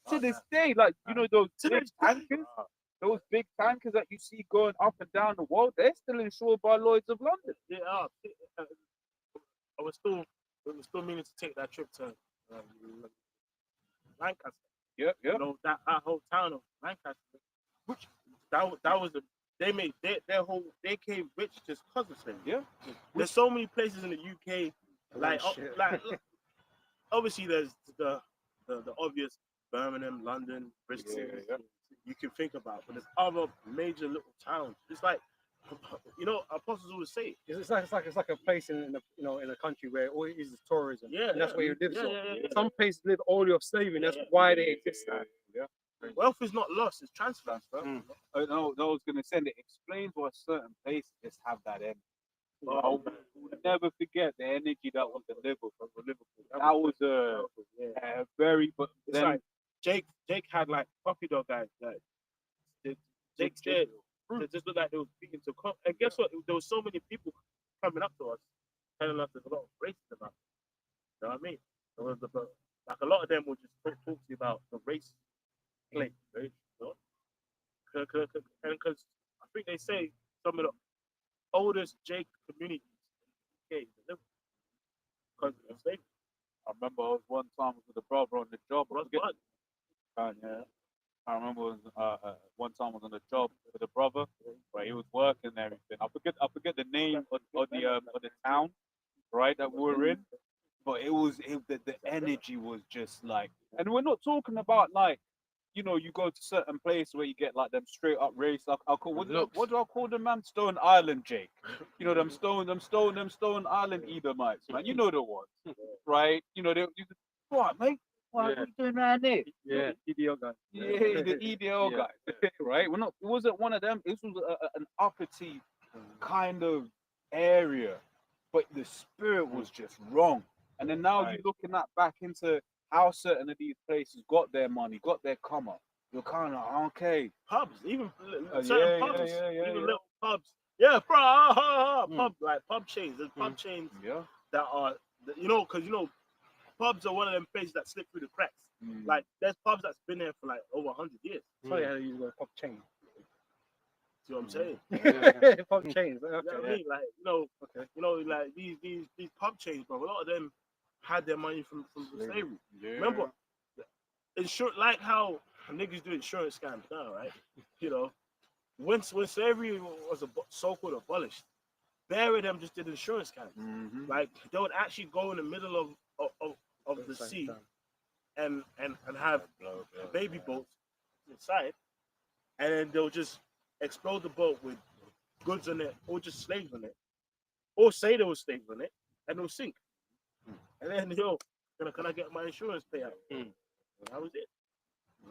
To this day, like, those big tankers, those big tankers that you see going up and down the world, they're still insured by Lloyds of London. Yeah, we were still meaning to take that trip to Lancaster. Yeah. That whole town of Lancaster, which that was they came rich just because of slavery. Yeah. There's so many places in the UK, like obviously there's the obvious Birmingham, London, Bristol. Yeah. You can think about, but there's other major little towns. It's like, apostles always say, It's like a place in a country where all it is tourism. Yeah, and that's where you live. yeah. Some places live all your slavery. That's why they exist. Yeah. Wealth is not lost; it's transferred. I was gonna say that explains why certain places just have that energy. I'll never forget the energy that was delivered from Liverpool. That was a very, but It's then like Jake had like puppy dog guys. Jake said they just looked like they were speaking to. And guess what? There was so many people coming up to us, telling us there's a lot of racism about it. You know what I mean? There was like a lot of them would just talk to you about the race claim, right? Because I think they say some of the oldest Jake communities in the UK because of slavery. I remember one time with a brother on the job. I remember one time I was on the job with a brother, right? He was working and everything. I forget the name of the town, right, that we were in, but the energy was just like, and we're not talking about like, you go to certain places where you get like them straight up race. What do I call them, man? Stone Island, Jake. Them Stone Island Edomites, man. You know the ones, right? What, mate? What are you doing around there? Yeah, EDL guy. Yeah, the EDL guy, right? It wasn't one of them. This was an uppity kind of area, but the spirit was just wrong. And then now you're looking back into how certain of these places got their money, got their come up. You're kind of okay. Pubs, even certain pubs, little pubs. Yeah, bro, like pub chains. There's pub chains that are, because pubs are one of them places that slip through the cracks. Like there's pubs that's been there for like over 100 years. Sorry, how you use pub chain. See what I'm saying? Pub chains. Okay, you know what I mean? Like, like these pub chains, bro. A lot of them had their money from slavery. Yeah. Remember, like how niggas do insurance scams now, right? You know, when slavery was so-called abolished, there of them just did insurance scams. Mhm. Like they would actually go in the middle of the sea and have baby boats inside, and then they'll just explode the boat with goods on it, or just slaves on it, or say there was slaves on it, and they'll sink. And then can I get my insurance payout? And that was it.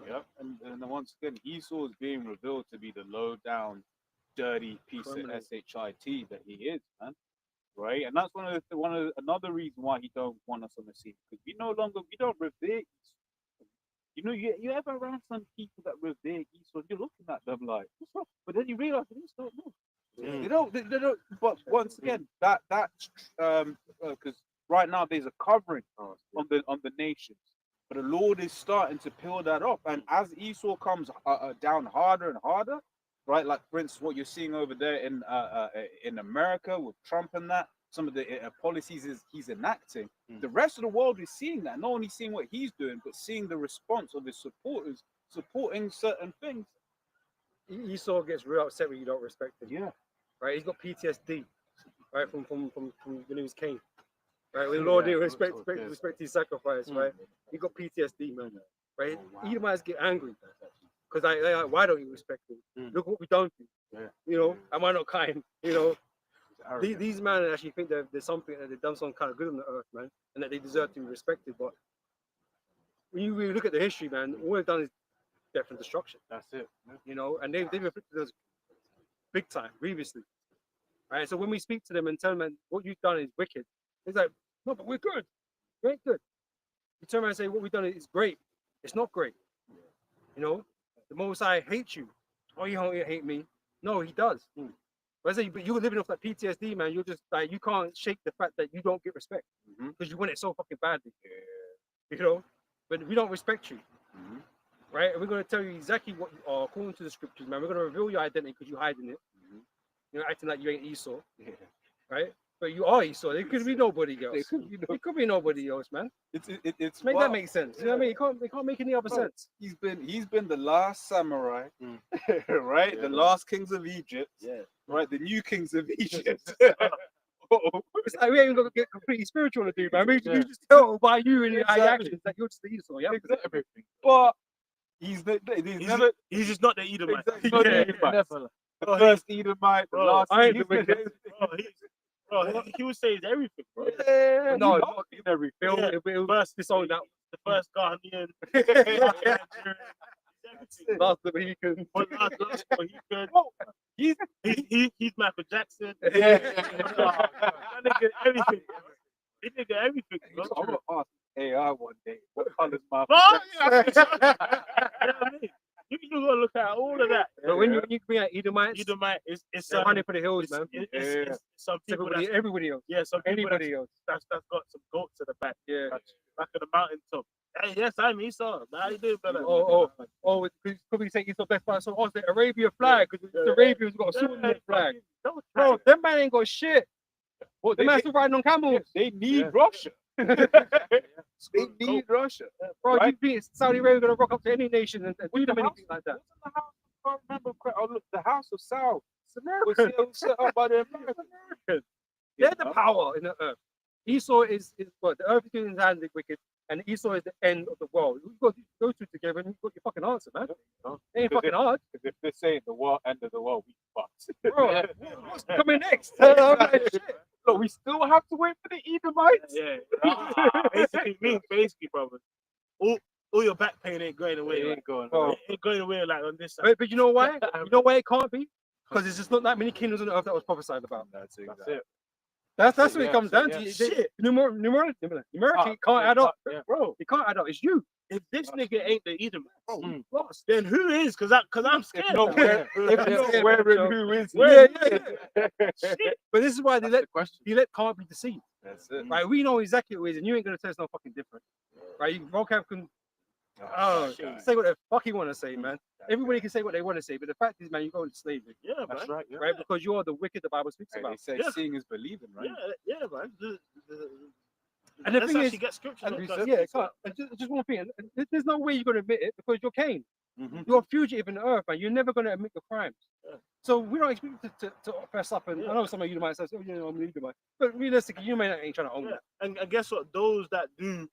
Yep. And then once again, Esau is being revealed to be the low down, dirty piece Criminal. of shit that he is, man. Right? And that's another reason why he don't want us on the scene, because we don't revere Esau. You know, you ever around some people that revere Esau, and you're looking at them like, what's up? But then you realize they just don't know. They don't. But once again, because right now there's a covering on the nations, but the Lord is starting to peel that up, and as Esau comes down harder and harder, right? Like for instance, what you're seeing over there in America with Trump and that, some of the policies he's enacting. The rest of the world is seeing that, not only seeing what he's doing, but seeing the response of his supporters supporting certain things. Esau gets real upset when you don't respect him. Yeah. Right? He's got PTSD, right, from when he was Cain. Right? When the Lord didn't respect his sacrifice, right? He got PTSD, man. Right? Edomites get angry because they're like, why don't you respect him? Look what we done to you. You know, am I not kind? You know, these men actually think that there's something that they've done some kind of good on the earth, man, and that they deserve to be respected. But when you really look at the history, man, all they've done is death and destruction. That's it. You know, and they've afflicted us big time, grievously. Right? So when we speak to them and tell them what you've done is wicked, it's like, no, but we're good. We ain't good. You turn around and say what we've done is great. It's not great. You know, the Most High hates you. Oh, you don't hate me. No, he does. But I say, but you're living off that PTSD, man. You're just like, you can't shake the fact that you don't get respect because you want it so fucking badly. You know, but we don't respect you. Right? And we're going to tell you exactly what you are according to the scriptures, man. We're going to reveal your identity because you're hiding it. You're acting like you ain't Esau. Right? But you are Esau. There could be nobody else. It could be nobody else, man. It's Make that make sense. You know what I mean? It can't make any other sense. He's been the last samurai, right? The last kings of Egypt, right? The new kings of Egypt. It's like we ain't gonna get completely spiritual to do, man. We just tell by you and your actions that you're just the Esau. Yeah, Exactly. But he's never. He's just not the Edomite. Exactly. Not the Edomite. The first Edomite, the last. I ain't the wicked. He would say it's everything, bro. Yeah, No, not in everything. It'll first disown that. The first Ghanaian. Last Mohican. Last Mohican. He's Michael Jackson. Yeah. That nigga everything. He nigga everything, bro. I'm gonna ask AI one day what color's my. Oh, yeah, you know what I mean? You gotta look at all of that. But when you bring out Edomites, Edomite is they're running for the hills, man. it's some people Everybody else. yeah, some people Anybody else. that's got some goats at the back. Yeah. Back at the mountain top. Hey, yes, I'm Esau. How you doing, brother? It's probably say Esau best part. So, it's the Arabia flag because the Arabians got a Superman flag. Bro, them man ain't got shit. Well, Them man's still riding on camels. they need Russia. They need Russia. Bro, Right? you think Saudi Arabia gonna rock up to any nation and do them anything like that? What's in the house? I can't remember. Oh, look, the House of Saud was set up by the Americans. They're the power in the earth. Esau is what the earth is doing his hand the wicked, and Esau is the end of the world. You've got those two together, and you've got your fucking answer, man. It ain't fucking hard, If they're saying the world end of the world, we fucked. bro. What's coming next? Look, we still have to wait for the Edomites. Yeah. Basically, brother. All your back pain ain't going away. It Like, ain't going. Oh. it ain't going away like on this side. But you know why? You know why it can't be? Because there's just not that many kingdoms on the earth that was prophesied about. That's it. That's what it comes down to. yeah. Shit. Numerically can't add up, Bro, it can't add up. It's you. if this nigga ain't the Edomite, Lost. then who is? Because I'm scared. If not wearing who is? Yeah. Shit. But this is why they let can't be deceived. That's it. Right? We know exactly what it is, and you ain't gonna tell us no fucking different. Right? Vocab can say what the fuck you want to say, man. Everybody can say what they want to say, but the fact is, man, you go into slavery, Yeah, man. That's right. right? Because you're the wicked the Bible speaks Hey, about. they say Yeah. seeing is believing, right? Yeah, man. And the Let's thing actually is, get scriptures. and on yeah, that. it's like, and just one thing. And there's no way you're gonna admit it because you're Cain. Mhm. You're a fugitive in the earth, man. You're never gonna admit your crimes. Yeah. So we don't expect you to fess up. And I Yeah. know some of you might say, "Oh, you know, I'm an Edomite," but realistically, you may not ain't trying to own Yeah. it. And guess what? Those that do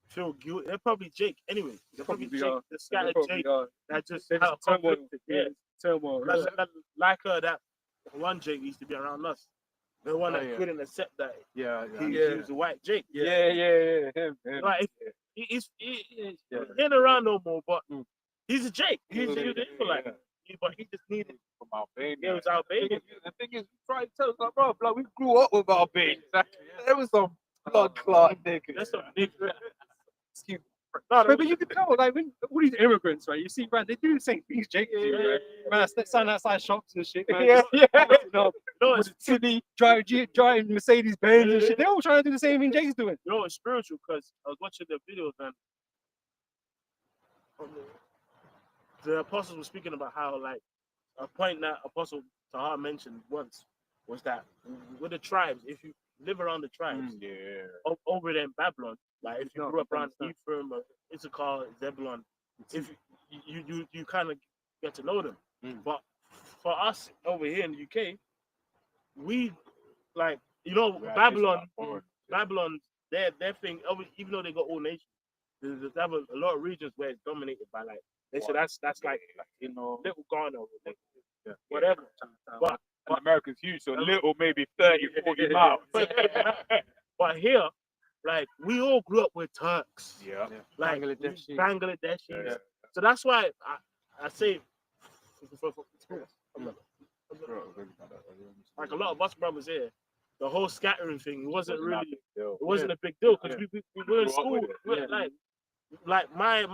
feel guilty, they're probably Jake anyway. They're probably Probably Jake, are. the scattered Probably Jake are. that just There's have turmoil. conflicted. Yeah, turmoil. Like that one Jake used to be around us. The one Oh, that yeah. couldn't accept that Yeah, he, yeah. he was a white Jake. Yeah. Him. Like Yeah. he's Yeah. he ain't around no more, but Mm. he's a Jake. He was an Yeah. Israelite. But he just needed From Albania. he was Albanian. The thing is, try to tell us, like, bro, like, we grew up with Albania. There was some blood clot niggas. That's some nigga. Excuse me. No, But you can tell, like, when all these immigrants, right? You see, man, they do the same things Jake do, Yeah, right? Man, I stand outside shops and shit, man. Yeah, yeah. You know, no, with it's the Tilly, driving Mercedes Benz and shit. They're all trying to do the same thing Jake's doing. it's spiritual because I was watching the videos and the apostles were speaking about how like a point that Apostle Tahar mentioned once was that with the tribes, if you live around the tribes Yeah. over there in Babylon, like if you No, grew up I around understand. Ephraim or Issachar, Zebulon, if you kind of get to know them. Mm. But for us over here in the UK, we like Babylon, their thing, even though they got all nations, they have a lot of regions where it's dominated by like they say that's like You know, little Ghana or whatever. But and America's huge, so little maybe 30, 40 miles. but here, like we all grew up with Turks, Yeah. like Bangladeshis. Bangladeshis. Yeah. So that's why I say, like a lot of us brothers here, the whole scattering thing wasn't really. It wasn't a big deal because we were in Grew up school. with it, we- Like my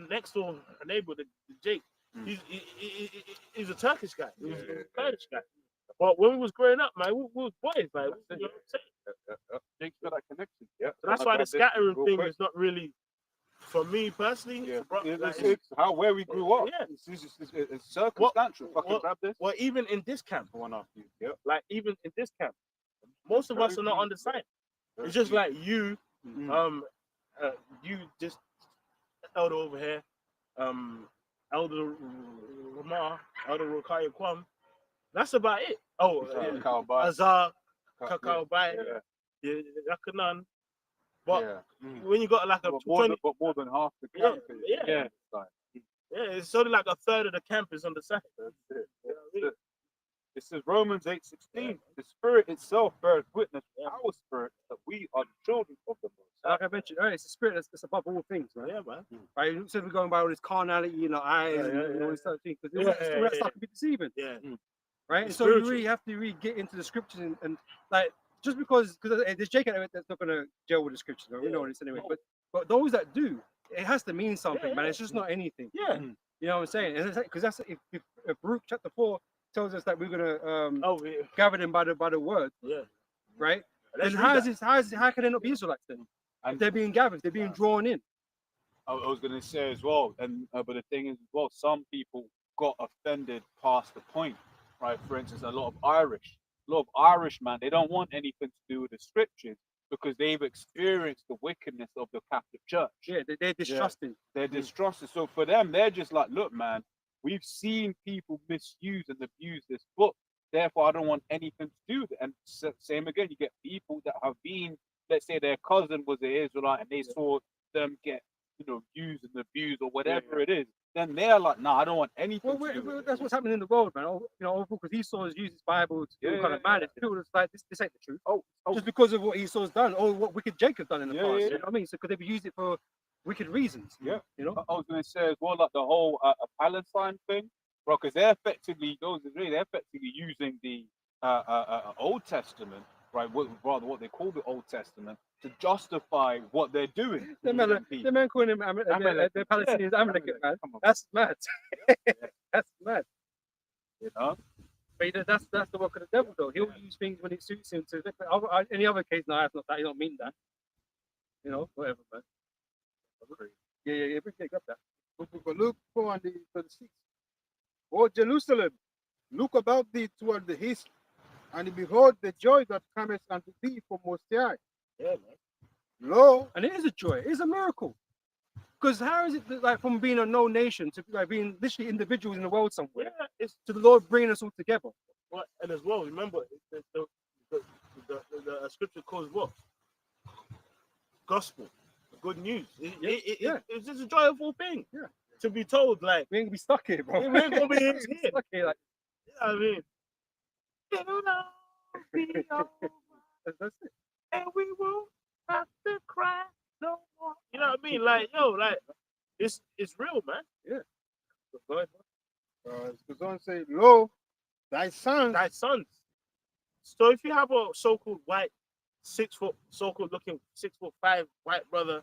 next door neighbor, the Jake, he's a Turkish guy. He's a Kurdish guy. But when we was growing up, man, we was boys, like you know what I'm saying? Jake's got that connection. Yeah. So that's why the scattering real thing quick. is not really for me personally. Yeah. bro, It's, like, it's where we grew up. Yeah. It's circumstantial. Fucking what- grab this. well, even in this camp, One after you. Yeah. like even in this camp, most of us are not on the side. It's just like you, you just elder over here, elder Ramar, elder Rukaya Kwam. That's about it. Oh, Cowboy. Azar, Kakao Bai, Yeah. Yakanan. But Yeah. when you got like a But 20, more than half the Yeah, camp. yeah. It's only like a third of the camp is on the side. That's it. You know what I mean? It says Romans 8:16. The Spirit itself bears witness with our spirit that we are the children of the Most High. Like I mentioned, right, it's the spirit that's above all things, right? Yeah, man. Right? Instead of going by all this carnality, you know, eyes and all this sort of thing, because all that stuff can be deceiving, Yeah. right? It's And so you spiritual. really have to really get into the scriptures and like just because there's Jake that's not gonna gel with the scriptures, right? We know this anyway. But those that do, it has to mean something, man. It's just not anything. Yeah. You know what I'm saying? Because that's if Baruch chapter 4 tells us that we're gonna Oh, yeah. gather them by the word, Yeah. right? Let's Then read that. how can they not be Israelites then? If they're being gathered, if they're being drawn in. I was going to say as well, and but the thing is as well, some people got offended past the point, right? For instance, a lot of Irish, man, they don't want anything to do with the scriptures because they've experienced the wickedness of the Catholic Church. Yeah, they're distrusting. They're distrusted. So for them, they're just like, look, man, we've seen people misuse and abuse this book. Therefore, I don't want anything to do with it. And same again, you get people that have been, let's say their cousin was an Israelite and they saw them get, used and abused or whatever it is. Then they're like, nah, I don't want anything to do with it. That's what's happening in the world, man. Because Esau has used his Bible to do kind of madness. People are like, this ain't the truth. Just because of what Esau's done, or what wicked Jacob done in the past. You know what I mean? So because they've used it for wicked reasons. Yeah. You know? I was going to say as well, like the whole Palestine thing, bro, because they're effectively using the Old Testament, right? Rather, what they call the Old Testament, to justify what they're doing. The man calling them the Palestinians Amalek, man. That's mad. That's mad. You know? But that's the work of the devil, though. He'll use things when it suits him to. Any other case, no, that's not that. He don't mean that. You know, whatever, man. Yeah. Grab that. Luke 4 and the 36. O Jerusalem, look about thee toward the east, and behold the joy that cometh unto thee from Most High. Yeah, man. Lo, And it is a joy. It is a miracle. Because how is it that, like from being a no nation to like being literally individuals in the world somewhere Yeah, it's to the Lord bringing us all together? what, and as well, remember the scripture calls what? Gospel, good news. Yeah. It's just a joyful thing. Yeah. To be told, like, We ain't gonna be stuck here, bro. we ain't gonna be here. stuck here. Like, You know what I mean? It'll all be over, that's it. and we won't have to cry no more. You know what I mean? Like, yo, like, it's real, man. it goes on to say, Lo, thy sons, Thy sons. So if you have a so-called white 6 foot, so-called looking 6'5" white brother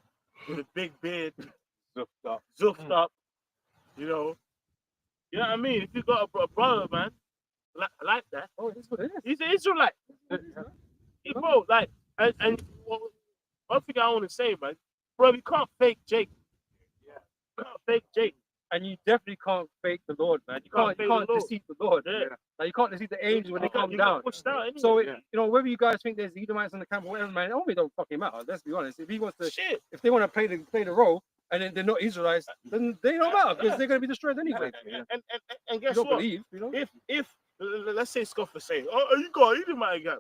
with a big beard, zoofed up, you know what I mean? If you got a brother, man, like that, Oh, it's what it is. he's an Israelite. He, bro, like, and one thing I want to say, man, bro, you can't fake Jake. You can't fake Jake. And you definitely can't fake the Lord, man. You can't fake the Lord. deceive the Lord. Yeah. Like you can't deceive the angels when they come You down. got pushed out anyway. So yeah. you know, whether you guys think there's Edomites in the camp or whatever, man, it only don't fucking matter. Let's be honest. If he wants to, Shit. if they want to play the role, and then they're not Israelites, then they don't matter because they're gonna be destroyed anyway. And You guess don't what? believe, you know? If let's say Scoffer say, oh, you got Edomite guy.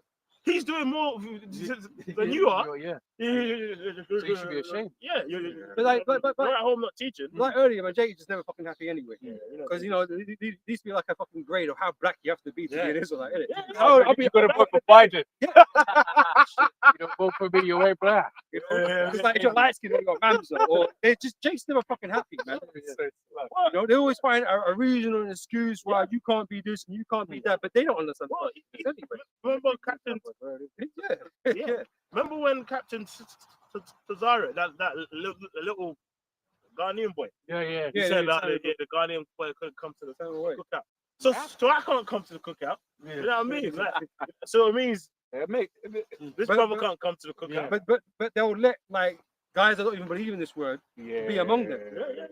He's doing more than you are. Yeah. So you should be ashamed. Yeah, But like, but you're at home not teaching. like earlier, man, Jake is just never fucking happy anyway. Yeah, Because you know, these be like a fucking grade of how black you have to be to be an Israelite, innit? Yeah, Oh, I'll be You gotta vote for Biden. You don't vote for me, you ain't black. You know? It's like if you're light skinned and you got Ramza, or it's just Jake's never fucking happy, man. You know, they always find a reason or an excuse why you can't be this and you can't be that, but they don't understand. Well, the anyway. remember Captain? Yeah. Yeah. Remember when Captain Tazara, that little Ghanaian boy, Yeah. he Yeah, said yeah, that the Ghanaian boy couldn't come to the Tell me why. cookout. So I can't come to the cookout. You know what I mean? Like, so it means this But- brother but- can't come to the cookout. But they'll let like guys that don't even believe in this word be among them. Yeah.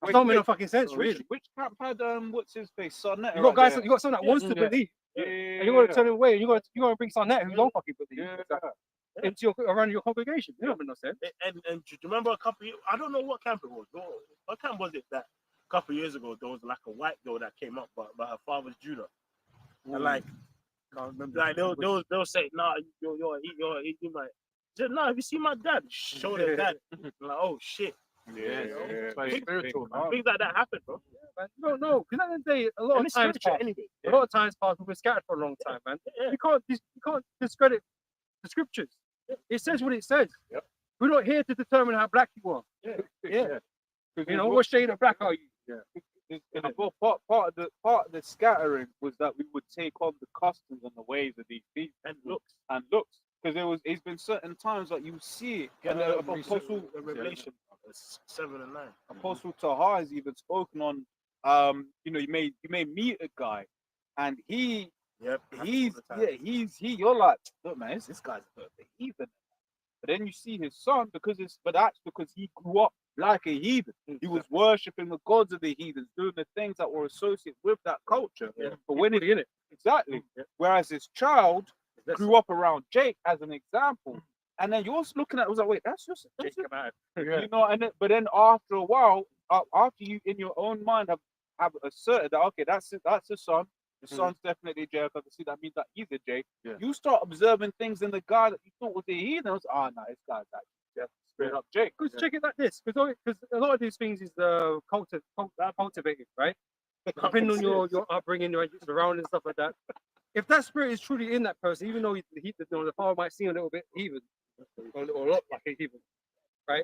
It don't make no fucking sense, really. Which camp had what's his face? Sonnet. You got guys, you got someone that wants to Yeah. believe, Yeah. and you're gonna turn him away, and you're gonna bring someone that who don't fucking believe into around your congregation. You don't make no sense. And do you remember a couple? I don't know what camp it was. What camp was it that a couple years ago there was like a white girl that came up, but her father's Judah, and like they'll say, nah, you're my. Just, nah, have you seen my dad? Show their dad. Like, oh shit. It's like spiritual, man. Things like that happen, bro. Man, you don't know because at the end of the day, a lot And of it's times spiritual pass. anyway. A lot of times pass. We've been scattered for a long time, man. Yeah. You can't discredit the scriptures. It says what it says. Yep. We're not here to determine how black you are. Yeah. You know, what shade of black are you? And part of the scattering was that we would take on the customs and the ways of these people And looks. because it's been certain times that you see it. And And Apostle Revelation 7 and 9. Apostle Taha has even spoken on you know, you may meet a guy and Yep. you're like, look man, this guy's a bit of a heathen. But then you see his son that's because he grew up like a heathen. He was worshipping the gods of the heathens, doing the things that were associated with that culture. Yeah. But when in it. exactly, whereas his child grew up around Jake as an example, and then you're looking at it was like, wait, that's just Jacob out. you know, but then after a while, after you in your own mind have asserted that okay, that's the son. The son's definitely Jake. I can see that means that he's a Jake. Yeah. You start observing things in the guy that you thought was a heathen. No, this guy's actually straight up Jake. Because check it like this, because a lot of these things is cultivated, right? Depending on your upbringing, your surroundings, and stuff like that. If that spirit is truly in that person, even though the father might seem a little bit heathen, or a lot like a heathen, right?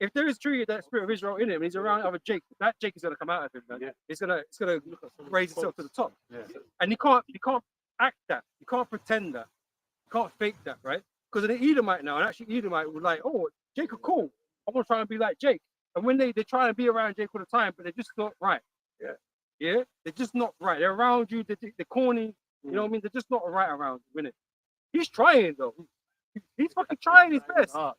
If there is truly that spirit of Israel in him, and he's around other Jake, that Jake is gonna come out of him, man. Yeah. It's gonna raise itself to the top. Yeah. And you can't act that, you can't pretend that, you can't fake that, right? Because an Edomite now, and actually Edomite was like, oh, Jake are cool. I want to try and be like Jake. And when they try and be around Jake all the time, but they're just not right. Yeah, they're just not right. They're around you, they're corny. You know what I mean? They're just not right around you, innit? He's trying though. He's fucking trying his best. Yeah.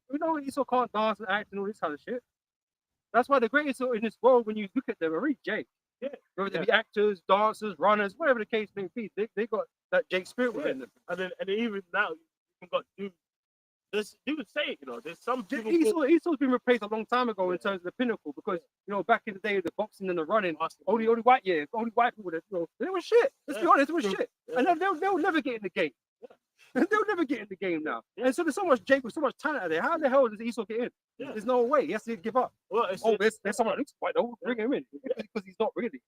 You know, he still can't dance and act and all this kind of shit. That's why the greatest in this world, when you look at them, are really Jake. Yeah. Whether they be actors, dancers, runners, whatever the case may be, they got that Jake spirit within them. And then even now, you got dudes you could say it, you know, there's some people. Esau's been replaced a long time ago in terms of the pinnacle because back in the day the boxing and the running, only white people that they were shit. Let's be honest, they were shit, and they'll never get in the game. They'll never get in the game now. And so there's so much Jake with so much talent out there. How the hell does Esau get in? There's no way. He has to give up. Well, there's someone who's white. Don't bring him in because he's not really.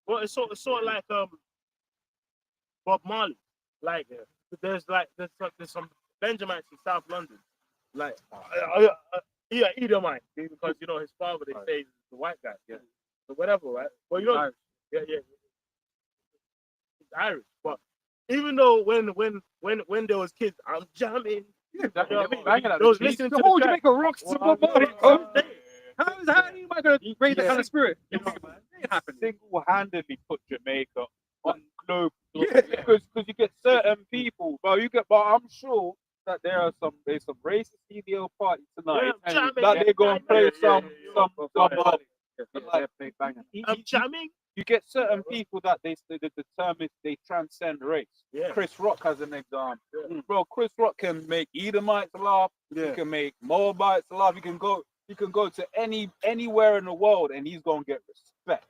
Well, it's sort of like Bob Marley. Like there's some Benjamites in South London, like Edomite, because his father they say is the white guy, so whatever, right? Well, Irish. He's Irish, but even though when there was kids, I'm jamming. Those listening to the whole the track. Jamaica rocks to Bob Marley. How am I going to raise that kind of spirit? It ain't happening. Single-handedly put Jamaica on globe because you get certain people, but I'm sure that there's some racist EDL party tonight that they're going to play some Marley. I'm jamming. You get certain people that they determine they transcend race. Yeah. Chris Rock has an example. Bro, Chris Rock can make Edomites laugh. He can make Moabites laugh. He can go to anywhere in the world and he's gonna get respect.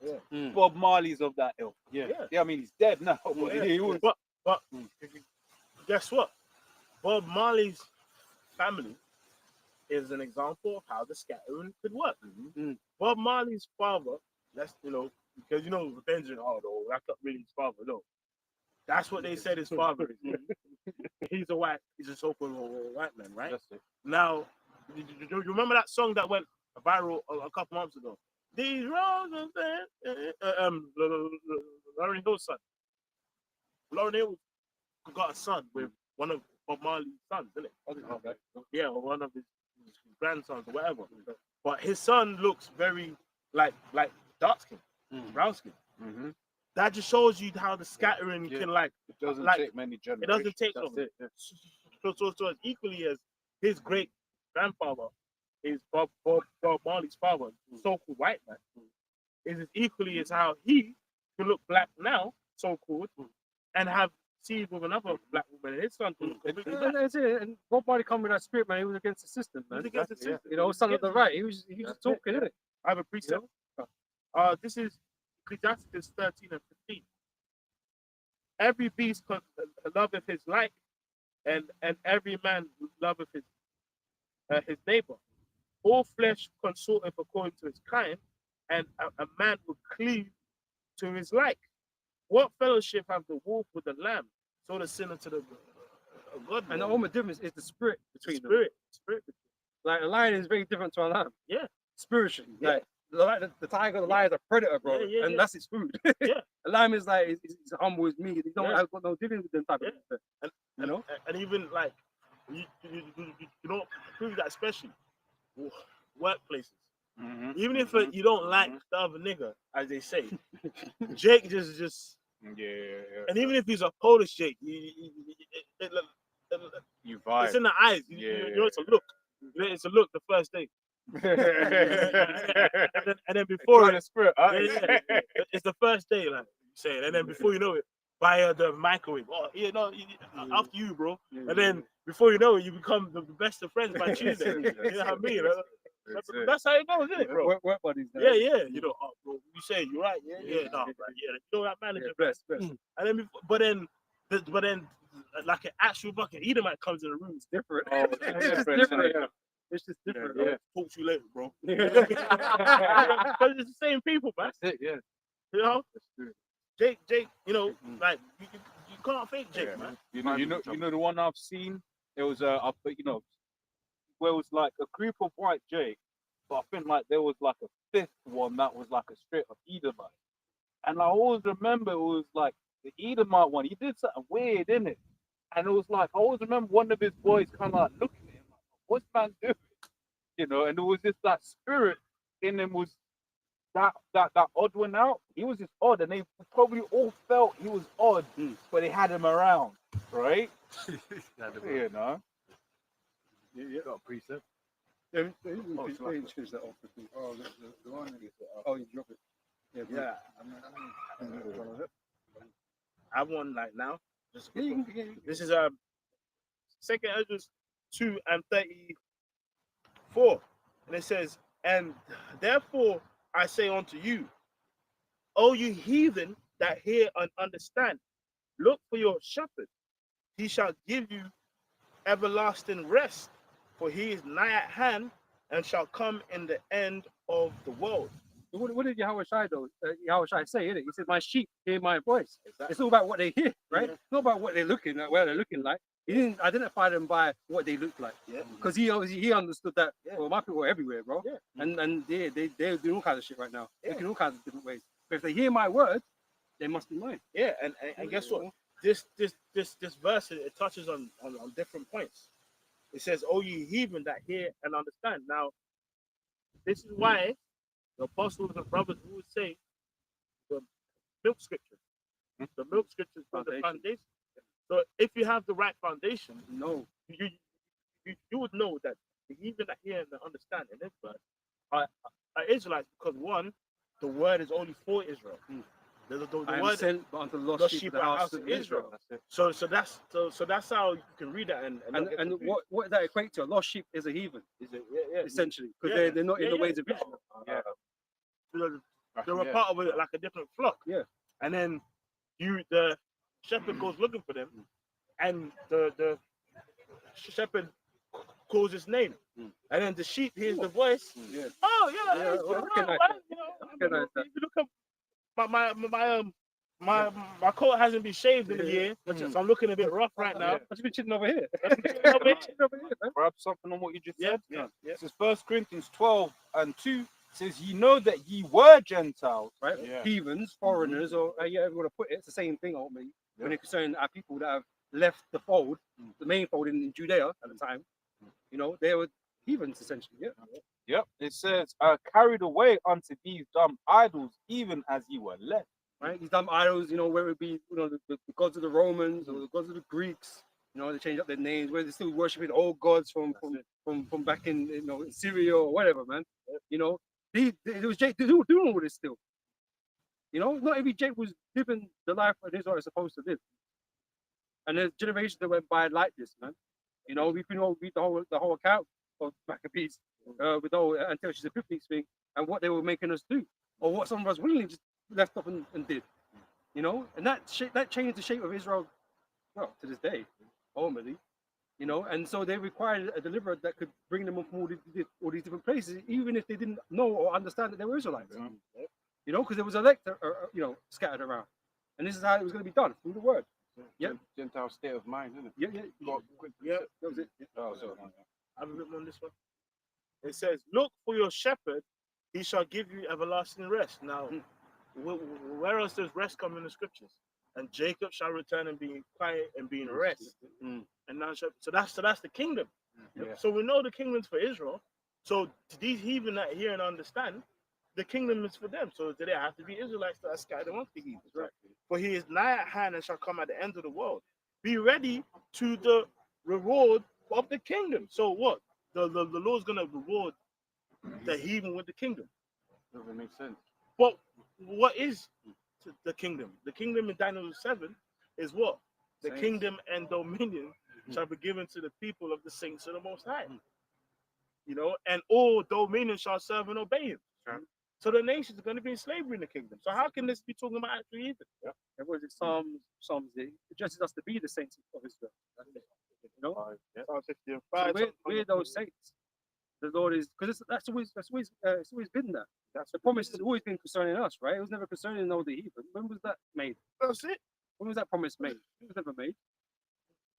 Bob Marley's of that ilk. I mean he's dead now, but he was. But guess what? Bob Marley's family is an example of how the scattering could work. Bob Marley's father, that's because Benjamin, that's not really his father, no. That's what they said his father is. He's a so-called white man, right? That's it. Now, you remember that song that went viral a couple months ago? These roads of Lauryn Hill's son. Lauryn Hill got a son with one of Bob Marley's sons, isn't it? Yeah, or one of his grandsons or whatever. But his son looks very like dark skin, brown skin. That just shows you how the scattering can it doesn't take many generations. It doesn't take long. So as equally as his great grandfather is Bob Marley's father, so-called white man, is as equally as how he can look black now, so-called, and have seed with another black woman, and his son can look completely black. That's it. And Bob Marley come with that spirit, man. He was against the system, man. He was against the system. Son of the right. He was talking, innit? I have a precept. This is Ecclesiastes 13 and 15. Every beast loveth his like, and every man loveth his neighbor. All flesh consorteth according to his kind, and a man will cleave to his like. What fellowship have the wolf with the lamb? So the sinner to the God. And the only difference is the spirit between them. Spirit. Like a lion is very different to a lamb. Yeah. Spiritually. Yeah. Like the tiger, the lion is a predator, bro. And that's its food. Yeah. A lamb is like it's humble as me. He don't have got no dealing with them type of thing. And even like you know, prove that especially workplaces. Even if you don't like the other nigga, as they say, Jake just and even if he's a Polish Jake, you vibe. It's in the eyes. It's a look. It's a look the first day. and then before the spirit, it's the first day, like you saying, and then before you know it, by the microwave. After you, bro. And then before you know it, you become the best of friends by Tuesday. You know what I mean? That's how it goes, isn't it, bro? Work buddies. Yeah. Bro, you say you're right. Yeah. You know that manager. Best. And then, but then, like an actual fucking Edomite comes in the room. It's different. It's just different. It's just different. Talk to you later, bro. Because it's the same people, man. That's it, yeah. You know, Jake. Like you can't fake Jake, man. You know the one I've seen. It was where it was like a group of white Jake, but I think like there was like a fifth one that was like a straight up Edomite. And I always remember it was like the Edomite one. He did something weird, didn't it? And it was like I always remember one of his boys kind of like looking at him like, "What's man doing?" And there was just that spirit in him was that odd one out. He was just odd, and they probably all felt he was odd, but they had him around, right? Yeah, got a precept. Choose that off. The one. You drop it. Yeah. I have one like now. This is Second Ezra 2 and 34. And it says, and therefore I say unto you, O you heathen that hear and understand, look for your shepherd. He shall give you everlasting rest, for he is nigh at hand and shall come in the end of the world. What did Yahweh Shai though? Yahweh Shai say, innit? He said, "My sheep hear my voice." It's all about what they hear, right? It's not about what they're looking at, where they're looking like. He didn't identify them by what they look like, Yeah. because he understood that. Yeah. Well, my people are everywhere, bro, Yeah. and they're doing all kinds of shit right now. Yeah. Looking all kinds of different ways. But if they hear my word, they must be mine. Yeah, and guess what? This verse, it touches on different points. It says, "O ye heathen that hear and understand." Now, this is why the apostles and brothers would say the milk scriptures. The milk scriptures are the foundation. So if you have the right foundation, No, you would know that the heathen that hear and understand in this verse are Israelites, because one, the word is only for Israel. The I am word sent unto the lost lost sheep sheep of the house of Israel. So that's how you can read that and not get And confused. what that equates to, a lost sheep is a heathen, Is it? Yeah. essentially, because Yeah. they're not in the Yeah. ways of Israel. Yeah. They're a Yeah. part of like a different flock. Yeah. And then the shepherd goes looking for them, and the shepherd calls his name, and then the sheep hears the voice. Yeah. Oh yeah, Yeah, it's well, I right, recognize right, that. you know, I recognize that. if you look up my coat hasn't been shaved in a year, so I'm looking a bit rough right now. I've just been chilling over here. Over here. Chilling over here, man. Grab something on what you just Yeah, said. yeah. This is 1 Corinthians 12:2. Says, "Ye know that ye were Gentiles." Right? Yeah. Heathens, foreigners, or however you want to put it, it's the same thing ultimately. When it concerns our people that have left the fold, the main fold in Judea at the time, you know, they were heathens essentially. Yeah. Yep. It says, "Carried away unto these dumb idols, even as ye were led." Right? These dumb idols, you know, whether it be, you know, the gods of the Romans or the gods of the Greeks, you know, they change up their names, where they're still worshiping old gods from back in, you know, Syria or whatever, man. You know, it was Jake doing all this still. You know, not every Jake was living the life that Israel is supposed to live. And there's generations that went by like this, man. You know, we can all read the whole account of Maccabees with the whole Antiochus Epiphanes thing and what they were making us do, or what some of us willingly just left up and did. You know, and that changed the shape of Israel, well, to this day, ultimately. You know, and so they required a deliverer that could bring them from all these different places, even if they didn't know or understand that they were Israelites. You know, because there was elect, you know, scattered around, and this is how it was going to be done through the word. Yeah. Gentile state of mind, isn't it? Yeah. Yeah. That was it. Yeah. Oh, so, I have a bit more on this one. It says, "Look for your shepherd; he shall give you everlasting rest." Now, where else does rest come in the scriptures? And Jacob shall return and be quiet and be in rest. And now, so that's the kingdom. Yeah. So we know the kingdom's for Israel. So to these heathen that hear and understand, the kingdom is for them. So they have to be Israelites that are scattered amongst the heathens. Right? For he is nigh at hand and shall come at the end of the world. Be ready to the reward of the kingdom. So what? The Lord's gonna reward the heathen with the kingdom. doesn't make sense. But what is the kingdom? The kingdom in Daniel 7 is what? The Saints. kingdom and dominion shall be given to the people of the saints of the Most High. You know, and all dominion shall serve and obey him. Sure. So the nations are going to be in slavery in the kingdom. So how can this be talking about actually heathen? There was it Psalms it addresses us to be the saints of Israel. You know, Psalm 55. so we're those saints. The Lord is, because it's always been that. That's the promise has always been concerning us, right? It was never concerning all the heathen. When was that made? That's it. When was that promise made? It was never made.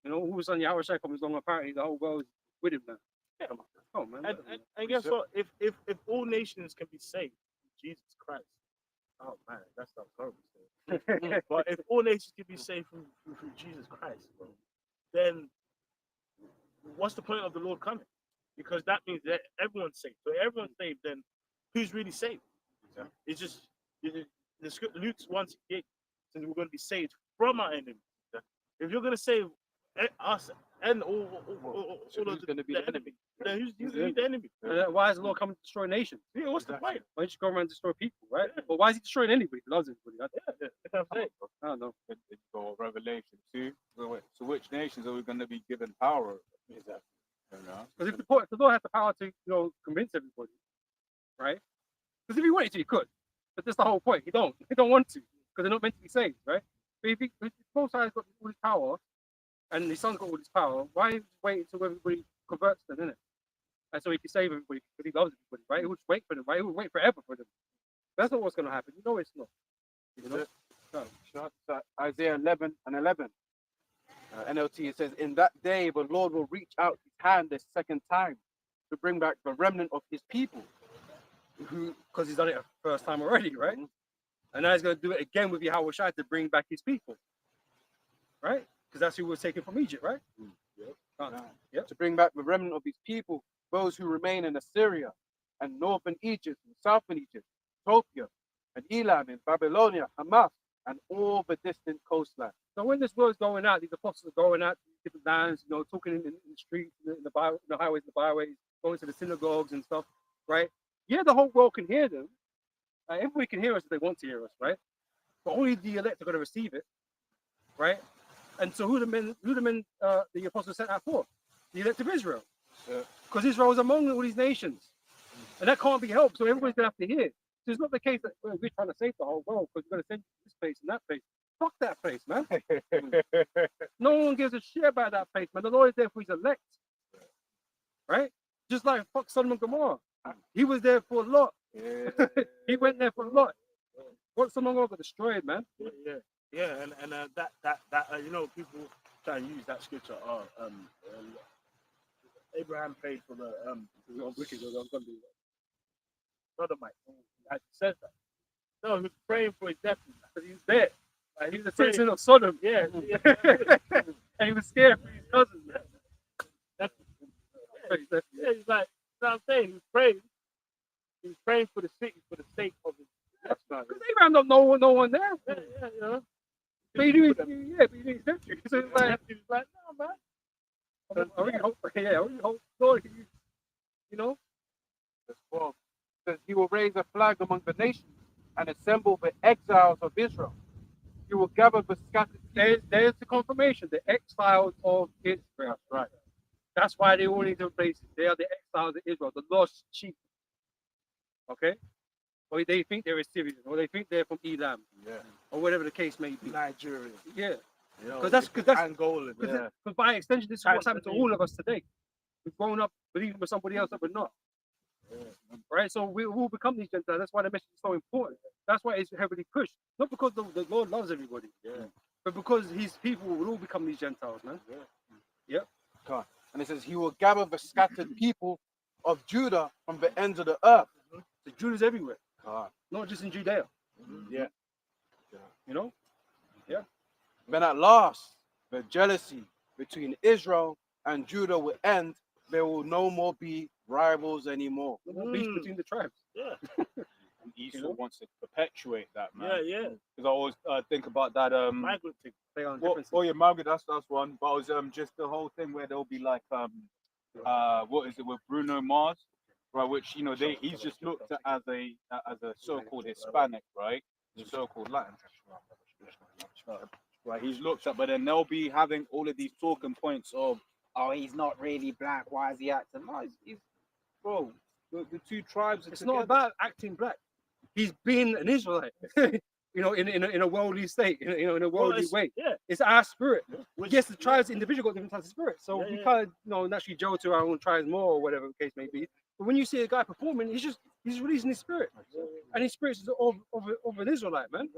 You know, all of a sudden Yahweh Shai comes along, apparently the whole world is with him now. Yeah. Oh man. And guess what? If all nations can be saved through Jesus Christ, oh man, that's not horrible. But if all nations can be saved through Jesus Christ, bro, then what's the point of the Lord coming? Because that means that everyone's saved. So if everyone's saved, then who's really saved? It's just the script Luke 1:68 says we're going to be saved from our enemies. If you're going to save us and all So who's of gonna be the the enemy, then who's the enemy? Why is the Lord coming to destroy nations? Yeah, what's the point? Why don't you go around and destroy people, right? Well, why is he destroying anybody? He loves everybody. I don't know. Then you go Revelation 2. So which nations are we going to be given power? Because if the Lord had the power to, convince everybody, right? Because if he wanted to, he could. But that's the whole point. He don't. He don't want to because they're not meant to be saved, right? But if both sides got all this power and his son's got all this power, why he wait until everybody converts them, innit? And so he can save everybody because he loves everybody, right? He would wait for them, right? He would wait forever for them. That's not what's going to happen. You know it's not. You know? So Isaiah 11:11. NLT, it says, in that day the Lord will reach out his hand the second time to bring back the remnant of his people. Because he's done it a first time already, right? And now he's going to do it again with Yahweh Shai to bring back his people, right? Because that's who was taken from Egypt, right? To bring back the remnant of his people, those who remain in Assyria and northern Egypt and southern Egypt, Ethiopia and Elam in Babylonia, Hamath, and all the distant coastline. So when this word's going out, these apostles are going out to different lands, talking in the streets, in the highways, the byways, going to the synagogues and stuff, right? Yeah, the whole world can hear them. Everybody can hear us if they want to hear us, right? But only the elect are going to receive it, right? And so who the apostles sent out for? The elect of Israel. Because Israel is among all these nations. And that can't be helped. So everybody's going to have to hear. So it's not the case that we're trying to save the whole world because we're going to send you to this place and that place. Fuck that place, man. No one gives a shit about that place, man. The Lord is there for his elect. Right? Just like fuck Sodom and Gomorrah. He was there for Lot. He went there for Lot. What Sodom and Gomorrah got destroyed, man. Yeah, and that people try and use that scripture. Abraham prayed for the wicked. Sodomite. I said that. No, he was praying for his death because he's dead. Like, he was a citizen of Sodom. Yeah. And he was scared for his cousins. Yeah, he's like, you know what I'm saying? He was praying. He was praying for the city for the sake of his. Because Abraham don't know no one there. Yeah. But he knew his century. So it's like, He was like, no, man. I really hope, Lord, Verse 12 says, he will raise a flag among the nations and assemble the exiles of Israel. He will gather the scattered people. there's the confirmation, the exiles of Israel. Right. That's why they all need to replace it. They are the exiles of Israel, the lost sheep. Okay? Or they think they're Assyrians, or they think they're from Elam, or whatever the case may be. Nigeria. Yeah. Because that's Angola. because by extension, this is what's happened to all of us today. We've grown up believing for somebody else that we're not. Right? So we will become these Gentiles. That's why the message is so important. That's why it's heavily pushed. Not because the Lord loves everybody, but because his people will all become these Gentiles, man. And it says, he will gather the scattered people of Judah from the ends of the earth. The Jews everywhere, not just in Judea. Yeah. You know? Then at last, the jealousy between Israel and Judah will end. There will no more be rivals anymore. Beef between the tribes. Yeah. And Esau wants to perpetuate that, man. Yeah. Because I always think about that. Migrant thing. They are Well, different. oh yeah, Margaret, that's one. But it was just the whole thing where there'll be like what is it with Bruno Mars, right? Which he's just looked at as a so-called Hispanic, right? So-called Latin, right? He's looked at, but then they'll be having all of these talking points of, oh, he's not really black. Why is he acting? No, he's bro. The two tribes are It's together. not about acting black. He's been an Israelite, in a worldly state, in a worldly way. Yeah. It's our spirit. Which, Yes, the tribes individual got different types of spirits, so Yeah, we yeah. can't, naturally gel to our own tribes more or whatever the case may be. But when you see a guy performing, he's releasing his spirit, and his spirit is of an Israelite, man.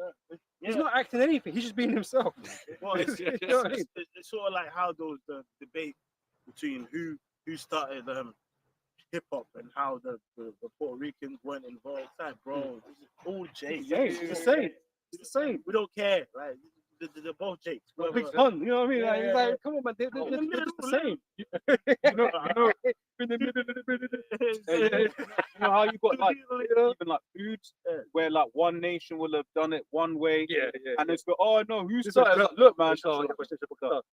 He's not acting anything. He's just being himself. Well, it's, You know what I mean? it's sort of like how the debate between who started hip hop and how the Puerto Ricans weren't involved. It's like, bro, it's all Jakes. It's the same. It's the same. We don't care. Like they're both Jakes. Big fun, you know what I mean? Like, it's like, come on, man, they're just the same. You know how you got like even like foods where like one nation will have done it one way, and it's oh no, who started? Like, look, man,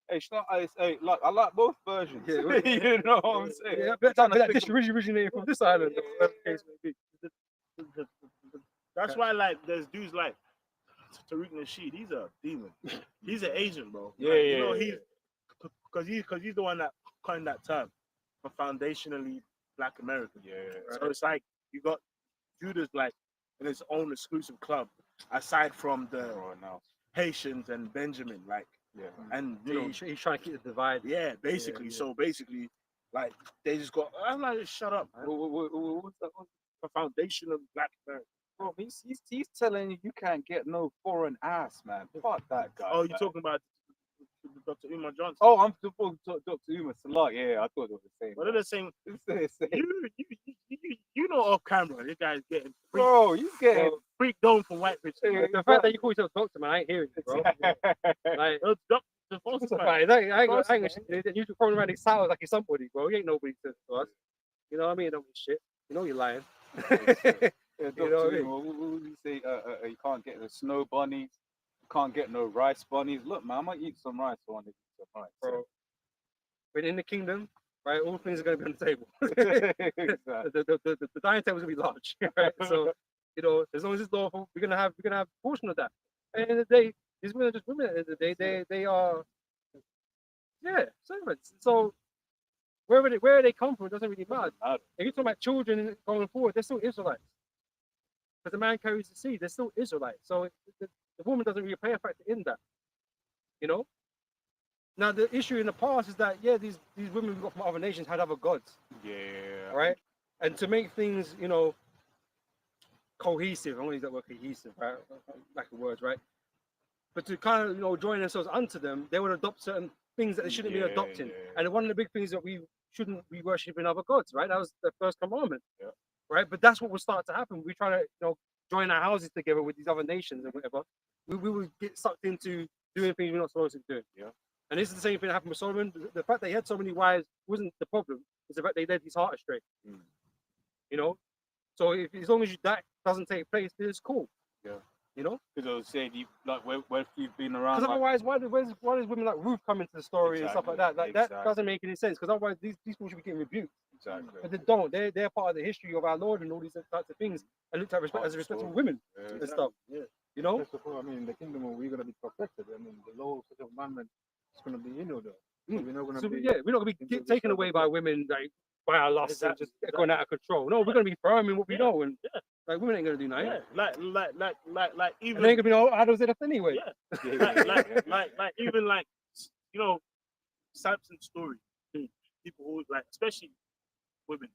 hey, like I like both versions. Yeah, you know what I'm saying? Yeah, but that dish originated from this island. Whatever the case may be. That's why, like, there's dudes like Tariq Nasheed. He's a demon. He's an Asian, bro. Yeah, like, yeah, you know, yeah. because he's the one that coined that term a foundationally Black American. Yeah. So it's like you got Judah's like in its own exclusive club, aside from the Right now. Haitians and Benjamin, like, Yeah. and you Yeah, know, he's trying to keep the divide. yeah, basically. yeah. So basically, like they just got. I'm like, just shut up, man. What's that? A foundational Black American. Bro, he's telling you can't get no foreign ass, man. Fuck that guy. Oh, you're man. talking about Dr. Umar Johnson? Oh, I'm talking to Dr. Uma Salah. Yeah, I thought it was the same. What are they saying? It's the same. You know, off camera, this guy's getting Bro, you getting freaked on from white bitches. Yeah, The fact that you call yourself doctor, man, I ain't hearing it, bro. Like, Those doctors are falsified. right, I ain't you throwing around these towels like you're somebody, bro. You ain't nobody to us. You know what I mean? Don't be shit. You know you're lying. Yeah, You know what I Dr. mean? Uma, what would you say? You can't get the snow bunnies. You can't get no rice bunnies. Look, man, I might eat some rice. I want to eat some rice. Bro. But in the kingdom, right, all things are going to be on the table. Exactly. the dining table's going to be large, right? So, you know, as long as it's lawful, we're gonna have a portion of that. At the end of the day, these women are just women. At the end of the day, they are, yeah, servants. So where they come from, it doesn't really matter. If you're talking about children going forward, they're still Israelites. Because the man carries the seed, they're still Israelites. So the woman doesn't really play a factor in that. You know. Now the issue in the past is that these women we got from other nations had other gods, Yeah. right? And to make things, you know, cohesive, I'm gonna use that word cohesive, right? Lack of words, right? But to kind of, you know, join themselves unto them, they would adopt certain things that they shouldn't be adopting. And one of the big things that we shouldn't be worshiping other gods, right? That was the first commandment, right? But that's what will start to happen. We try to, you know, join our houses together with these other nations and whatever. We will get sucked into doing things we're not supposed to do. Yeah. And this is the same thing that happened with Solomon. The fact that he had so many wives wasn't the problem. It's the fact they led his heart astray. You know? So as long as that doesn't take place, then it's cool. Yeah. You know? Because I was saying, like, where you've been around. Because Like, otherwise, why does women like Ruth come into the story and stuff like that? Like that doesn't make any sense. Because otherwise, these people should be getting rebuked. Exactly. But they don't. They're part of the history of our Lord and all these types of things, and looked at respect as respectable women and stuff. Yeah. You know? First of all, I mean, in the kingdom, we're going to be perfected. I mean, the law of such a commandment is going to be in order. So we're not going to So be. we're not gonna be taken away by women, like by our lusts and just going out of control. No, we're gonna be firm in what we know, and like women ain't gonna do nothing. Yeah, like even And they ain't gonna be no idols left anyway. like even like, you know, Samson's story. People who like, especially women,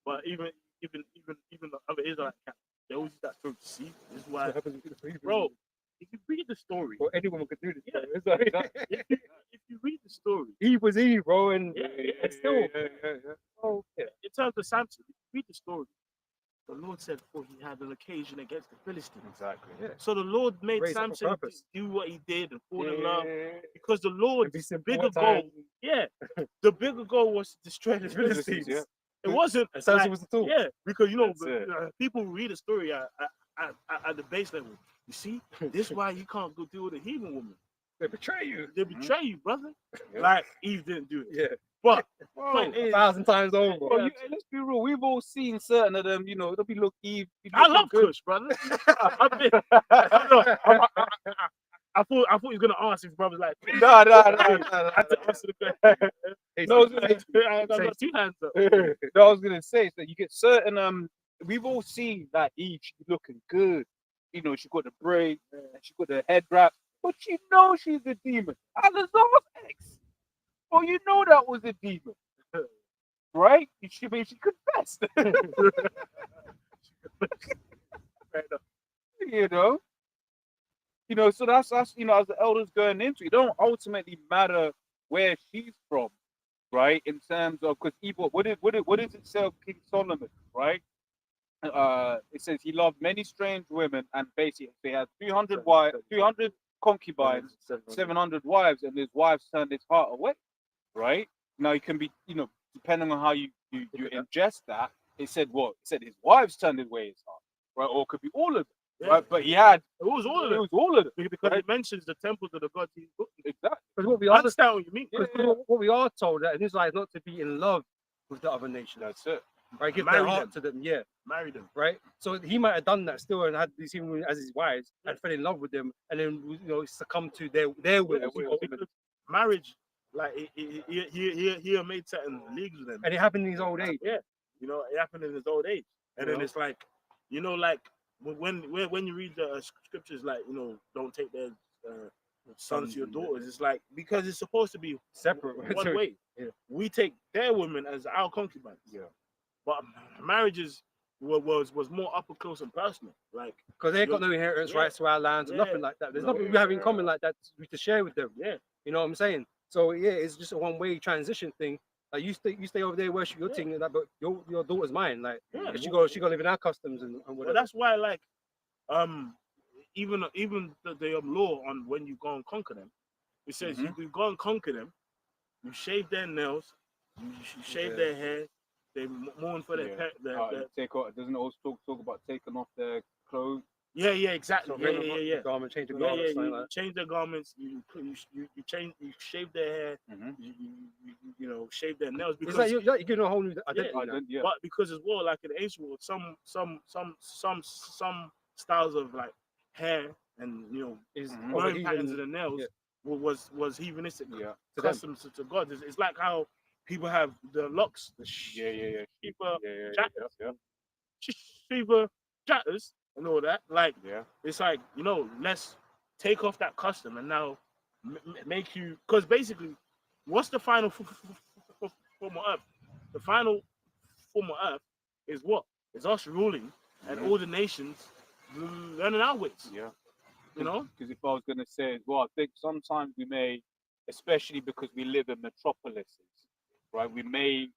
but even the other Israelite camp, they always use that story to see. This is why, bro. If you read the story, Or any woman could do this. Yeah. It's like, if you read the story, Eve was Eve, bro, and it's still. in terms of Samson, if you read the story, the Lord said, "For he had an occasion against the Philistines." Exactly. So the Lord made Raised up for Samson purpose. do what he did and fall in love because the Lord's be simple bigger at goal, times. the bigger goal was to destroy the Philistines. Yeah. It wasn't. And Samson like- was the tool. Yeah, because you know That's it. people read the story at the base level. You see, this is why you can't go deal with a heathen woman. They betray you. They betray you, brother. Yeah. Like Eve didn't do it. Yeah. But bro, point is, 1,000 times over. bro, let's be real. We've all seen certain of them. You know, they'll be looking. I love Kush, brother. I thought he was gonna ask his brother's like. No. I had to answer the question. No, I got two hands up. No, I was gonna say is that you get certain. We've all seen that Eve. She's looking good. You know, she got the braid, and she got the head wrap, but you know she's a demon. Alazar's ex. Oh, you know that was a demon, right? She confessed. You know, so that's you know, as the elders going into it, don't ultimately matter where she's from, right? In terms of because Evil, what does it say of King Solomon, right? It says he loved many strange women, and basically they had 300 wives, 300 concubines, 700 wives, and his wives turned his heart away, right? Now it can be, you know, depending on how you ingest that. It said what? It said his wives turned away his heart, right? Or it could be all of them, Yeah. right? But he had It was all of it it was all of them, because right? it mentions the temples of the gods. Exactly. Because what we I are understand what you mean. what we are told that in Israel is not to be in love with the other nations. That's it. Right? Give Marry their heart them. to them, yeah. Marry them. Right? So he might have done that still and had these women as his wives and fell in love with them and then, you know, succumbed to their will. Because marriage like he made certain leagues with them. And it happened in his old age. Yeah, you know, it happened in his old age, and You then know? it's like, you know, like when you read the scriptures, like, you know, don't take their sons to your daughters. It's like, because it's supposed to be Separate. one way. Yeah. We take their women as our concubines. Yeah. But marriages was more up close and personal. Like, Because they ain't got no inheritance Yeah. rights to our lands or Yeah. nothing like that. There's No. nothing we have in common like that to share with them. yeah, You know what I'm saying? So yeah, it's just a one-way transition thing. Like you stay over there, worship your Yeah. thing, and that, but your daughter's mine. Like yeah. she got live in our customs and Well, whatever. that's why, like, even the law on when you go and conquer them, it says you go and conquer them, you shave their nails, you shave Yeah. their hair, they mourn for their Yeah. pet. Take off. Doesn't it also talk about taking off their clothes? Yeah, exactly. So Yeah. Garment, change the Yeah, garment, you something like that. change their garments. You change. You shave their hair. Mhm. You know, shave their nails, It's because like you're getting a whole new identity. Yeah, now. Yeah. but because as well, like in the ancient world, some styles of like hair and, you know, Is Mhm. over wearing patterns of heathen the nails yeah. was heathenistic Yeah. to them. customs to God. It's like how people have the locks, the Yeah. Shiva Yeah. Shiva chatters and all that. Like, Yeah. it's like, you know, let's take off that custom and now make you, because basically, what's the final form of earth? The final form of earth is what? It's us ruling and all the nations learning our ways. Yeah. You know? Because if I was going to say as well, I think sometimes we may, especially because we live in metropolises, right? We may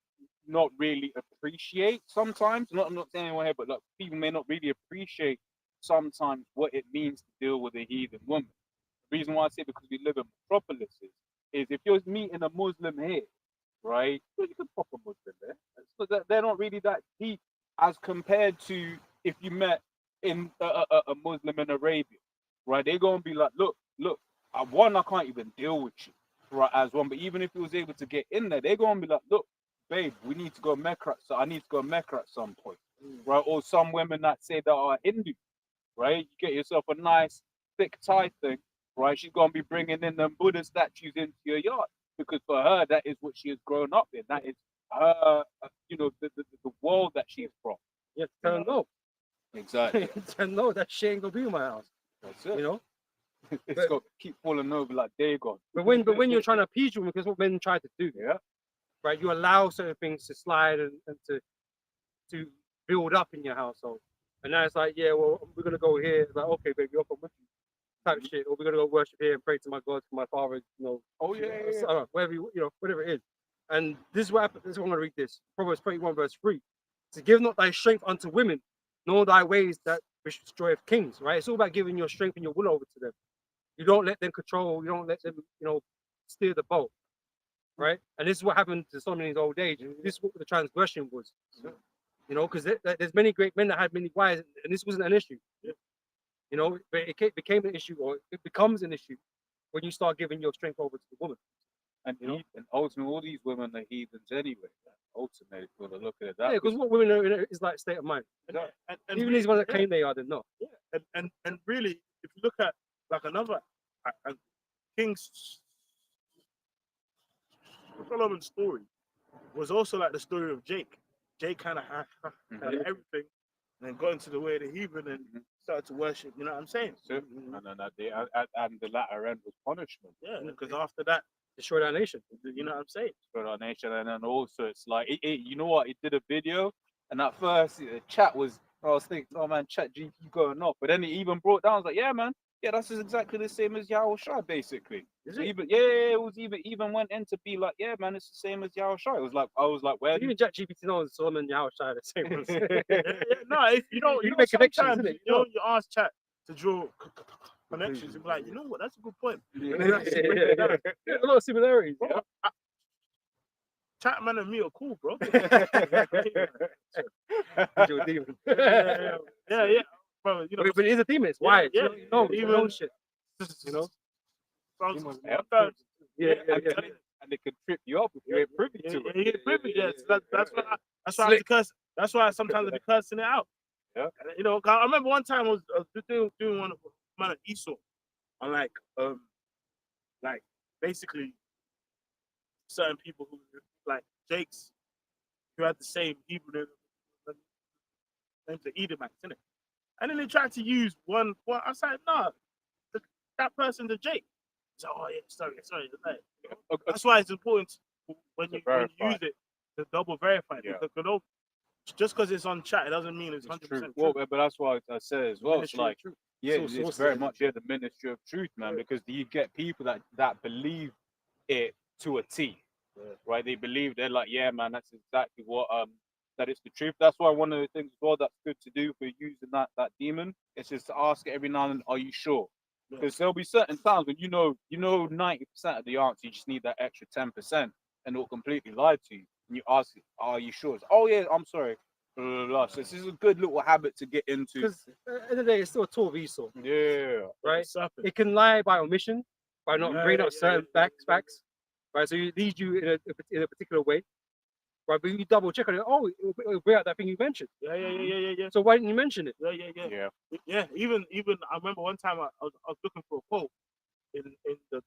not really appreciate sometimes. I'm not saying anyone here, but like people may not really appreciate sometimes what it means to deal with a heathen woman. The reason why I say because we live in metropolises is if you're meeting a Muslim here, right? Well, you could pop a Muslim there. So that they're not really that deep as compared to if you met in a Muslim in Arabia, right? They're gonna be like, look, one, I can't even deal with you, right? As one, but even if he was able to get in there, they're gonna be like, look, babe, we need to go Mecca. So I need to go Mecca at some point, right? Or some women that say that are Hindu, right? You get yourself a nice thick tie thing, right? She's gonna be bringing in them Buddha statues into your yard because for her that is what she has grown up in. That is her, the world that she's from. You have to tell them no. Exactly. Tell them no, that shit ain't gonna be in my house. That's it. You know. It's got keep falling over like they're gone. But when you're trying to appease women, because what men try to do, Yeah. right? You allow certain things to slide and to build up in your household. And now it's like, yeah, well, we're gonna go here. It's like, okay, baby, you're from with you type shit. Or we're gonna go worship here and pray to my God, to my father, you know. Oh yeah. Whatever whatever it is. And this is what happened. This is what I'm gonna read this. Proverbs 21, verse 3. To give not thy strength unto women, nor thy ways that which destroyeth kings, right? It's all about giving your strength and your will over to them. You don't let them control, you don't let them, steer the boat. Right? And this is what happened to Solomon in his old age. And this is what the transgression was. Because there's many great men that had many wives, and this wasn't an issue. But it became an issue, or it becomes an issue when you start giving your strength over to the woman. And ultimately, all these women are heathens anyway. Ultimately, if you want to look at it that Yeah, because what women are in is like state of mind. And Even these ones that claim they are, they're not. Yeah, and really, if you look at like another King Solomon's story was also like the story of Jake. Jake kind of had everything, and then got into the way of the heathen and started to worship. You know what I'm saying? So, and the latter end was punishment Yeah, because after that, Destroy that nation. you know what I'm saying? for our nation. And then also, it's like, you know what? It did a video, and at first, the chat was, I was thinking, oh man, chat GP going off. But then it even brought down, I was like, yeah, man. Yeah, that's exactly the same as Yahweh Shai, basically. Is So it? it was even went in to be like, yeah, man, it's the same as Yahweh Shai. It was like, I was like, where? Even Jack GPT knows Solomon and Yahweh Shai are the same ones. No, if you know, You make connections, sometimes, innit? you ask chat to draw connections. You're like, you know what? That's a good point. Yeah, a lot of similarities. Bro, Chat man and me are cool, bro. You're a demon. yeah. Bro, But it is a demon. It's why. yeah, Even shit. sometimes- Yeah. And it could trip you up if you ain't privy to it. You get privy, yes. That's why I have to curse. That's why sometimes I be cursing it out. Yeah. 'Cause I remember one time I was doing one of man of Esau, and like basically certain people who like Jake's, who had the same Hebrew names of Edomites, innit? And then they tried to use one. Well, I said, no, that person's a Jake. He's like, oh yeah, sorry. Like, that's why it's important when you use it to double verify it. Yeah. Because don't, just because it's on chat, it doesn't mean it's 100% true. true. Well, but that's why I said as well. It's Ministry of like, truth. yeah, So it's sources very and- much the ministry of truth, man. Because you get people that believe it to a T, right? They believe, they're like, yeah, man, that's exactly what that is the truth. That's why one of the things as well that's good to do for using that demon is just to ask it every now and then, are you sure? Because there'll be certain times when you know 90% of the answer, you just need that extra 10%, and it'll completely lie to you. And you ask it, are you sure? It's, oh yeah, I'm sorry. Blah, blah, blah. So this is a good little habit to get into. Because at the end of the day, it's still a tool of Esau, Yeah. right? It's something. It can lie by omission, by not bringing up certain facts, right? So it leads you in a particular way, right? But you double check on it. Oh, it'll bring out that thing you mentioned. Yeah. So why didn't you mention it? Yeah. Even I remember one time I was looking for a quote in the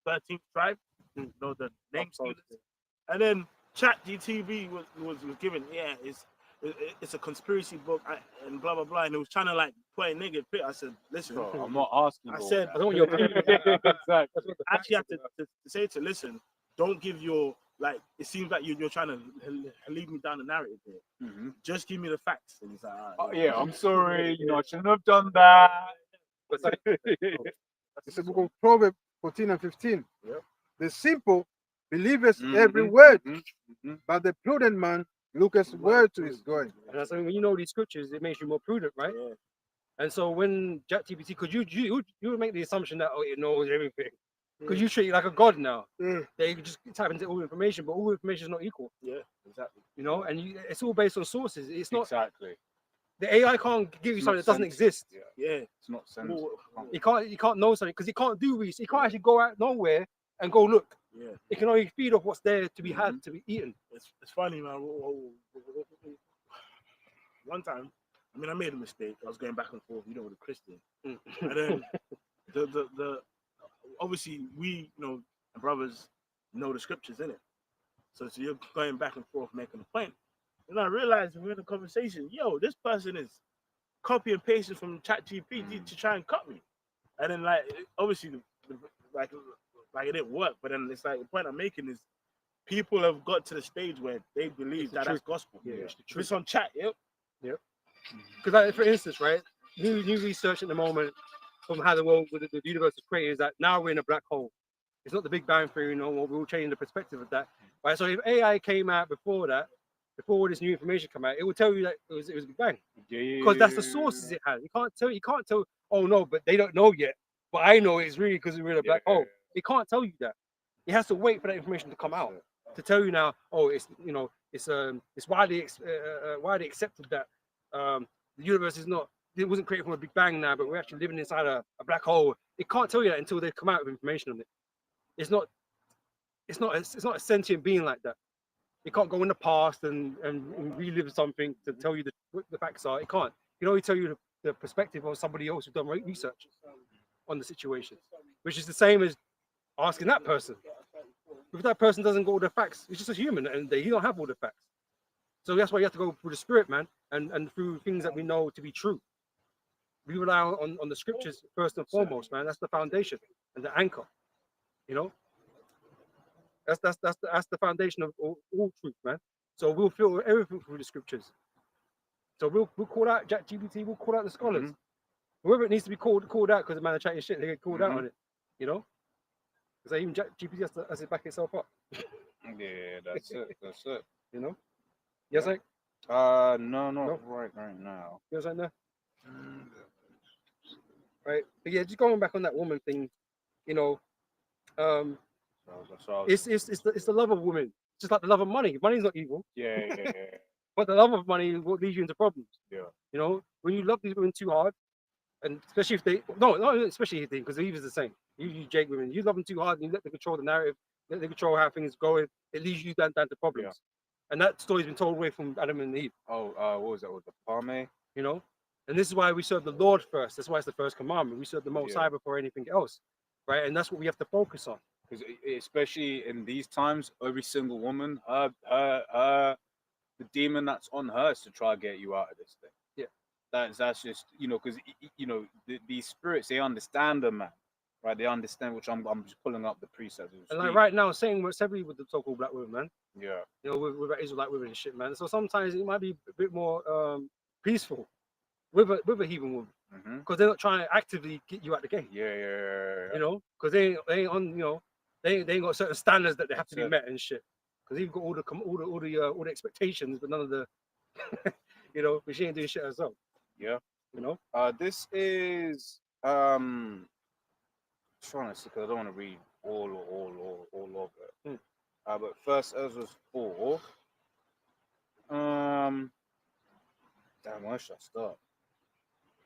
13th tribe, you know, the name scheme. And then ChatGTV was given, it's a conspiracy book and blah blah blah, and it was trying to like put a negative bit. I said, listen, Bro, I'm not asking. I bro. said, I don't want your opinion. exactly. That's what the I actually have facts to say to listen, don't give your like. It seems like you're trying to lead me down the narrative here. Mhm. Just give me the facts. And he's like, all right, Oh, yeah, I'm sorry. You know, I shouldn't have done that. But like, It's the book of Proverbs 14 and 15. Yep. The simple believeth Mhm, every word, mhm. but the prudent man looketh where to his going. and that's when you know these scriptures, it makes you more prudent, right? Yeah. And so when ChatGPT, because you would make the assumption that it knows everything, because you treat it like a god now. They just tap into all the information, but all the information is not equal, Yeah, exactly. you know. And it's all based on sources. It's not Exactly. the AI can't give you It's something not that doesn't sense. exist. Yeah, Yeah. it's not sense. Well, You can't know something because it can't do research. It can't actually go out nowhere and go look. yeah. It can only feed off what's there to be had, to be eaten. It's funny, man. One time, I mean, I made a mistake. I was going back and forth, you know, with a Christian, and then the obviously we, you know, brothers know the scriptures in it. So you're going back and forth making a point. And I realized we're in a conversation. Yo, this person is copy and pasting from ChatGPT to try and cut me. And then like obviously like it didn't work. But then it's like the point I'm making is people have got to the stage where they believe that that's gospel. Yeah, it's the If it's on chat, yep. Because, like, for instance, right, new research at the moment from how the world, the universe is created, is that now we're in a black hole. It's not the Big Bang Theory, you know. We're all changing the perspective of that, right? So if AI came out before that, before all this new information came out, it will tell you that it was Big Bang, because that's the sources it has. You can't tell. Oh no, but they don't know yet. But I know it's really because we're in a black hole. It can't tell you that. It has to wait for that information to come out to tell you now. Oh, it's it's widely accepted that the universe is not. It wasn't created from a Big Bang now, but we're actually living inside a black hole. It can't tell you that until they come out with information on it. It's not a sentient being like that. It can't go in the past and relive something to tell you what the facts are. It can't. It can only tell you the perspective of somebody else who's done research on the situation, which is the same as asking that person. If that person doesn't got all the facts, it's just a human, and he don't have all the facts. So that's why you have to go through the spirit, man, and through things that we know to be true. We rely on the scriptures first and foremost, man. That's the foundation and the anchor. You know, that's the foundation of all truth, man. So we'll filter everything through the scriptures. So we'll call out ChatGPT, we'll call out the scholars. Whoever it needs to be called out because the man are chatting shit, they get called out on it. You know, because even ChatGPT has to back itself up. Yeah, that's it. That's it. You know. Yes, like No, not No? right now. you know what I'm saying? Right. But yeah, just going back on that woman thing, you know, So it's the love of women, just like the love of money. Money's not evil, yeah. but the love of money will lead you into problems. Yeah. You know, when you love these women too hard, and especially if they especially if they, because Eve is the same. You Jake women, you love them too hard, and you let them control the narrative, let them control how things go. It leads you down to problems. Yeah. And that story's been told away from Adam and Eve. Oh, what was that? Was the Palme? You know, and this is why we serve the Lord first. That's why it's the first commandment. We serve the Most Yeah. High before anything else, right? And that's what we have to focus on. because especially in these times, every single woman, the demon that's on her is to try to get you out of this thing. Yeah. That's just, because these spirits, they understand them, man. Right, they understand, which I'm just pulling up the precepts. And like right now, saying what's heavily with the so-called black women, man. Yeah. With Israelite women and shit, man. So sometimes it might be a bit more peaceful with a heathen woman, because they're not trying to actively get you out the game. Yeah. Because they ain't on, they ain't got certain standards that they have to be met and shit. Because you've got all the expectations, but none of the, but she ain't doing shit herself. Yeah. This is trying to see, because I don't want to read all of it. But first Ezra 4. Damn, where should I start?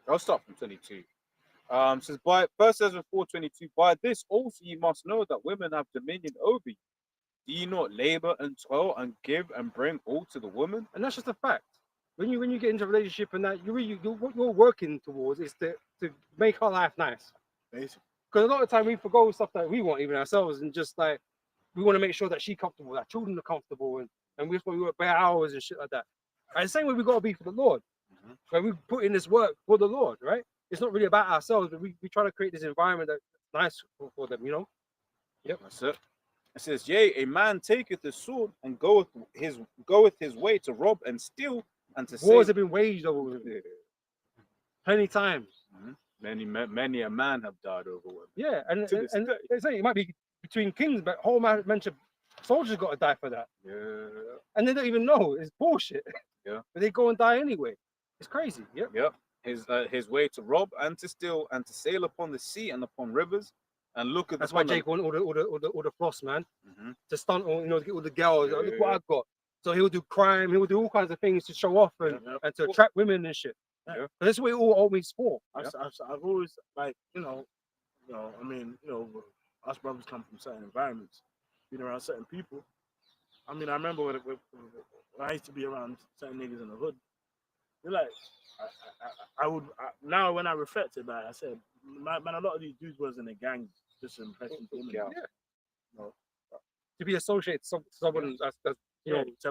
I'll start from 22. Says by first Ezra 4:22. By this also you must know that women have dominion over you. Do you not labor and toil and give and bring all to the woman? And that's just a fact. When you get into a relationship and that, what you're working towards is to make her life nice. Basically. Because a lot of the time we forgo stuff that we want even ourselves, and just like we want to make sure that she's comfortable, that children are comfortable, and we work bare hours and shit like that. And the same way we got to be for the Lord. Right? We put in this work for the Lord, right? It's not really about ourselves, but we try to create this environment that's nice for them, Yep. That's it. It says, yea, a man taketh the sword and goeth his way to rob and steal and to Wars save. have been waged over there plenty times. Many a man have died over women. Yeah, and To this day. they say it might be between kings, but whole mention soldiers got to die for that. Yeah. And they don't even know. It's bullshit. Yeah. But they go and die anyway. It's crazy. Yep. Yep. His way to rob and to steal and to sail upon the sea and upon rivers and look at. That's why Jake wanted all the floss, man. Mhm. To stunt, to get all the girls. Yeah, Look what I've got. So he'll do crime. He'll do all kinds of things to show off and to attract women and shit. Yeah. But that's what it all always for. I've always like I mean us brothers come from certain environments, been around certain people. I mean, I remember when I used to be around certain niggas in the hood. They're like, now when I reflected back, I said, man, a lot of these dudes was in a gang just impressing women. Yeah. To be associated with someone that's to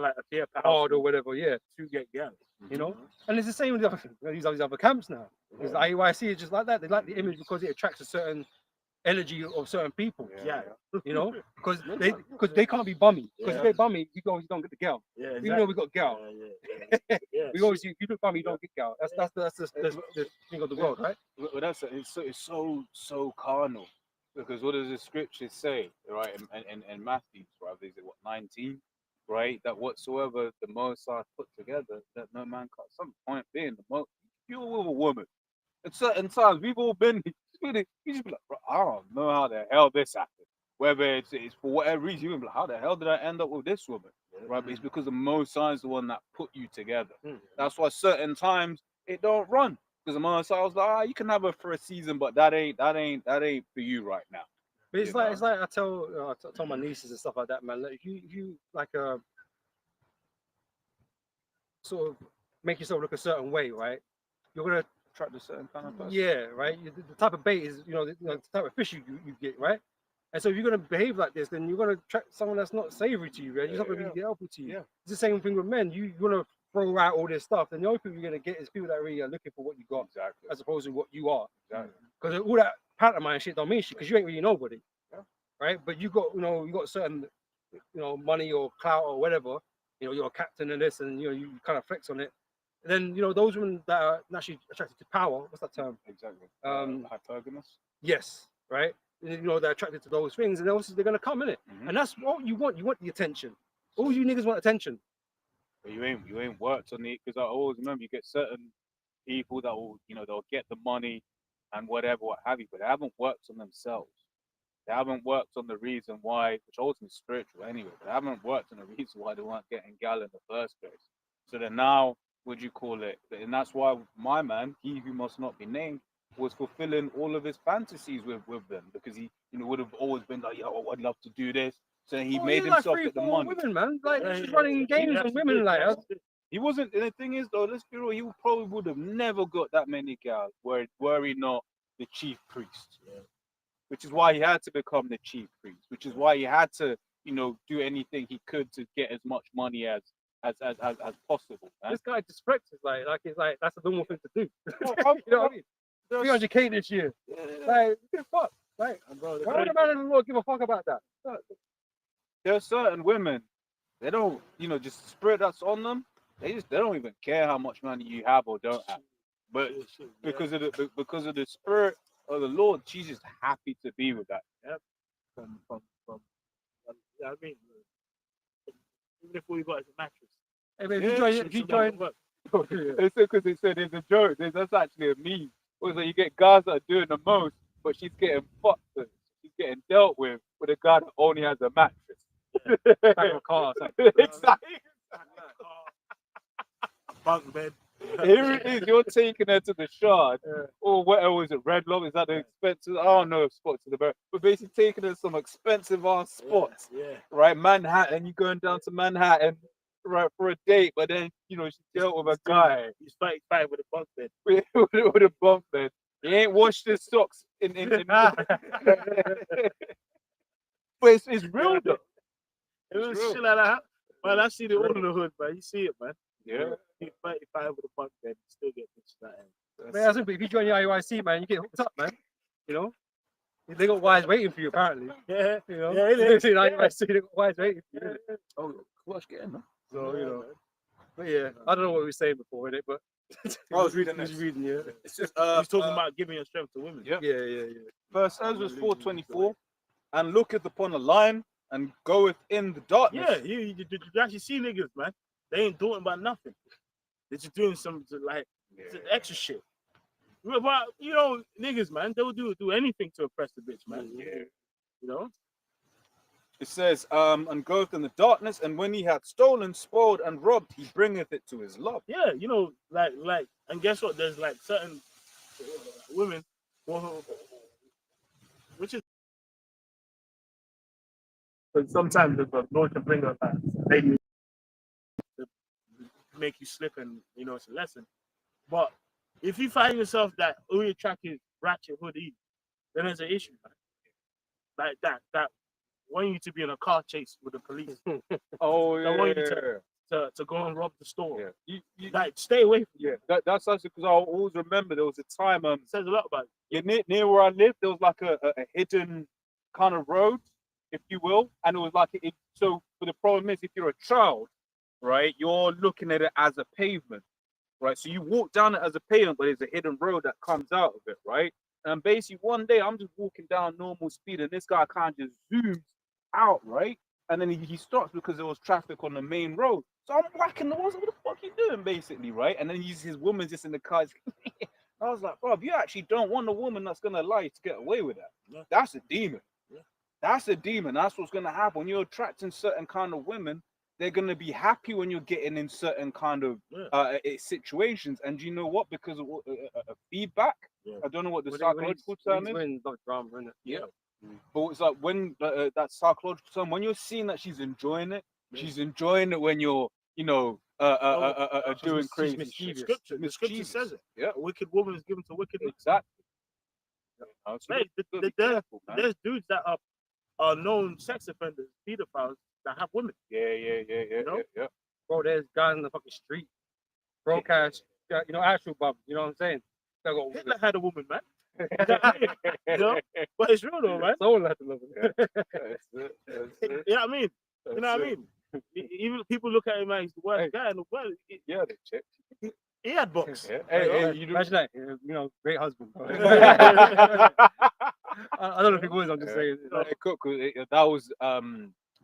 like appear hard or whatever, yeah. to get girls. And it's the same with these other camps now. Because the IUIC is just like that. They like the image because it attracts a certain energy of certain people. Yeah. Because they can't be bummy. Because if they're bummy, you don't get the girl. Yeah, exactly. Even though we got girl. Yeah. We always, if you look bummy, you don't get girl. That's the thing of the world, right? Well, that's it's so carnal, because what does the scripture say, right? In Matthew, right? Is it 19, right? That whatsoever the Most High put together, that no man can. Some point being, you're with a woman. At certain times, we've all been. You just be like, bro, I don't know how the hell this happened. Whether it's for whatever reason, you're like, how the hell did I end up with this woman? Right? But it's because the Most High is the one that put you together. That's why certain times it don't run. Because the Most High was like, you can have her for a season, but that ain't for you right now. But it's like I tell my nieces and stuff like that, man. Like, if you like sort of make yourself look a certain way, right? You're gonna Attract a certain kind of person. Yeah, right. The type of bait is, the type of fish you get, right? And so if you're gonna behave like this, then you're gonna attract someone that's not savory to you, right? You're not gonna be helpful to you. Yeah. It's the same thing with men. You wanna throw out all this stuff, then the only people you're gonna get is people that really are looking for what you got, Exactly. as opposed to what you are. Exactly. Because all that pantomime shit don't mean shit, because you ain't really nobody, right? But you got certain money or clout or whatever. You're a captain in this, and you kind of flex on it. Then those women that are naturally attracted to power, what's that term? Exactly. Hypergamous. Yes, right. They're attracted to those things, and obviously they're gonna come in it, and that's what you want. You want the attention. All you niggas want attention. But you ain't worked on it, because I always remember you get certain people that will they'll get the money and whatever, what have you, but they haven't worked on themselves. They haven't worked on the reason why, which ultimately is spiritual anyway. But they haven't worked on the reason why they weren't getting gal in the first place. So then now, what do you call it? And that's why my man, he who must not be named, was fulfilling all of his fantasies with them, because he would have always been like, yo, I'd love to do this. So he made himself get the money. Women, man, like she's running games on women, like he wasn't. And the thing is, though, let's be real, he probably would have never got that many gals were he not the chief priest. which is why he had to become the chief priest, which is why he had to, you know, do anything he could to get as much money as possible. Man. This guy disrespects us like it's like that's a normal thing to do. How- You know what I mean? 300k this year. Like, what the fuck? Like, Bro, why would a man in the Lord give a fuck about that? There are certain women, they don't, you know, just the spirit that's on them. They don't even care how much money you have or don't have. But because of the spirit of the Lord, she's just happy to be with that. from yeah, I mean, even if all you got is a mattress. Hey, man, Yeah, if you join, It's because they said there's a joke. That's actually a meme. Also, you get guys that are doing the most, but she's getting fucked with. She's getting dealt with a guy that only has a mattress. back of a car or something. Exactly. Bunk bed. Here it is. You're taking her to the Shard, or what was it? Red Lobster? Is that the expensive? I don't know spots to the bear, but basically taking her to some expensive ass spots, Yeah. right? Manhattan. You going down to Manhattan, right, for a date, but then you know she dealt with a guy He's fighting with a bunk bed. with a bunk bed. He ain't washed his socks in but it's real though. It was real. shit like that. Man, I see it all in the hood, man. You see it, man. Yeah. He's fighting with a bunk bed. You still get bitches like that. Man, that's it, but if you join the IUIC, man, you get hooked up, man. You know, they got wives waiting for you apparently. Yeah. You know, Yeah, it is. the IUIC, they got wives waiting for you. Oh, what's getting man? So you know, but yeah, I don't know what we were saying before, innit? But I was reading He was this. reading, yeah. It's just He's talking about giving your strength to women. Yeah. Yeah. Verse Ezra 4:24, and looketh upon a lion and goeth in the darkness. Yeah, you actually see niggas, man. They ain't doing about nothing. They're just doing some like some extra shit. But you know, niggas, man, they'll do anything to oppress the bitch, man. Yeah. You know? It says, and goeth in the darkness, and when he had stolen, spoiled, and robbed, he bringeth it to his love. Yeah, you know, like, and guess what? There's like certain women, which is, but sometimes the Lord can bring her back, maybe to make you slip, and you know it's a lesson. But if you find yourself that all your track is ratchet hoodie, then there's an issue, man. Like that want you to be in a car chase with the police. Oh, I want you to go and rob the store. Yeah. You, Like, stay away from yeah. That's actually because I always remember there was a time, it. Says a lot about it. near where I lived, there was like a hidden kind of road, if you will, and it was like so. But the problem is, if you're a child, right, you're looking at it as a pavement, right? So you walk down it as a pavement, but there's a hidden road that comes out of it, right? And basically, one day I'm just walking down normal speed, and this guy kind of just zooms out, right? And then he stops because there was traffic on the main road. So I'm whacking the walls. What the fuck you doing, basically, right? And then his woman just in the car. I was like, bro, you actually don't want a woman that's gonna lie to get away with that. Yeah. That's a demon. Yeah. That's a demon. That's what's gonna happen when you're attracting certain kind of women. They're gonna be happy when you're getting in certain kind of situations. And you know what? Because of feedback. Yeah. I don't know what the psychological term is. When love drama, isn't it? Yeah. But it's like when that psychological term, when you're seeing that she's enjoying it, she's enjoying it when you're, you know, doing crazy mischievous. shit. The scripture says it. Yeah, A wicked woman is given to wicked men. exactly. Mate, there's dudes that are known sex offenders, pedophiles that have women. Yeah. know? Bro, there's guys in the fucking street, broadcast, you know, actual bums. You know what I'm saying? They got Hitler had a woman, man. You know? But it's real though, man. someone had to love it. You know what I mean? You know what I mean? Even people look at him like he's the worst guy in the world. Yeah, the chick. He had books. Yeah. You know? Hey, you Imagine that, you know, great husband. I don't know if he was. I'm just saying. That was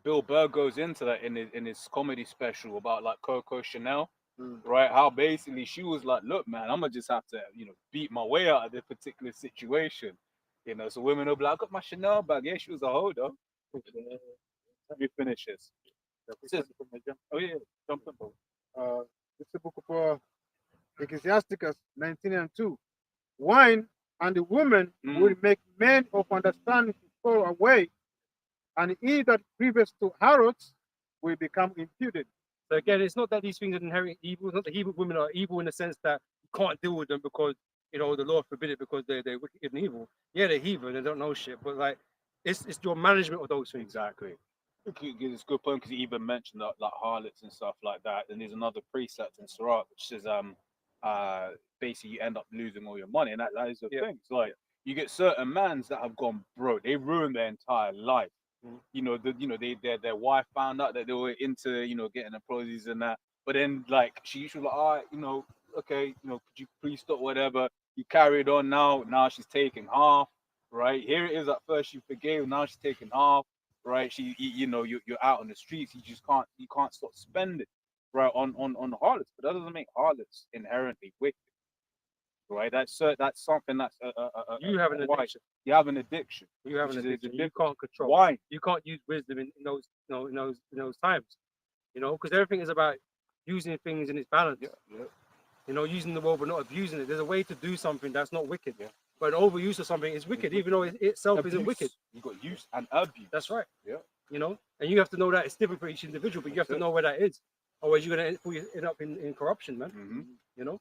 Bill Burr goes into that in his comedy special about like Coco Chanel, right? How basically she was like, look, man, I'm gonna just have to, you know, beat my way out of this particular situation. You know, so women will be like, I got my Chanel bag. Yeah, she was a hoe though. Let me finish this. Oh yeah, jump in, bro. This is the book of Ecclesiasticus 19:2. Wine and the woman will make men of understanding to fall away, and he that grieveth to harlots will become impudent. So again, it's not that these things are inherent evil. It's not that Hebrew women are evil in the sense that you can't deal with them because you know, the Lord forbid it because they're wicked and evil. Yeah, they're heathen, they don't know shit, but like it's your management of those things. Exactly. It's a good point because he even mentioned that like harlots and stuff like that. And there's another precept in Sirach which says basically you end up losing all your money, and that is the Yeah. thing. It's like you get certain mans that have gone broke, they ruined their entire life. You know, their wife found out that they were into, you know, getting the proceeds and that, but then like she was like, all right, you know, okay, you know, could you please stop whatever. You carried on. Now she's taking half, right? Here it is, at first you forgave, now she's taking half, right? You know, you're out on the streets, you can't stop spending, right, on harlots. But that doesn't make harlots inherently wicked, right? That's something that's You have an why addiction. you have an addiction. You have an which is addiction. You different. can't control. Why? You can't use wisdom in those, you know, in those times. You know, because everything is about using things in its balance. Yeah. You know, using the word but not abusing it. There's a way to do something that's not wicked. Yeah. But overuse of something is wicked, even though it itself isn't wicked. You got use and abuse. That's right. Yeah. You know, and you have to know that it's different for each individual, but you have to know where that is. Otherwise, you're going to end up in corruption, man. Mhm. You know?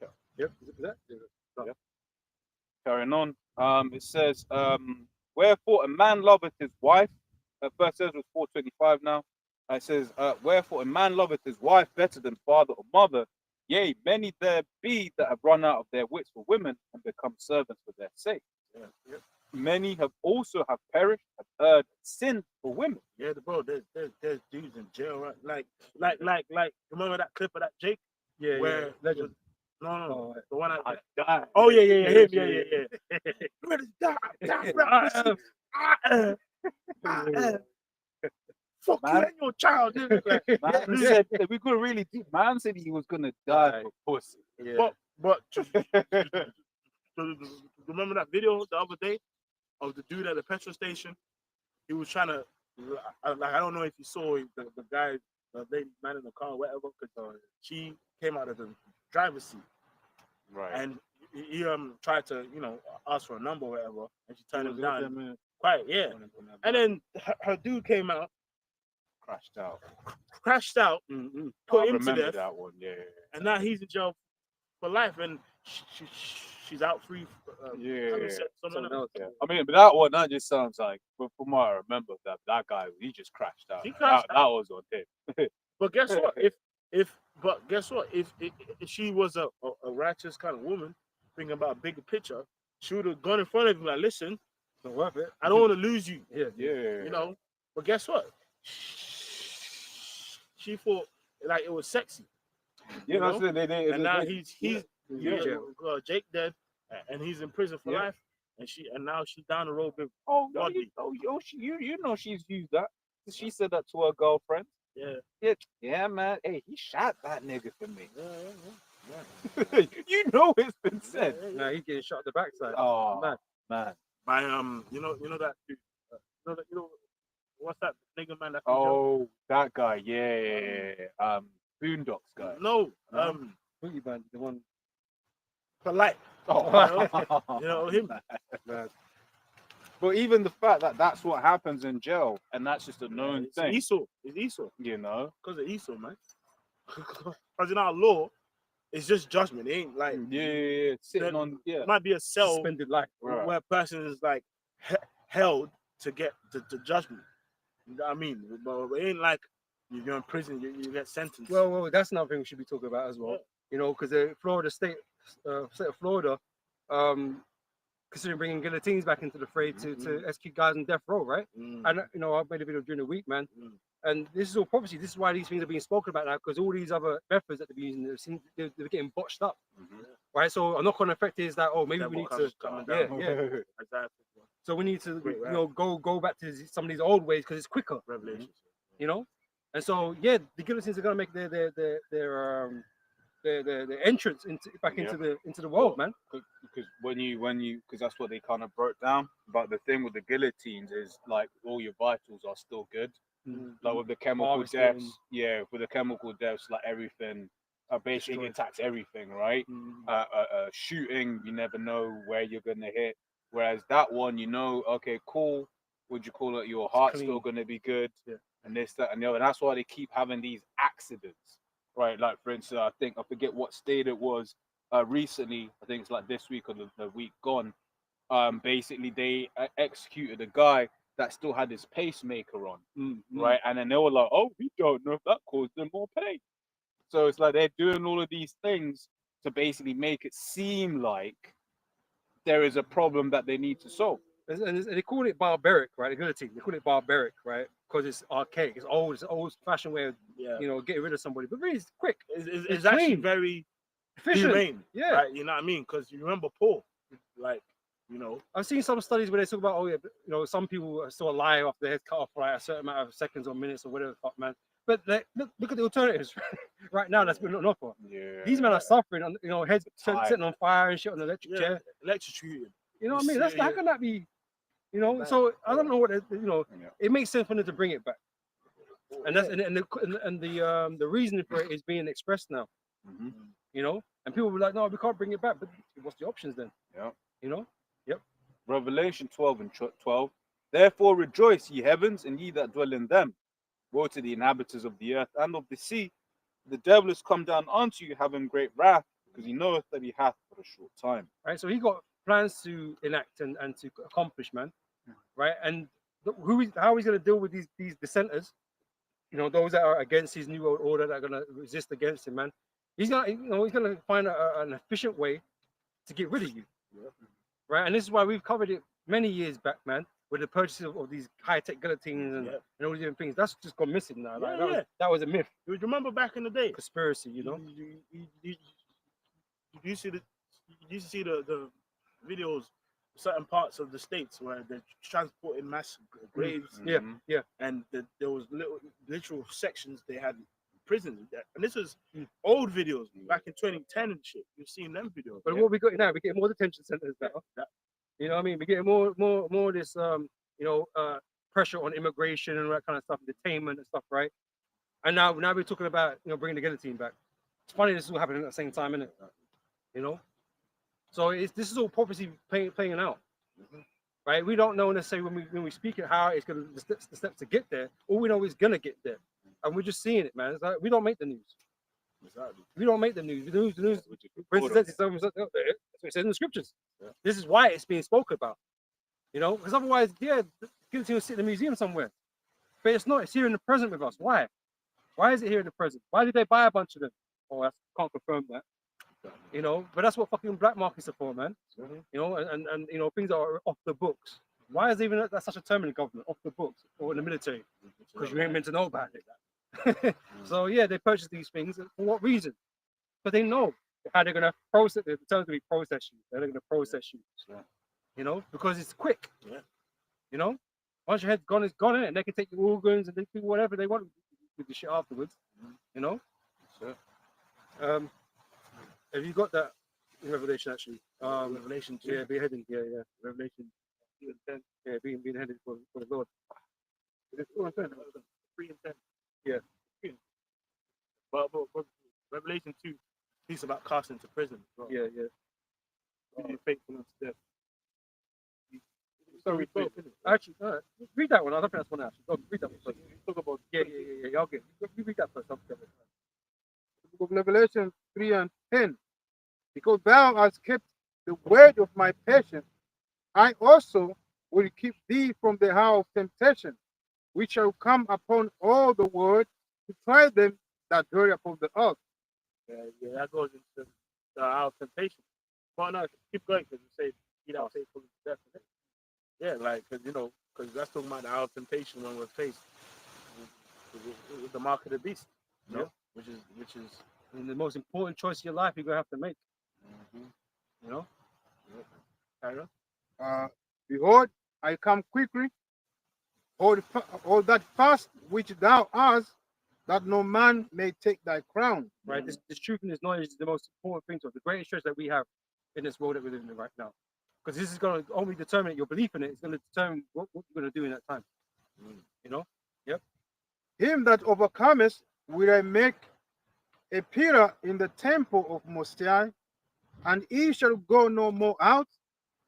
Yeah. Yep. Is that? Yeah. Carrying on. It says, wherefore a man loveth his wife. First says was 425 now. It says, wherefore a man loveth his wife better than father or mother. Yea, many there be that have run out of their wits for women and become servants for their sake. Yeah. Many have also have perished, have erred, sinned for women. Yeah, bro. There's dudes in jail, right? Like. Remember that clip of that Jake? Yeah. Where Legend. No, Oh, the one I died. Oh yeah, him, yeah. Ready to die. Fuck you Man. and your child. Nigga. Like, Man said we could really do. Man said he was gonna die for pussy. Yeah. but remember that video the other day of the dude at the petrol station? He was trying to, like, I don't know if you saw the guy, the lady man in the car, or whatever, because she came out of the driver's seat. Right. And he tried to, you know, ask for a number or whatever, and she turned him Was down. that man? Quiet, yeah. And then her dude came out, Crashed out. crashed out, Mm-hmm. put I him to remember death, that one. Yeah. and now he's in jail for life, and she's out free. Yeah. having sex with someone else. Yeah. I mean, but that one, that just sounds like, from what I remember, that guy, he just crashed out. He crashed that was on him. But guess what? If she was a righteous kind of woman, thinking about a bigger picture, she would have gone in front of him like, listen, It's not worth it. I don't want to lose you. Yeah. Yeah. You know. But guess what? She thought like it was sexy. Yeah, that's know? it. They, And now they- he's Yeah. Jake dead, and he's in prison for Yeah. life. And now she's down the road with oh, Rodney. you know she's used that. She said that to her girlfriend. yeah. Yeah, man. Hey, he shot that nigga for me. Yeah. You know it's been said. Nah, he's getting shot at the backside. Oh, Man. man. By you know that dude, you know what's that nigga man that from jail? Oh, that guy. Yeah. Boondocks guy. No, Boogie Band, the one. polite. Oh, You know him. But even the fact that that's what happens in jail, and that's just a known It's thing, Esau. It's Esau you know. because of Esau, man. Because in our law, it's just judgment. It ain't like Yeah, sitting Then- on, yeah. it might be a cell Suspended life. Right. where a person is like held to get the judgment. You know what I mean? But it ain't like you're in prison, you get sentenced. Well, that's another thing we should be talking about as well. Yeah. You know, because the Florida state of Florida, considering bringing guillotines back into the fray to execute guys on death row, right? Mm. And you know, I made a video during the week, man. Mm. And this is all prophecy. This is why these things are being spoken about now, because all these other methods that they're using, they're getting botched up, right? So a knock-on effect is that, oh, maybe That we need what to, coming yeah, down. yeah. Exactly. So we need to, Great, you right. know, go back to some of these old ways because it's quicker, Revelations. you know. And so, yeah, the guillotines are gonna make their entrance into the world, man. Because because that's what they kind of broke down. But the thing with the guillotines is like all your vitals are still good. Like with the chemical Harvesting. deaths, yeah, with the chemical deaths, like everything, basically Destroyed. attacks everything, right? Shooting, you never know where you're gonna hit. Whereas that one, you know, okay, cool. Would you call it? Your heart's still clean. gonna be good, Yeah. and this, that, and the other. And that's why they keep having these accidents, right? Like for instance, I forget what state it was. recently, I think it's like this week or the week gone. Basically they executed a guy that still had his pacemaker on, right? And then they were like, "Oh, we don't know if that caused them more pain." So it's like they're doing all of these things to basically make it seem like there is a problem that they need to solve. And they call it barbaric, right? The guillotine. They call it barbaric, right? Because it's archaic. It's old. It's an old-fashioned way of, Yeah. getting rid of somebody. But really, it's quick, It's actually clean. very efficient. humane. Yeah. Right? You know what I mean? Because you remember Paul, like, I've seen some studies where they talk about, oh yeah, some people are still alive after their head cut off for like a certain amount of seconds or minutes or whatever the fuck, man. But like, look at the alternatives right now that's been on offer. Yeah. These men are suffering, heads Tired. sitting on fire and shit on the electric yeah, chair. electrocuted. You know what I You mean? That's see how it. can that be? That- So I don't know what Yeah. it makes sense for them to bring it back, and that's and the reasoning for it is being expressed now. Mhm. And people were like, no, we can't bring it back. But what's the options then? Yeah. Revelation 12 and 12. Therefore rejoice, ye heavens, and ye that dwell in them. Woe to the inhabitants of the earth and of the sea. The devil is come down unto you, having great wrath, because he knoweth that he hath but a short time. Right. So he got plans to enact and to accomplish, man. Right. And how he's going to deal with these dissenters, those that are against his new world order, that are going to resist against him, man. He's gonna find an efficient way to get rid of you. Right. And this is why we've covered it many years back, man, with the purchase of these high-tech guillotines and all these different things. That's just gone missing now. Like, that was a myth, You remember back in the day? conspiracy, You see the videos, certain parts of the states where they're transporting mass graves, Yeah, Mhm. yeah. and there was literal sections they had prisons, and this was old videos back in 2010 and shit. You've seen them videos. But what we got now, we're getting more detention centers now. You know what I mean? We're getting more this pressure on immigration and all that kind of stuff, detainment and stuff, right? And now we're talking about bringing the guillotine back. It's funny this is all happening at the same time, isn't it? So this is all prophecy playing out, right? We don't know necessarily when we speak it how it's gonna the steps to get there. All we know is gonna get there, and we're just seeing it, man. It's like we don't make the news. Exactly. We don't make the news. The news. For instance, that's what it says in the scriptures. This is why it's being spoken about. Because otherwise, the guillotine will sit in a museum somewhere. But it's not. It's here in the present with us. Why? Why is it here in the present? Why did they buy a bunch of them? Oh, I can't confirm that. But that's what fucking black markets are for, man. And things that are off the books. Why is even that such a term in the government, off the books or in the military? Because you ain't meant to know about it. So yeah, they purchase these things for what reason? But they know how they're gonna process. They're determined to be process you. They're gonna process you. Because it's quick. Yeah. Once your head's gone, it's gone, and they can take your organs and they do whatever they want with the shit afterwards. Have you got that in Revelation actually? Revelation 2. Yeah, beheading. Yeah. Revelation 2 and 10. Yeah, being headed for the Lord. It's 2 and 10. 3 and 10. Yeah. But Revelation 2 speaks about cast into prison. Bro. Yeah. Being faithful unto death. So read both. Actually, read that one. I don't think that's one actually. Go, read that one first. Talk about Yeah. I'll get. You read that first. I'll get it. The book of Revelation 3 and 10. Because thou hast kept the word of my patience, I also will keep thee from the hour of temptation, which shall come upon all the world to try them that dwell upon the earth. Yeah, that goes into our temptation. But no, keep going because you say, our faithful unto death. Yeah, because that's talking about our temptation when we're faced with the mark of the beast. Which is And the most important choice of your life you're gonna have to make. Tyra? Behold, I come quickly. Hold that fast which thou hast, that no man may take thy crown. Right. This truth and this knowledge is the most important thing. So the greatest choice that we have in this world that we're living in right now. Because this is going to only determine your belief in it. It's going to determine what you're going to do in that time. Yep. Him that overcometh will I make a pillar in the temple of Most High, and he shall go no more out,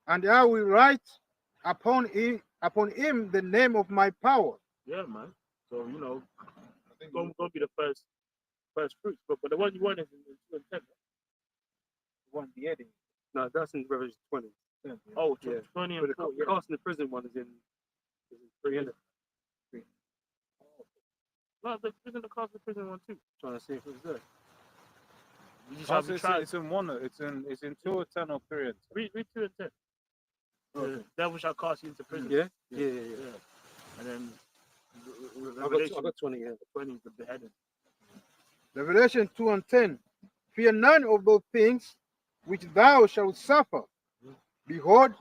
and I will write upon him the name of my power. Yeah, man. So, I think going to be the first fruits. But the one you want is in 2 and 10. one beheading. No, that's in Revelation 20. Oh, Yeah. 20 But and the 4, the casting the prison one is in 300. No, the prison, the cost of prison one too. Trying to see if it's there. You shall Also, be it's, tried. it's in one. It's in two eternal periods. Read 2 and 10. The devil shall cast you into prison. Yeah? Yeah. Yeah. And then I Revelation got 20 here. 20 is the beheading. Revelation 2 and 10. Fear none of those things which thou shalt suffer. Behold,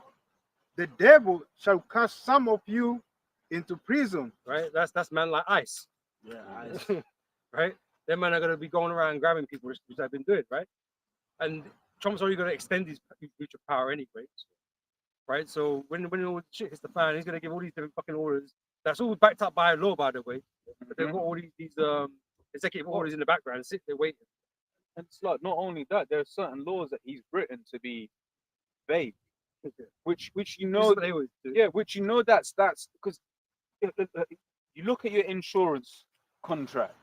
the devil shall cast some of you into prison. Right? That's man like ice. Yeah. Right? Them man are gonna be going around grabbing people, which they've been doing, right? And Trump's already gonna extend his reach of power anyway. Right? So when all the shit hits the fan, he's gonna give all these different fucking orders. That's all backed up by law, by the way. But they've got all these executive orders in the background and sit there waiting. And it's like not only that, there are certain laws that he's written to be vague, which you This is know, what they always do. yeah, which you know that's because you look at your insurance contract,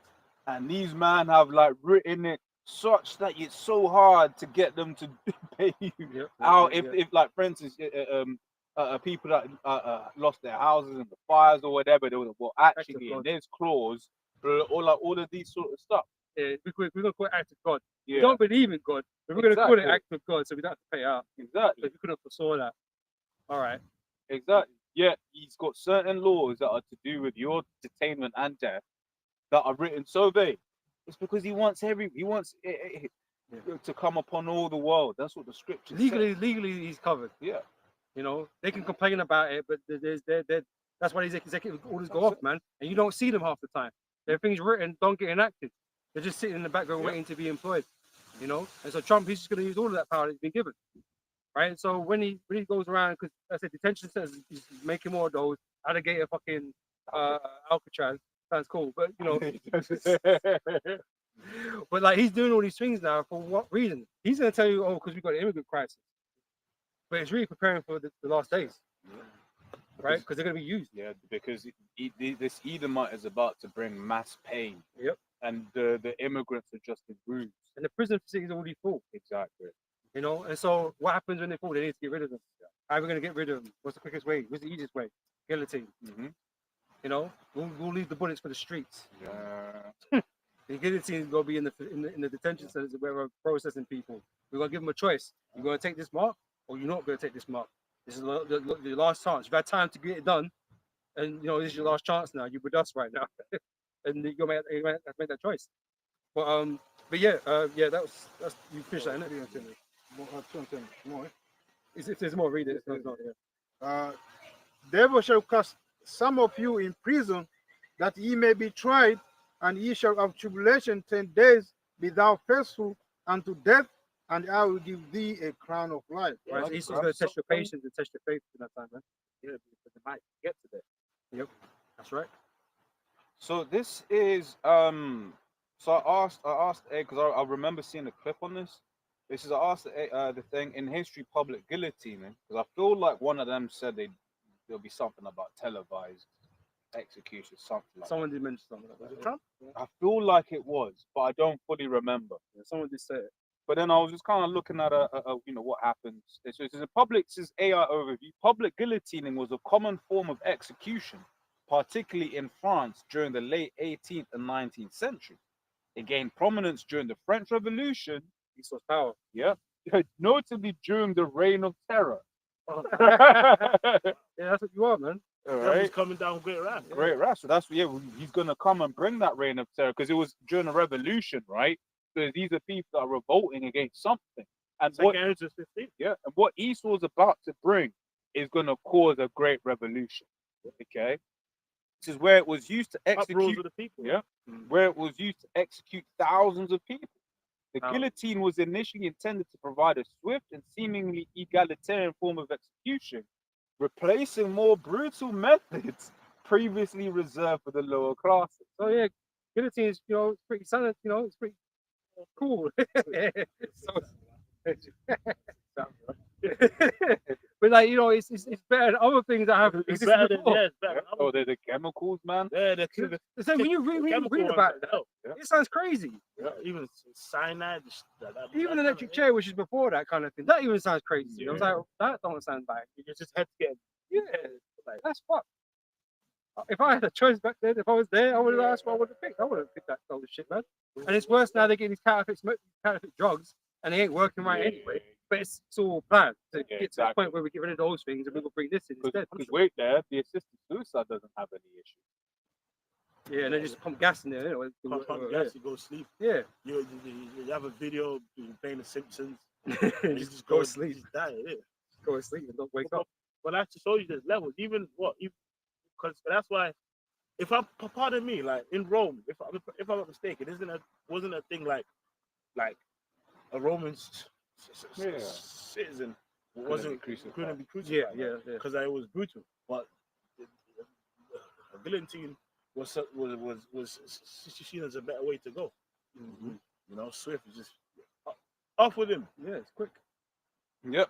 and these men have like written it such that it's so hard to get them to pay you Yep. out. Yep. If like for instance, people that lost their houses in the fires or whatever, they will actually in God. this clause, or like all of these sort of stuff. Yeah, we're gonna call it act of God. Yeah, We don't believe in God, but we're gonna call it Exactly. act of God, so we don't have to pay out. exactly. Because we couldn't foresaw that. All right. Exactly. Yeah, he's got certain laws that are to do with your detainment and death that are written so vague. It's because he wants it to come upon all the world. That's what the scriptures Legally, he's covered. Yeah. You know, they can complain about it, but that's why these executive orders go off, man. And you don't see them half the time. Everything's written, don't get enacted. They're just sitting in the background Yep. waiting to be employed. You know, and so Trump, he's just going to use all of that power that's been given, right? So when he goes around, because I said detention centers, he's making more of those. Alligator fucking Alcatraz, sounds cool, but you know, but like he's doing all these things now for what reason? He's going to tell you, oh, because we got an immigrant crisis, but it's really preparing for the last days, right? Because they're going to be used. Yeah, because this Edomite is about to bring mass pain. Yep. And the immigrants are just in bruise. And the prison facilities are already full, Exactly. you know. And so what happens when they fall? They need to get rid of them. How are we going to get rid of them? What's the quickest way? What's the easiest way? Guillotine. Mm-hmm. You know, we'll leave the bullets for the streets. Yeah. The guillotine is going to be in the detention centers where we're processing people. We're going to give them a choice. You're going to take this mark, or you're not going to take this mark. This is the last chance. You've had time to get it done, and you know this is your last chance now. You're with us right now, and you might have to make that choice. But yeah, that's you finished that, innit? More. If there's more, read it. It's not there. Devil shall cast some of you in prison, that ye may be tried, and ye shall have tribulation 10 days. Be thou faithful unto death, and I will give thee a crown of life. Right, so he's going to test your patience and test your faith in that time, man. Yeah, because they might get to that. Yep, that's right. So this is so I asked Ed because I remember seeing a clip on this. This is I asked the thing in history public guillotining because I feel like one of them said there'll be something about televised execution, something like Someone did mention something like that. Was it Trump? that. I feel like it was, but I don't fully remember. Yeah, someone did say it. But then I was just kind of looking at what happens. This is a public. This is AI overview. Public guillotining was a common form of execution, particularly in France during the late 18th and 19th century. It gained prominence during the French Revolution. He saw power. Yeah, notably during the Reign of Terror. Yeah, that's what you are, man. All Devil's right. coming down with great wrath. Great wrath. So that's he's gonna come and bring that Reign of Terror because it was during the Revolution, right? So these are people that are revolting against something, and what Second Ezra 15. and what Esau's about to bring is gonna cause a great revolution. Okay, this is where it was used to Uproars execute. of the people. Yeah, where it was used to execute thousands of people. The Wow. guillotine was initially intended to provide a swift and seemingly egalitarian form of execution, replacing more brutal methods previously reserved for the lower classes. So yeah, guillotine is, you know, it's pretty solid, you know, it's pretty cool. So, But like, you know, it's better than other things that have It's existed better than before. yeah, it's better. Oh, they're the chemicals, man. Yeah, So when you read chemical about ones that, help. it sounds crazy. Yeah, even cyanide. Even electric chair, which is before that kind of thing, that even sounds crazy. I was like, that don't sound bad. You just had to get. Yeah, like that's fucked. If I had a choice back then, if I was there, I would have asked what I would have picked. I would have picked that kind of shit, man. And it's worse now. They're getting these counterfeit drugs, and they ain't working right anyway. But it's all planned to Yeah, get to the point where we get rid of those things and we'll bring this in instead. Because wait there, the assisted suicide doesn't have any issue. Yeah, and they just pump gas in there. You know, Pump gas, you go sleep. yeah. You have a video playing The Simpsons. You You just go to sleep. Just die. Yeah. Go to sleep and don't wake up. But that just shows you there's levels. Even because that's why, if I pardon me, like in Rome, if I'm not mistaken, wasn't a thing like a Roman citizen couldn't be crucified. Yeah. Because it was brutal. But a guillotine was seen as a better way to go. You know, swift, just off with him. Yeah, it's quick. Yep.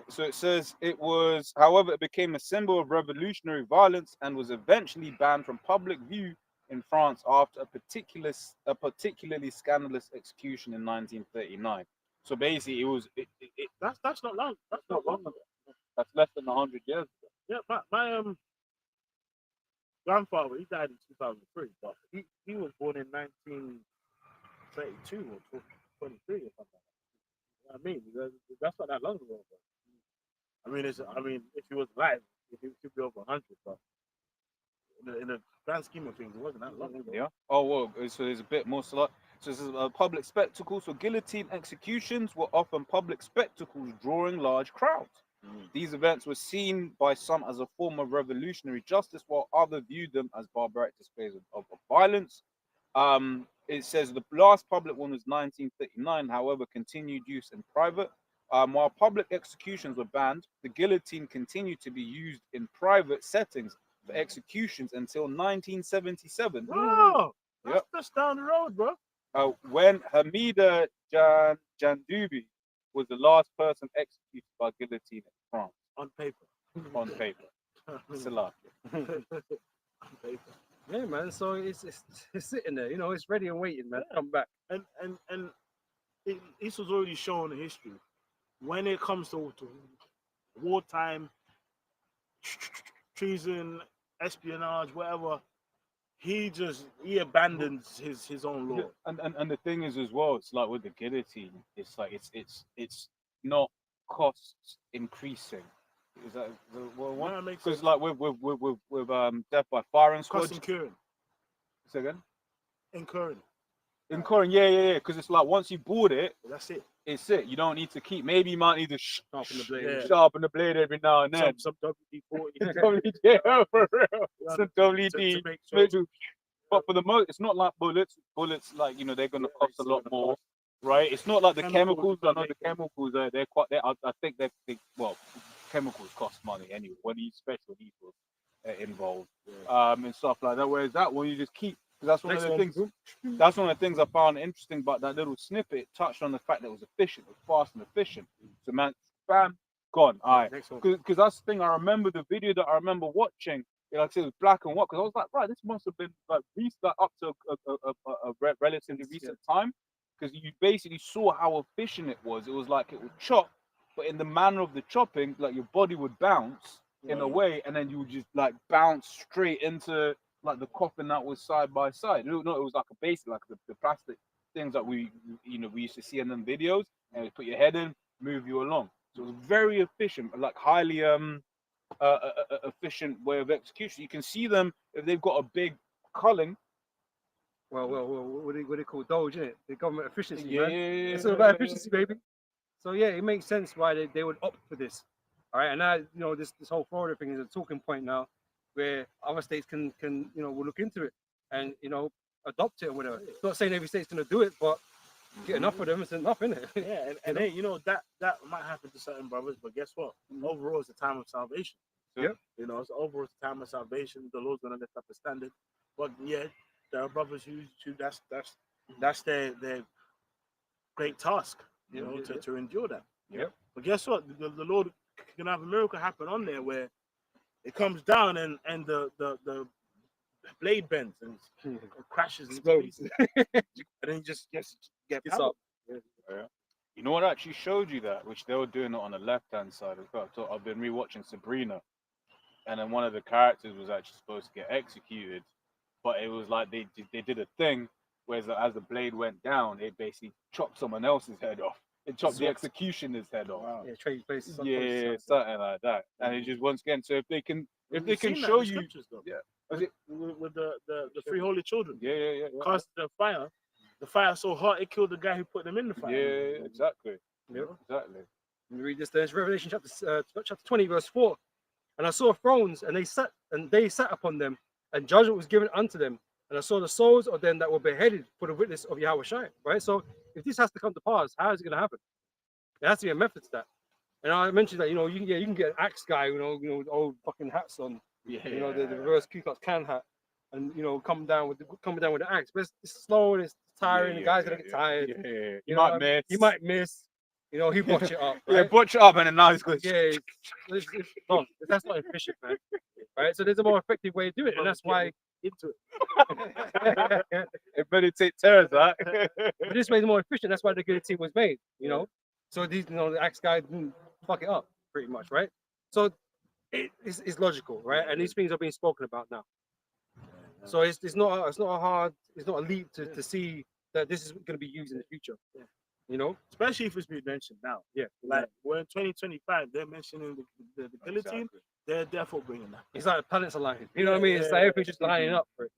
So it says it was, however, it became a symbol of revolutionary violence and was eventually banned from public view in France after a particularly scandalous execution in 1939. So basically, That's not long. That's not long ago. that's less than 100 years ago. Yeah, my grandfather, he died in 2003, but he was born in 1932 or 23 or something. I mean, that's not that long ago. But, I mean, if he was alive, he could be over 100. But in the grand scheme of things, it wasn't that long ago. Yeah. Oh well. So there's a bit more. So this is a public spectacle. So guillotine executions were often public spectacles drawing large crowds. These events were seen by some as a form of revolutionary justice, while others viewed them as barbaric displays of violence. It says the last public one was 1939, however, continued use in private. While public executions were banned, the guillotine continued to be used in private settings for executions until 1977. Oh, Yep. that's down the road, bro. When Hamida Jandoubi was the last person executed by guillotine in France On paper. on paper. Salah. On paper. Yeah, man. So it's sitting there, you know, it's ready and waiting, man. Come back. And this was already shown in history. When it comes to wartime, treason, espionage, whatever, he abandons his own law. And the thing is as well, it's like with the guillotine, it's like it's not costs increasing. Is that the one? That makes Because sense. like with death by firing squad. Cost incurring. Say again? Incurring. Incurring, yeah. Because it's like once you board it, That's it. it's it. You don't need to keep. Maybe you might need to Sharpen the blade. Yeah. sharpen the blade every now and then. Some WD-40. Yeah, for real. Some to WD. make sure. But for the most, it's not like bullets. Bullets, like they're gonna cost a lot more, right? It's not like the chemicals. I know the chemicals they're quite. I think they well, chemicals cost money anyway. When you special needles involved, and stuff like that. Whereas that one you just keep. That's one of the things. That's one of the things I found interesting about that little snippet. It touched on the fact that it was efficient, it was fast and efficient. So man, bam, gone. All right, because that's the thing. I remember the video that I remember watching. Like I said, it was black and white. Because I was like, right, this must have been like up to a relatively recent time. Because you basically saw how efficient it was. It was like it would chop, but in the manner of the chopping, like your body would bounce in a way, and then you would just like bounce straight into like the coffin that was side by side. No, it was like a basic, like the plastic things that we used to see in them videos, and you put your head in, move you along. So it was very efficient, like highly efficient way of execution. You can see them if they've got a big culling. Well, what do they call Doge, isn't it? The government efficiency, Yeah, man. It's all about efficiency, baby. So yeah, it makes sense why they would opt for this. All right, and now this whole Florida thing is a talking point now, where other states can will look into it and adopt it or whatever. Not saying every state's gonna do it, but get enough of them is enough, innit? Yeah, and hey, that might happen to certain brothers, but guess what? Overall, it's a time of salvation. Yep. It's overall it's a time of salvation. The Lord's gonna lift up a standard. But yeah, there are brothers who that's their great task, to endure that. Yep. But guess what? The Lord can have a miracle happen on there where it comes down and the blade bends and crashes into Explodes. pieces. And then you just get It's powered. up. You know what actually showed you that, which they were doing it on the left-hand side as well. So I've been rewatching Sabrina, and then one of the characters was actually supposed to get executed, but it was like they did a thing where as the blade went down, it basically chopped someone else's head off. It chopped the executioner's head off. Wow. Yeah, trading places. Yeah, something like that. And it just once again, so if they can We've show seen that in the you, scriptures, though. yeah, was it? With the three holy children. Yeah. Cast the fire. The fire so hot it killed the guy who put them in the fire. Yeah, exactly. Yeah. Exactly. Let me read this. There's Revelation chapter 20, verse 4. And I saw thrones, and they sat upon them, and judgment was given unto them. And I saw the souls of them that were beheaded for the witness of Yahweh Shai. Right. So if this has to come to pass, how is it going to happen? There has to be a method to that. And I mentioned that you can get an axe guy, with old fucking hats on, Yeah. the reverse Ku Klux Klan hat, and coming down with the axe. But it's slow and it's tiring. The guy's gonna get tired. Yeah. You might know, miss. He might miss. He botch it up. Yeah, Right? butch it up and then now he's going. Yeah, it's wrong. That's not efficient, man. Right? So there's a more effective way to do it, and that's why Into it. It better take terrors, that. but this way is more efficient. That's why the good team was made. So these, the axe guy didn't fuck it up pretty much, right? So it's logical, right? And these things are being spoken about now. So it's not a leap to see that this is going to be used in the future. Especially if it's been mentioned now. Yeah. Like we're in 2025, they're mentioning the guillotine. They're therefore bringing that. It's like the planets aligning. You know what I mean? It's like everything's just lining up for it.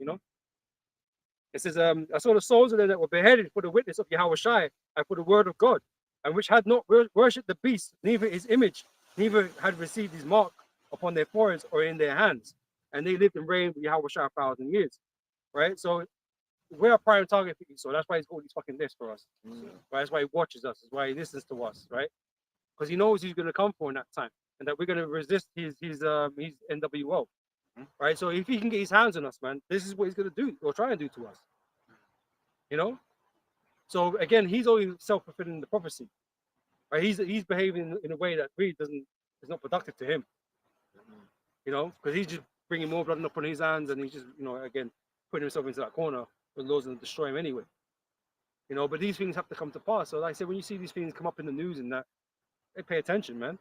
It says, I saw the souls of them that were beheaded for the witness of Yahweh Shai and for the word of God, and which had not worshipped the beast, neither his image, neither had received his mark upon their foreheads or in their hands. And they lived and reigned with Yahweh Shai 1,000 years. Right? So we're a prime target for Esau. That's why he's got all these fucking lists for us. Right? That's why he watches us. That's why he listens to us. Right? Because he knows he's going to come for in that time, and that we're going to resist his NWO. Right? So if he can get his hands on us, man, this is what he's going to do or try and do to us. So again, he's only self-fulfilling the prophecy. Right? He's behaving in a way that really is not productive to him. Because he's just bringing more blood upon his hands, and he's just again putting himself into that corner where the Lord's going to destroy him anyway. But these things have to come to pass. So like I said, when you see these things come up in the news and that, hey, pay attention, man.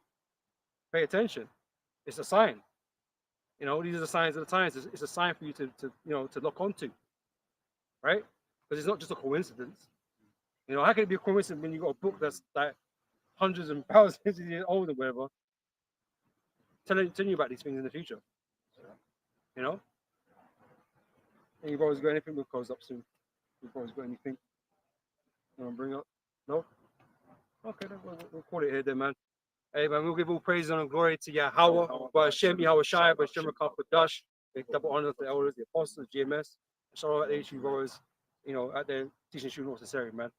Pay attention. It's a sign. These are the signs of the times. It's a sign for you to lock onto, right? Because it's not just a coincidence. How can it be a coincidence when you got a book that's like hundreds and thousands of years old or whatever, telling you about these things in the future? Any brothers got anything? We'll close up soon. Any brothers got anything you want to bring up? No? Okay, then we'll call it here then, man. Hey, man, we'll give all praise and glory to Yahweh, but Hashem, Yahweh Shai, but Hashem Dash. Double honor to the elders, the apostles, GMS. Shout out to HU brothers, out there teaching students what's necessary, man.